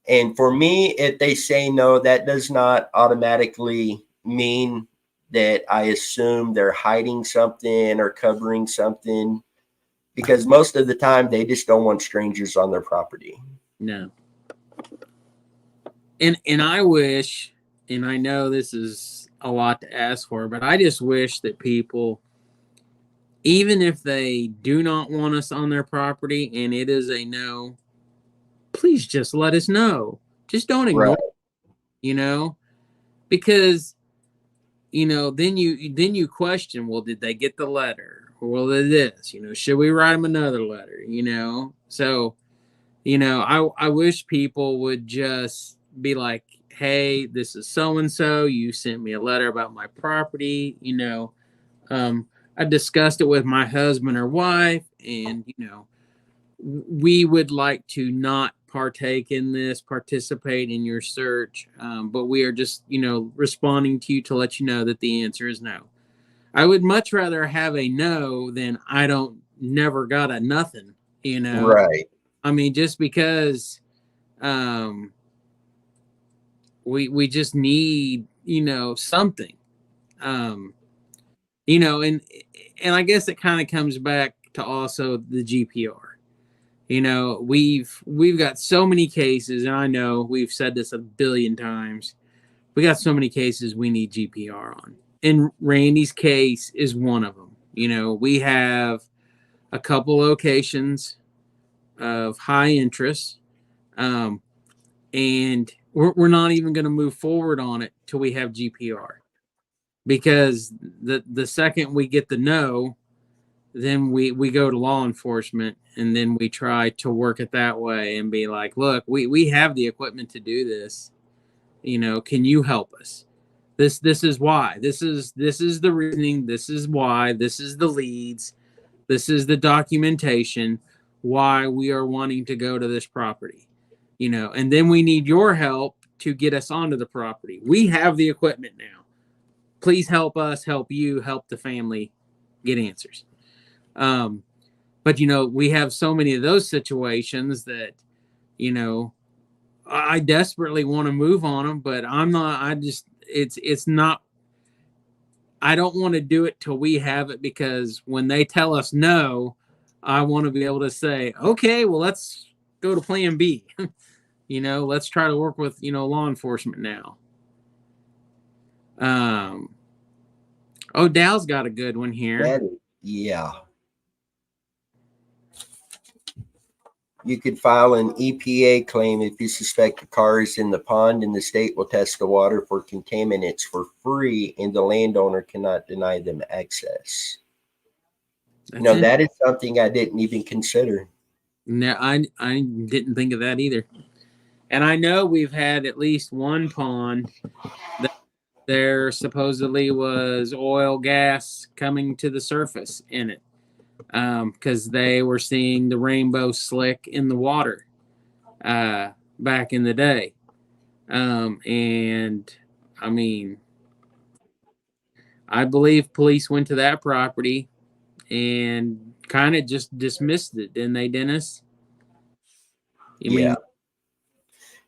And for me, if they say no, that does not automatically mean that I assume they're hiding something or covering something, because most of the time they just don't want strangers on their property. No. And I wish, and I know this is a lot to ask for, but I just wish that people, even if they do not want us on their property and it is a no, please just let us know. Just don't ignore it, because, then you question, well, did they get the letter? Or well, this, should we write them another letter? So, I wish people would just be like, hey, this is so-and-so. You sent me a letter about my property. I discussed it with my husband or wife, and, we would like to not participate in your search, but we are just, responding to you to let you know that the answer is no. I would much rather have a no than I don't never got a nothing, Right. I mean, just because we just need, something, and I guess it kind of comes back to also the GPR. We've got so many cases, and I know we've said this a billion times. We got so many cases we need GPR on. And Randy's case is one of them. We have a couple locations of high interest, and we're not even going to move forward on it till we have GPR, because the second we get the no, then we go to law enforcement, and then we try to work it that way and be like, look, we have the equipment to do this. Can you help us? This is why. This is the reasoning. This is why. This is the leads. This is the documentation why we are wanting to go to this property. And then we need your help to get us onto the property. We have the equipment now. Please help us, help you, help the family get answers. But we have so many of those situations that, I desperately want to move on them, but I'm not, it's not, I don't want to do it till we have it, because when they tell us no, I want to be able to say, okay, well, let's go to plan B. Let's try to work with, law enforcement now. Dow's got a good one here. Yeah. You could file an EPA claim if you suspect a car is in the pond, and the state will test the water for contaminants for free, and the landowner cannot deny them access. That is something I didn't even consider. No, I didn't think of that either. And I know we've had at least one pond that there supposedly was oil gas coming to the surface in it, because they were seeing the rainbow slick in the water back in the day. And I mean, I believe police went to that property and kind of just dismissed it, didn't they, Dennis? I Yeah. mean,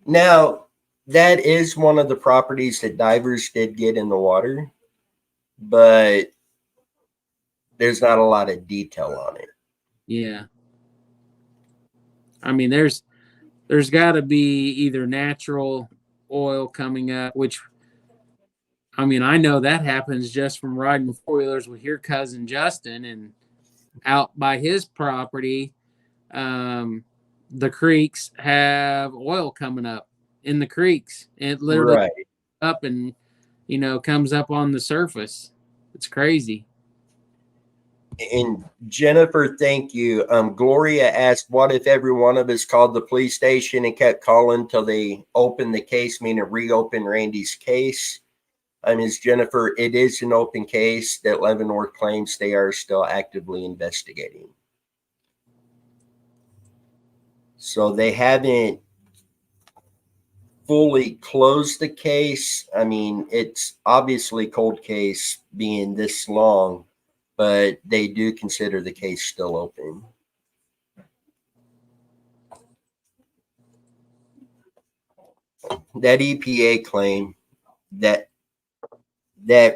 Now, that is one of the properties that divers did get in the water, but there's not a lot of detail on it. yeah. I mean, there's got to be either natural oil coming up, which I mean, I know that happens just from riding four wheelers with your cousin Justin, and out by his property, um, the creeks have oil coming up in the creeks. It literally Right. up and comes up on the surface. It's crazy. And Jennifer, thank you. Gloria asked, what if every one of us called the police station and kept calling till they opened the case, meaning reopen Randy's case? Ms. Jennifer, it is an open case that Leavenworth claims they are still actively investigating. So they haven't fully closed the case. I mean, it's obviously cold case being this long, but they do consider the case still open. That EPA claim, that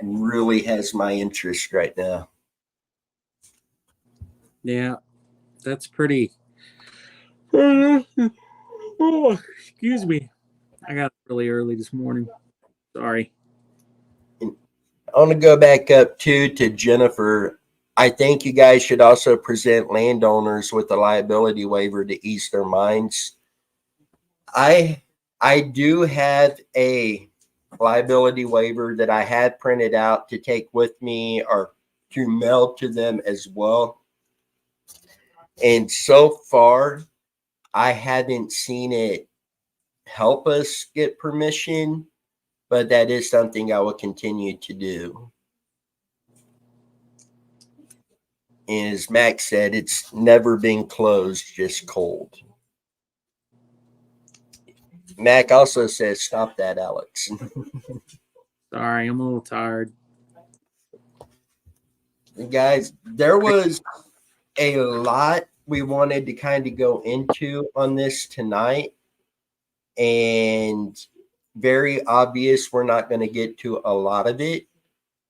really has my interest right now. Yeah, that's pretty. Oh, excuse me. I got up really early this morning. Sorry. I want to go back up to Jennifer. I think you guys should also present landowners with a liability waiver to ease their minds. I do have a liability waiver that I had printed out to take with me or to mail to them as well. And so far, I haven't seen it help us get permission, but that is something I will continue to do. And as Max said, it's never been closed, just cold. Mac also says, stop that, Alex. Sorry, I'm a little tired. Guys, there was a lot we wanted to kind of go into on this tonight. And very obvious, we're not going to get to a lot of it.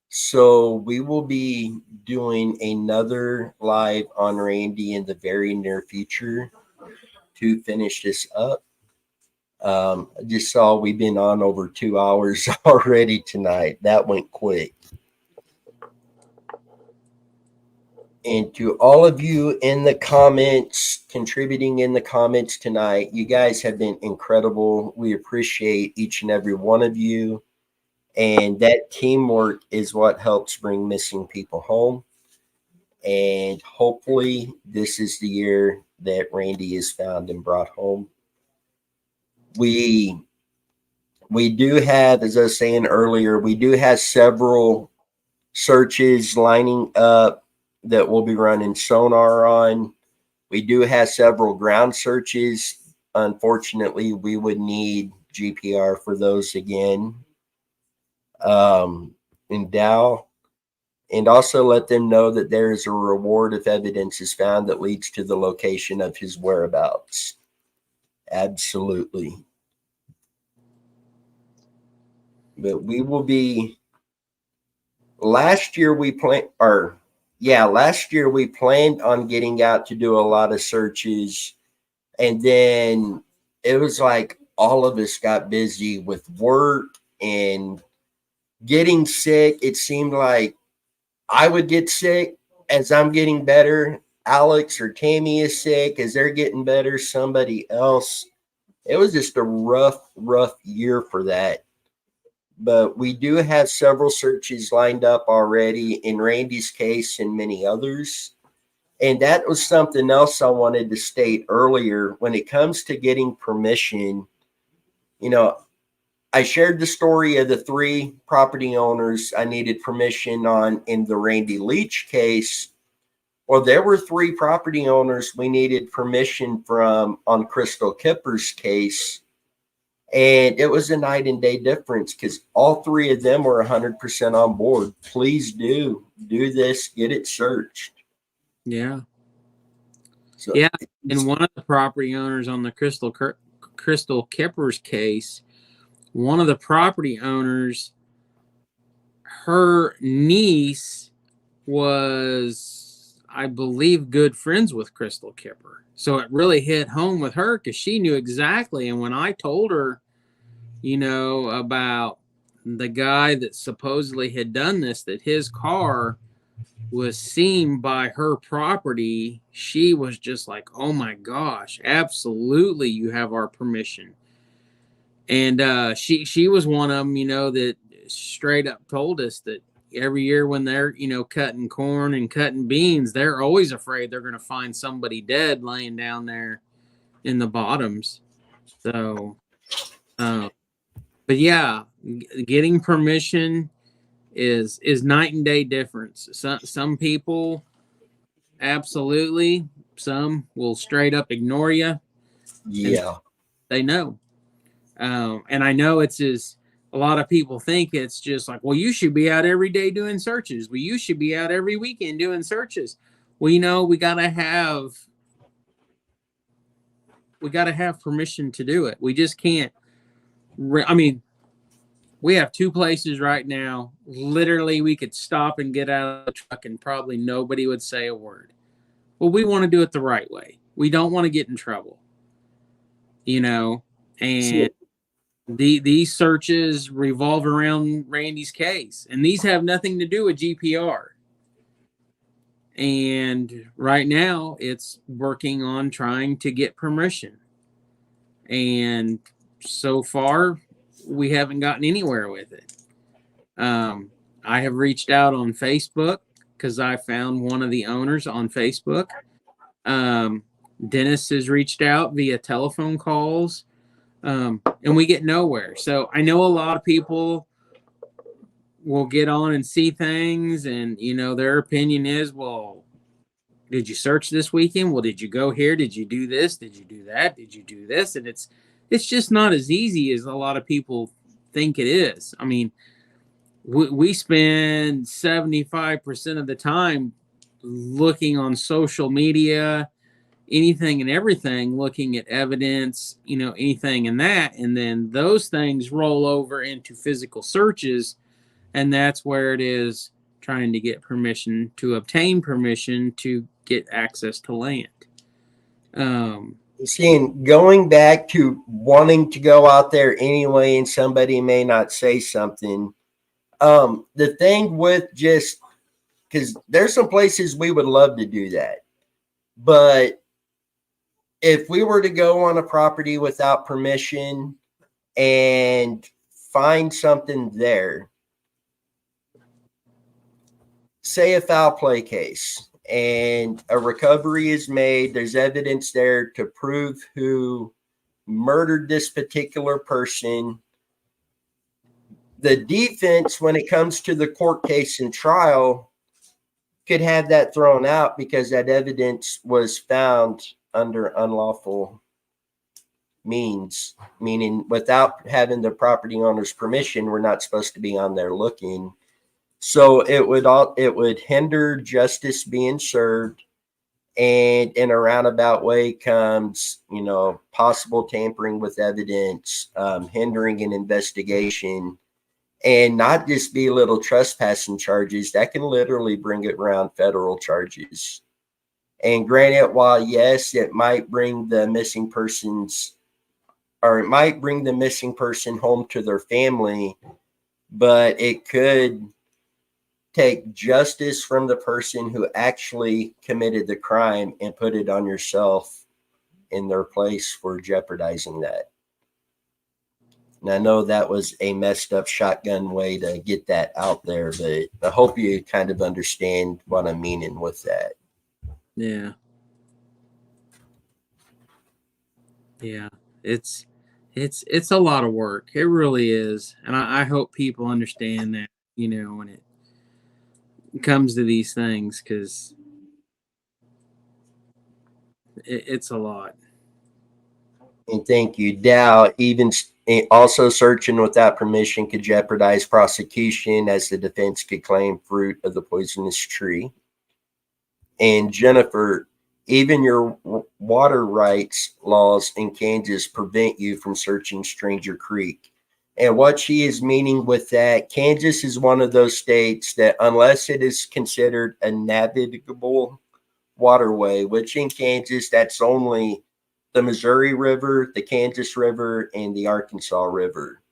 So we will be doing another live on Randy in the very near future to finish this up. I just saw we've been on over 2 hours already tonight. That went quick. And to all of you in the comments, contributing in the comments tonight, you guys have been incredible. We appreciate each and every one of you. And that teamwork is what helps bring missing people home. And hopefully this is the year that Randy is found and brought home. We do have, as I was saying earlier, we do have several searches lining up that we'll be running sonar on. We do have several ground searches. Unfortunately, we would need GPR for those again. In Dow. And also let them know that there is a reward if evidence is found that leads to the location of his whereabouts. Absolutely. But we will be. Last year we planned on getting out to do a lot of searches, and then it was like all of us got busy with work and getting sick. It seemed like I would get sick as I'm getting better. Alex or Tammy is sick as they're getting better. Somebody else. It was just a rough year for that. But we do have several searches lined up already in Randy's case and many others. And that was something else I wanted to state earlier. When it comes to getting permission, I shared the story of the 3 property owners I needed permission on in the Randy Leach case. Well, there were 3 property owners we needed permission from on Crystal Kipper's case. And it was a night and day difference because all 3 of them were 100% on board. Please do this, get it searched. Yeah. So Yeah. And one of the property owners on the Crystal Kipper's case, one of the property owners, her niece was, I believe, good friends with Crystal Kipper. So it really hit home with her because she knew exactly. And when I told her, about the guy that supposedly had done this, that his car was seen by her property, she was just like, oh my gosh, absolutely, you have our permission. And she was one of them, that straight up told us that every year when they're, cutting corn and cutting beans, they're always afraid they're going to find somebody dead laying down there in the bottoms. So, but yeah, getting permission is night and day difference. Some people absolutely, some will straight up ignore you. yeah, They know. And I know it's as a lot of people think it's just like, well, you should be out every day doing searches. Well, you should be out every weekend doing searches. Well, we gotta have permission to do it. We just can't. We have 2 places right now. Literally, we could stop and get out of the truck and probably nobody would say a word. Well, we want to do it the right way. We don't want to get in trouble, and these searches revolve around Randy's case, and these have nothing to do with GPR. And right now, it's working on trying to get permission. And so far, we haven't gotten anywhere with it. I have reached out on Facebook because I found one of the owners on Facebook. Dennis has reached out via telephone calls, and we get nowhere. So I know a lot of people will get on and see things, and their opinion is, well, did you search this weekend? Well, did you go here? Did you do this? Did you do that? Did you do this? And it's just not as easy as a lot of people think it is. I mean, we spend 75% of the time looking on social media, anything and everything, looking at evidence, anything and that. And then those things roll over into physical searches. And that's where it is trying to get permission to obtain permission to get access to land. Seeing going back to wanting to go out there anyway, and somebody may not say something. The thing with just because there's some places we would love to do that, but if we were to go on a property without permission and find something there, say a foul play case, and a recovery is made, there's evidence there to prove who murdered this particular person. The defense, when it comes to the court case and trial, could have that thrown out because that evidence was found under unlawful means, meaning without having the property owner's permission, we're not supposed to be on there looking. So it would hinder justice being served, and in a roundabout way comes, possible tampering with evidence, hindering an investigation, and not just be little trespassing charges that can literally bring it around federal charges. And granted, while yes, it might bring the missing person home to their family, but it could take justice from the person who actually committed the crime and put it on yourself in their place for jeopardizing that. And I know that was a messed up shotgun way to get that out there, but I hope you kind of understand what I'm meaning with that. Yeah. Yeah. It's It's a lot of work. It really is, and I hope people understand that. When it comes to these things, because it's a lot. And thank you. Dow, also searching without permission could jeopardize prosecution as the defense could claim fruit of the poisonous tree. And Jennifer, even your water rights laws in Kansas prevent you from searching Stranger Creek. And what she is meaning with that, Kansas is one of those states that, unless it is considered a navigable waterway, which in Kansas, that's only the Missouri River, the Kansas River, and the Arkansas River.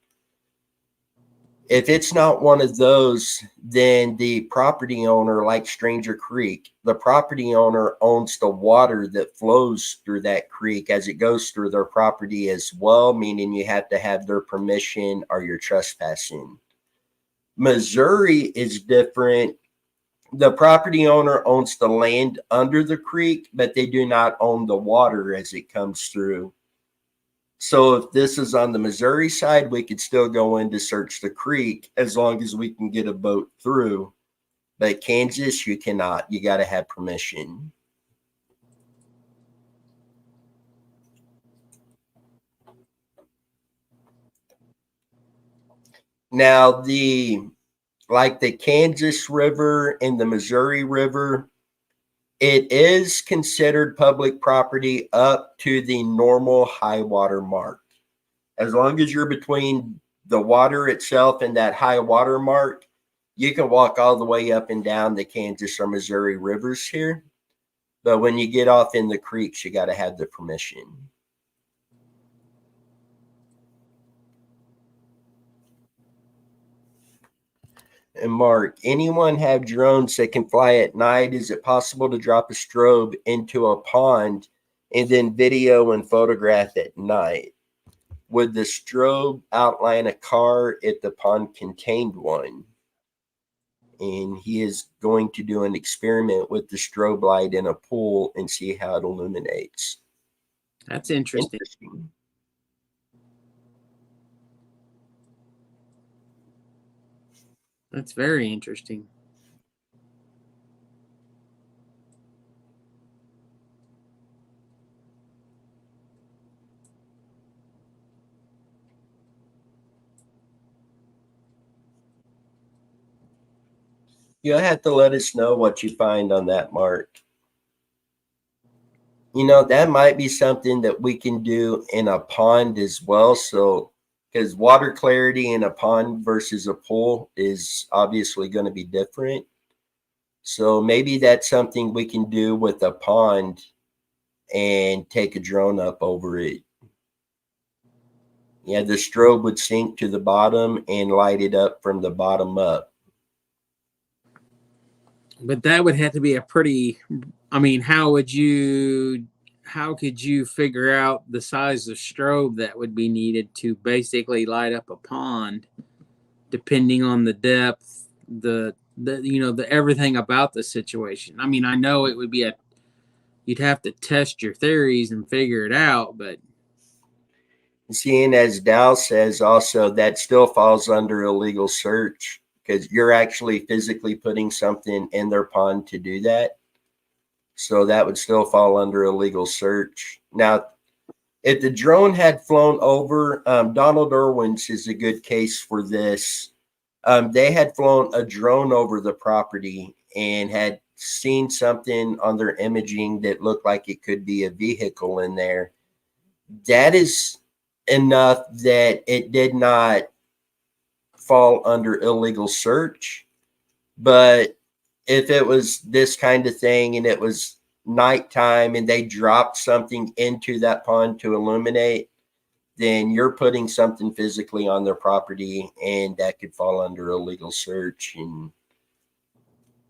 If it's not one of those, then the property owner, like Stranger Creek, the property owner owns the water that flows through that creek as it goes through their property as well, meaning you have to have their permission or you're trespassing. Missouri is different. The property owner owns the land under the creek, but they do not own the water as it comes through. So if this is on the Missouri side, we could still go in to search the creek as long as we can get a boat through. But Kansas, you cannot. You got to have permission. Now, the Kansas River and the Missouri River, it is considered public property up to the normal high water mark. As long as you're between the water itself and that high water mark, you can walk all the way up and down the Kansas or Missouri rivers here. But when you get off in the creeks, you got to have the permission. And Mark, anyone have drones that can fly at night? Is it possible to drop a strobe into a pond and then video and photograph at night? Would the strobe outline a car if the pond contained one? And he is going to do an experiment with the strobe light in a pool and see how it illuminates. That's interesting. That's very interesting. You'll have to let us know what you find on that, Mark. That might be something that we can do in a pond as well. So, because water clarity in a pond versus a pool is obviously going to be different. So maybe that's something we can do with a pond and take a drone up over it. Yeah, the strobe would sink to the bottom and light it up from the bottom up. But that would have to be how could you figure out the size of strobe that would be needed to basically light up a pond, depending on the depth, the everything about the situation. I know it would be you'd have to test your theories and figure it out, but seeing as Dow says also, that still falls under illegal search because you're actually physically putting something in their pond to do that. So that would still fall under illegal search. Now, if the drone had flown over, Donald Irwin's is a good case for this. They had flown a drone over the property and had seen something on their imaging that looked like it could be a vehicle in there. That is enough that it did not fall under illegal search. But if it was this kind of thing and it was nighttime and they dropped something into that pond to illuminate, then you're putting something physically on their property and that could fall under illegal search and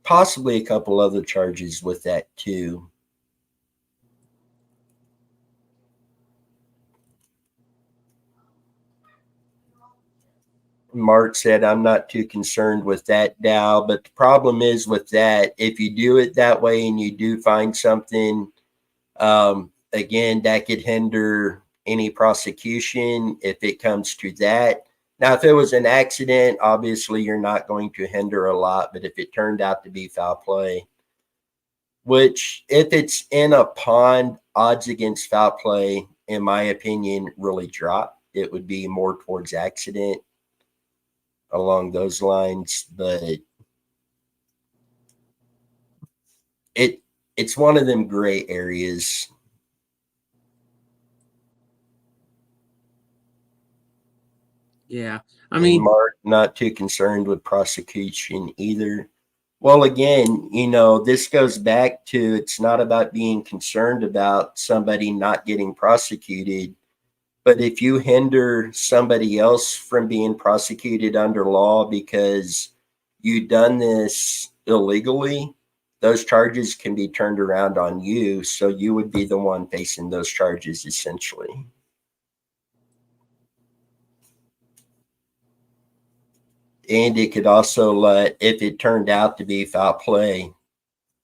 possibly a couple other charges with that too. Mark said, I'm not too concerned with that, Dow. But the problem is with that, if you do it that way and you do find something, again, that could hinder any prosecution if it comes to that. Now, if it was an accident, obviously you're not going to hinder a lot, but if it turned out to be foul play, which if it's in a pond, odds against foul play, in my opinion, really drop. It would be more towards accident along those lines, but it's one of them gray areas. Yeah. I And mean, Mark, not too concerned with prosecution either. Well, again, this goes back to it's not about being concerned about somebody not getting prosecuted, but if you hinder somebody else from being prosecuted under law because you done this illegally, those charges can be turned around on you. So you would be the one facing those charges essentially. And it could also let, if it turned out to be foul play,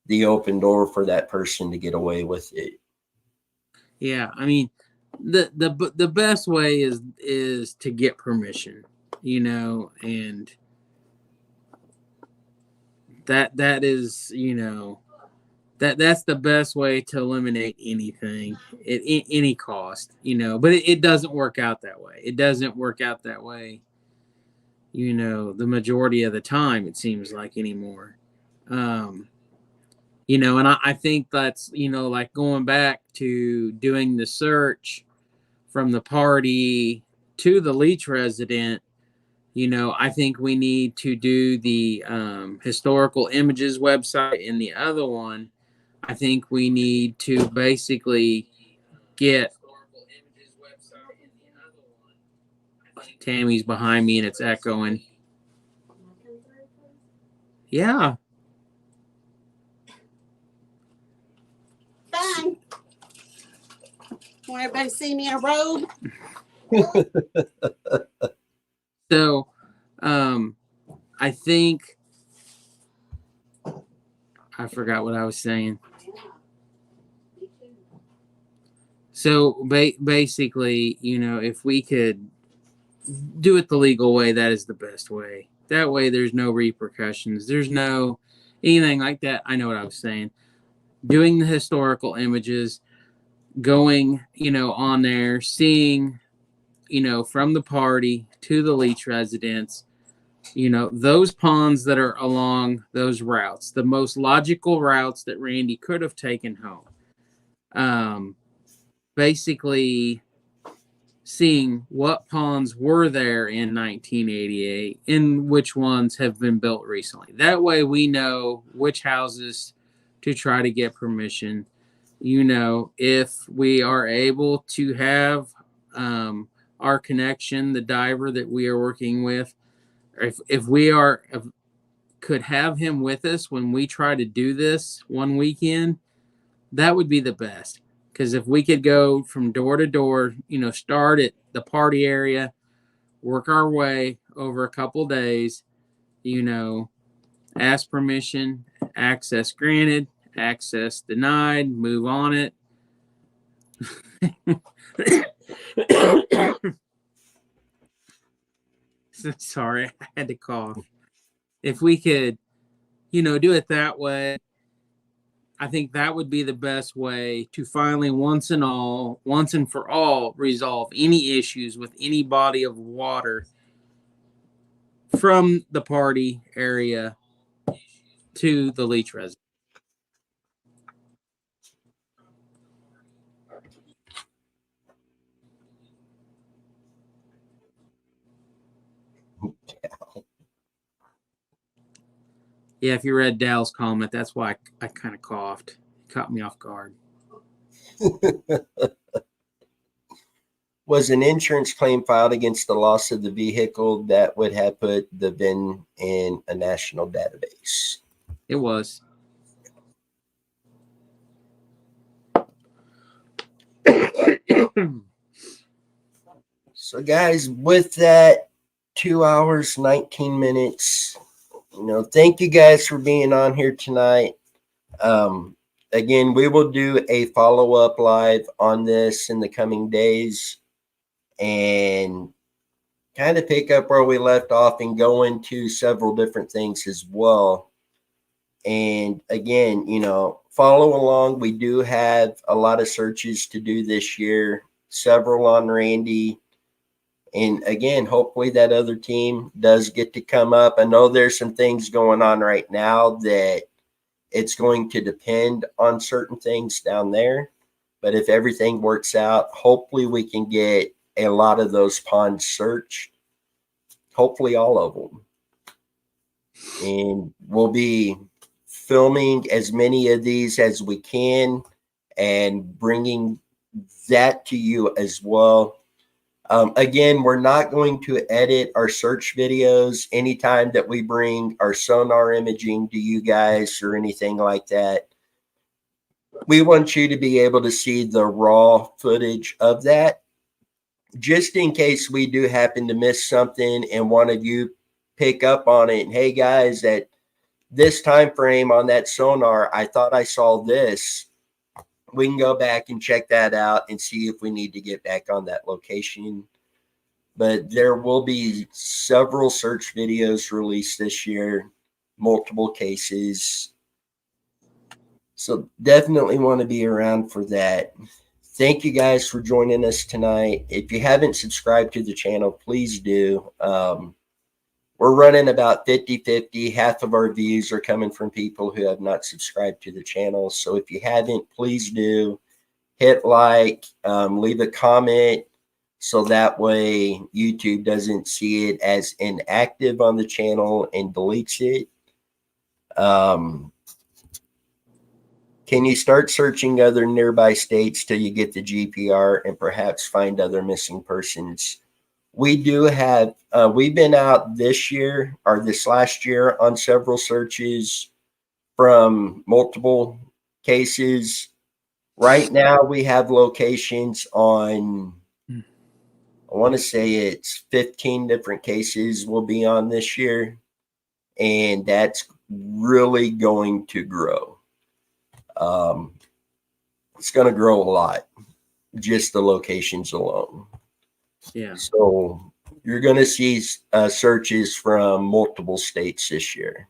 the open door for that person to get away with it. yeah. I mean, the best way is to get permission, and that is, that's the best way to eliminate anything at any cost, but it doesn't work out that way. It doesn't work out that way, the majority of the time, it seems like anymore. And I think that's, like going back to doing the search from the party to the Leach resident. I think we need to do the historical images website, and the other one, I think we need to basically get. Tammy's behind me and it's echoing. Yeah. Fine. Want everybody to see me in a robe? So, I think I forgot what I was saying. So basically, if we could do it the legal way, that is the best way. That way, there's no repercussions. There's no anything like that. I know what I was saying. Doing the historical images, going, on there, seeing, from the party to the Leach residence, those ponds that are along those routes, the most logical routes that Randy could have taken home. Basically seeing what ponds were there in 1988 and which ones have been built recently. That way we know which houses to try to get permission. If we are able to have our connection, the diver that we are working with, if we could have him with us when we try to do this one weekend, that would be the best. Because if we could go from door to door, start at the party area, work our way over a couple days, ask permission, access granted, access denied, move on it. Sorry, I had to cough. If we could, do it that way, I think that would be the best way to finally once and for all resolve any issues with any body of water from the party area to the Leach residence. Yeah, if you read Dale's comment, that's why I kind of coughed. It caught me off guard. Was an insurance claim filed against the loss of the vehicle that would have put the VIN in a national database? It was. So, guys, with that, 2 hours, 19 minutes, thank you guys for being on here tonight. Again, we will do a follow-up live on this in the coming days. and kind of pick up where we left off and go into several different things as well. And again, follow along. We do have a lot of searches to do this year, several on Randy. And again, hopefully that other team does get to come up. I know there's some things going on right now that it's going to depend on certain things down there. But if everything works out, hopefully we can get a lot of those ponds searched. Hopefully all of them. And we'll be filming as many of these as we can and bringing that to you as well. Again, we're not going to edit our search videos anytime that we bring our sonar imaging to you guys or anything like that. We want you to be able to see the raw footage of that, just in case we do happen to miss something and one of you pick up on it. Hey guys, at this time frame on that sonar, I thought I saw this. We can go back and check that out and see if we need to get back on that location. But there will be several search videos released this year, multiple cases. So definitely want to be around for that. Thank you guys for joining us tonight. If you haven't subscribed to the channel, please do. We're running about 50-50. Half of our views are coming from people who have not subscribed to the channel. So if you haven't, please do. Hit like, leave a comment, so that way YouTube doesn't see it as inactive on the channel and deletes it. Can you start searching other nearby states till you get the GPR and perhaps find other missing persons? We do have, we've been out this year or this last year on several searches from multiple cases. Right now we have locations on, I want to say it's 15 different cases we'll be on this year. And that's really going to grow. It's going to grow a lot, just the locations alone. Yeah. So you're going to see searches from multiple states this year.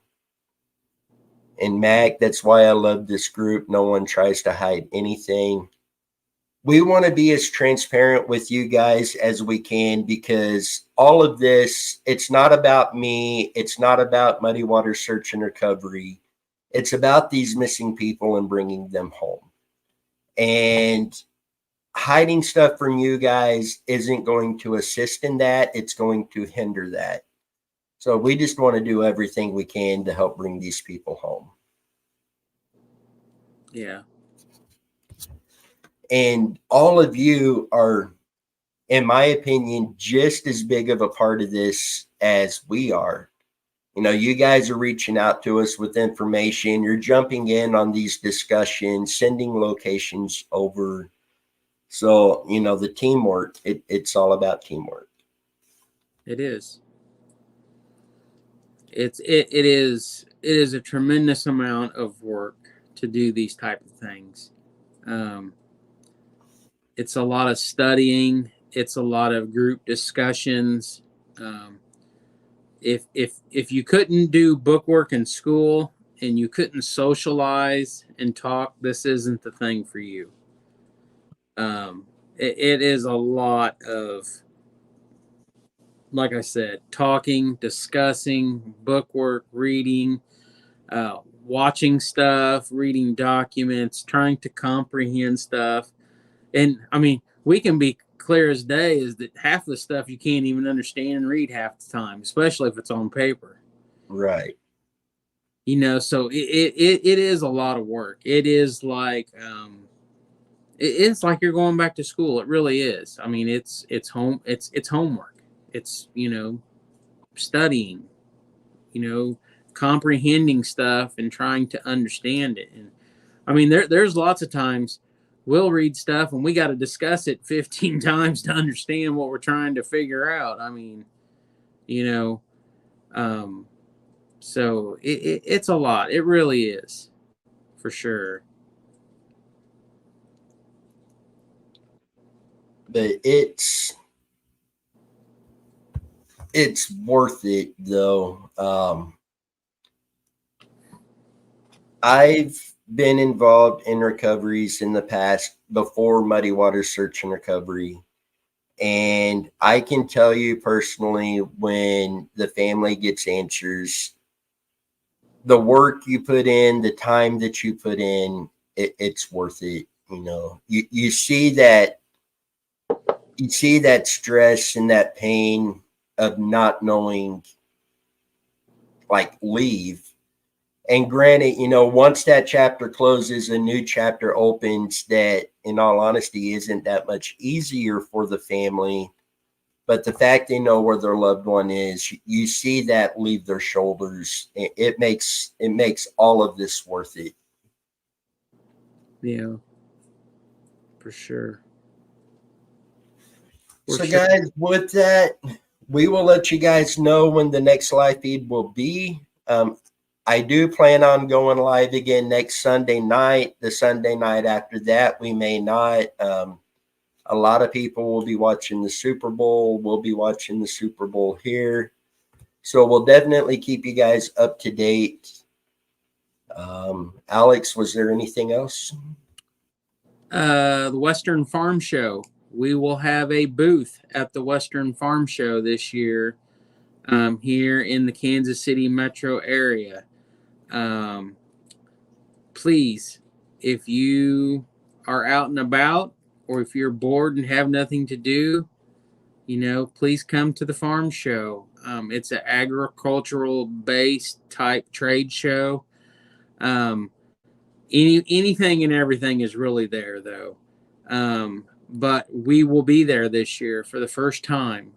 And Mac, that's why I love this group. No one tries to hide anything. We want to be as transparent with you guys as we can, because all of this, it's not about me. It's not about Muddy Water Search and Recovery. It's about these missing people and bringing them home. And hiding stuff from you guys isn't going to assist in that. It's going to hinder that. So we just want to do everything we can to help bring these people home. Yeah. And all of you are, in my opinion, just as big of a part of this as we are. You guys are reaching out to us with information. You're jumping in on these discussions, sending locations over. So, the teamwork, it's all about teamwork. It is. It is a tremendous amount of work to do these type of things. It's a lot of studying. It's a lot of group discussions. If you couldn't do bookwork in school and you couldn't socialize and talk, this isn't the thing for you. It is a lot of, like I said, talking, discussing, bookwork, reading, watching stuff, reading documents, trying to comprehend stuff. And I mean, we can be clear as day is that half of the stuff you can't even understand and read half the time, especially if it's on paper. Right. So it is a lot of work. It is like, it's like you're going back to school. It really is. I mean, it's homework. It's, studying, comprehending stuff and trying to understand it. And I mean, there's lots of times we'll read stuff and we got to discuss it 15 times to understand what we're trying to figure out. I mean, so it's a lot. It really is, for sure. But it's it's worth it though. I've been involved in recoveries in the past before Muddy Water Search and Recovery. And I can tell you personally, when the family gets answers, the work you put in, the time that you put in, it's worth it. You know, you see that stress and that pain of not knowing, like, leave. And granted, you know, once that chapter closes, a new chapter opens that, in all honesty, isn't that much easier for the family. But the fact they know where their loved one is, you see that leave their shoulders. It makes all of this worth it. Yeah, for sure. So, guys, with that, we will let you guys know when the next live feed will be. I do plan on going live again next Sunday night. The Sunday night after that, we may not. A lot of people will be watching the Super Bowl. We'll be watching the Super Bowl here. So we'll definitely keep you guys up to date. Alex, was there anything else? The Western Farm Show. We will have a booth at the Western Farm Show this year here in the Kansas City metro area. Please, if you are out and about, or if you're bored and have nothing to do, you know, please come to the farm show. It's an agricultural based type trade show. Anything and everything is really there though. But we will be there this year for the first time.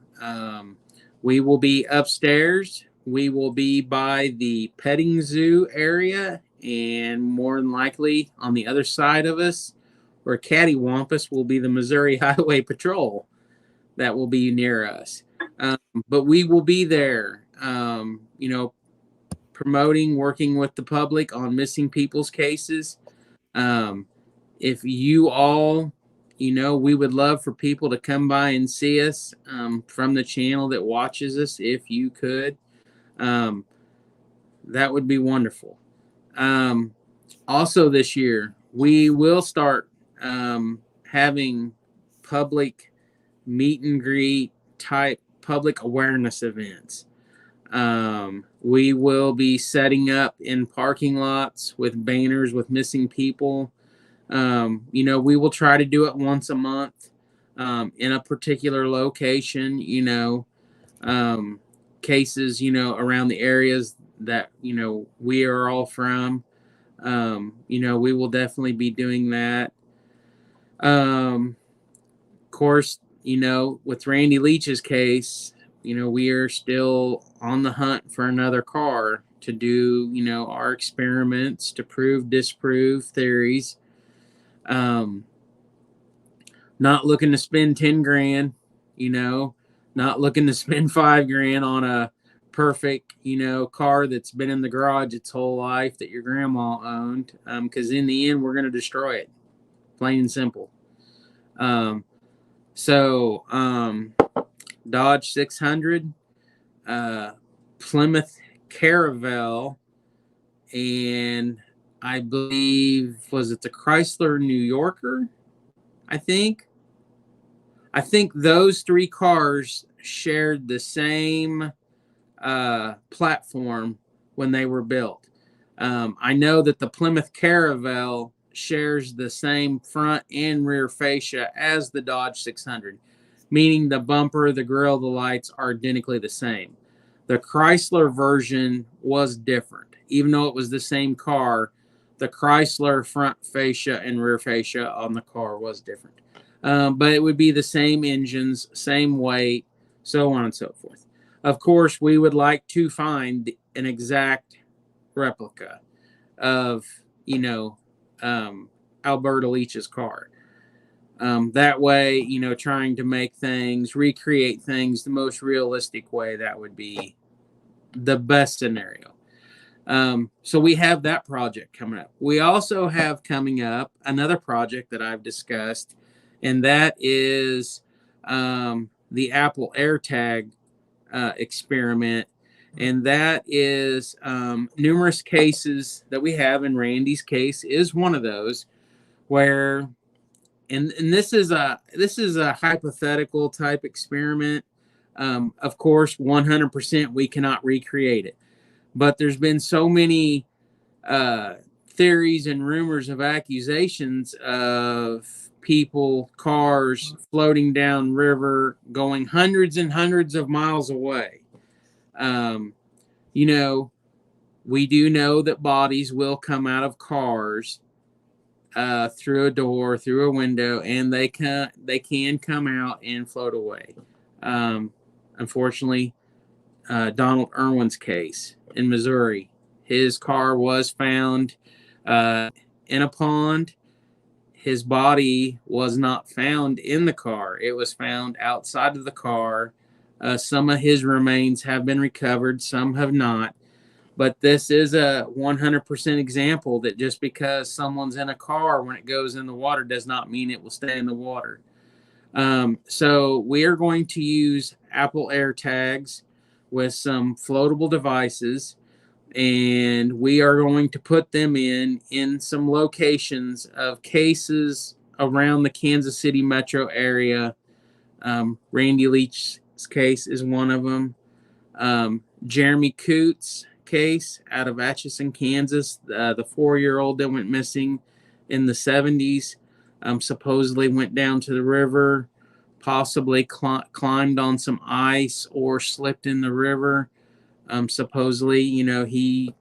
We will be upstairs. We will be by the petting zoo area, and more than likely on the other side of us, where cattywampus, will be the Missouri Highway Patrol that will be near us. But we will be there, you know, promoting, working with the public on missing people's cases. If you all, you know, we would love for people to come by and see us from the channel that watches us, if you could. That would be wonderful. Also this year, we will start having public meet and greet type public awareness events. We will be setting up in parking lots with banners with missing people. You know, we will try to do it once a month in a particular location, you know, cases, you know, around the areas that, you know, we are all from. You know, we will definitely be doing that. Of course, you know, with Randy Leach's case, you know, we are still on the hunt for another car to do, you know, our experiments to prove, disprove theories. Not looking to spend 10 grand, you know, not looking to spend 5 grand on a perfect, you know, car that's been in the garage its whole life that your grandma owned. Because in the end, we're going to destroy it, plain and simple. Dodge 600, Plymouth Caravelle, and I believe, was it the Chrysler New Yorker? I think those 3 cars shared the same platform when they were built. I know that the Plymouth Caravelle shares the same front and rear fascia as the Dodge 600, meaning the bumper, the grille, the lights are identically the same. The Chrysler version was different. Even though it was the same car, the Chrysler front fascia and rear fascia on the car was different. But it would be the same engines, same weight, so on and so forth. Of course, we would like to find an exact replica of, you know, Alberta Leach's car. That way, you know, trying to make things, recreate things the most realistic way, that would be the best scenario. So we have that project coming up. We also have coming up another project that I've discussed, and that is the Apple AirTag experiment, and that is numerous cases that we have. And Randy's case is one of those where, and this is a hypothetical type experiment. Of course, 100% we cannot recreate it, but there's been so many theories and rumors of accusations of people, cars floating down river, going hundreds and hundreds of miles away. You know, we do know that bodies will come out of cars through a door, through a window, and they can come out and float away. Unfortunately, Donald Irwin's case in Missouri, his car was found in a pond. His body was not found in the car. It was found outside of the car. Some of his remains have been recovered, some have not. But this is a 100% example that just because someone's in a car when it goes in the water does not mean it will stay in the water. So we are going to use Apple AirTags with some floatable devices, and we are going to put them in some locations of cases around the Kansas City metro area. Randy Leach's case is one of them. Jeremy Coots' case out of Atchison, Kansas, the 4-year-old that went missing in the 70s, supposedly went down to the river, possibly climbed on some ice or slipped in the river. Supposedly, you know, he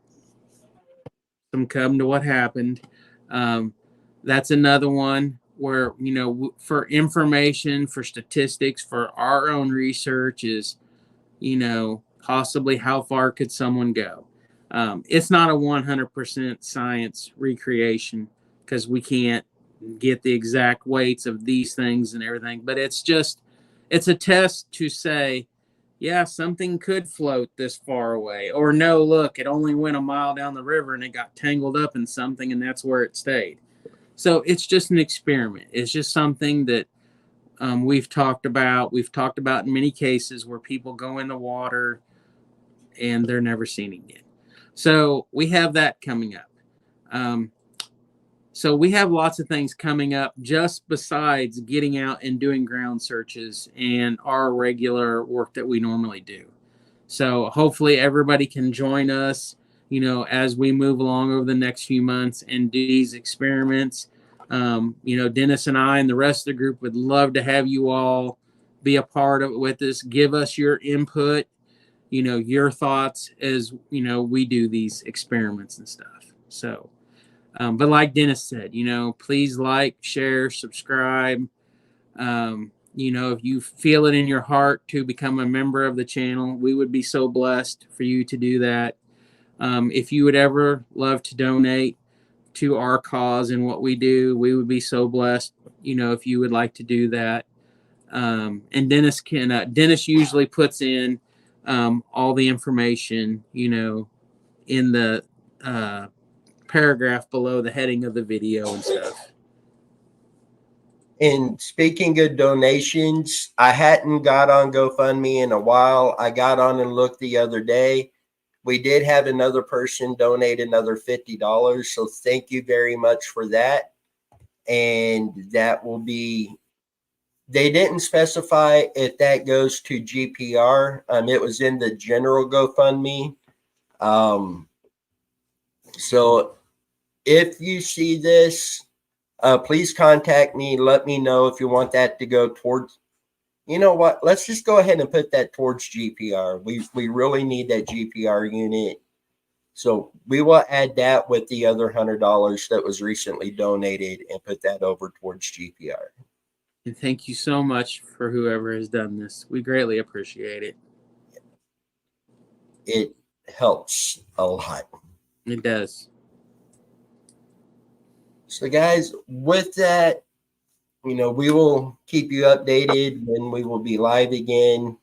succumbed to what happened. That's another one where, you know, for information, for statistics, for our own research is, you know, possibly how far could someone go? It's not a 100% science recreation because we can't get the exact weights of these things and everything, but it's a test to say, yeah, something could float this far away, or no, look, it only went a mile down the river and it got tangled up in something and that's where it stayed. So it's just an experiment. It's just something that we've talked about in many cases where people go in the water and they're never seen again. So we have that coming up. So we have lots of things coming up just besides getting out and doing ground searches and our regular work that we normally do. So hopefully everybody can join us, you know, as we move along over the next few months and do these experiments. You know, Dennis and I and the rest of the group would love to have you all be a part of it with us. Give us your input, you know, your thoughts as, you know, we do these experiments and stuff. So, but like Dennis said, you know, please like, share, subscribe. You know, if you feel it in your heart to become a member of the channel, we would be so blessed for you to do that. If you would ever love to donate to our cause and what we do, we would be so blessed, you know, if you would like to do that. And Dennis usually puts in all the information, you know, in the paragraph below the heading of the video and stuff. And speaking of donations, I hadn't got on GoFundMe in a while. I got on and looked the other day. We did have another person donate another $50. So thank you very much for that. And that will be, they didn't specify if that goes to GPR. It was in the general GoFundMe. So if you see this, please contact me. Let me know if you want that to go towards, you know what? Let's just go ahead and put that towards GPR. We really need that GPR unit. So we will add that with the other $100 that was recently donated and put that over towards GPR. And thank you so much for whoever has done this. We greatly appreciate it. It helps a lot. It does. So guys, with that, you know, we will keep you updated when we will be live again.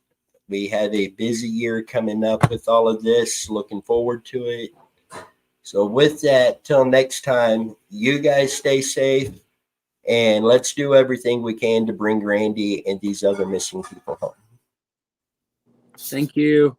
We have a busy year coming up with all of this. Looking forward to it. So with that, till next time, you guys stay safe and let's do everything we can to bring Randy and these other missing people home. Thank you.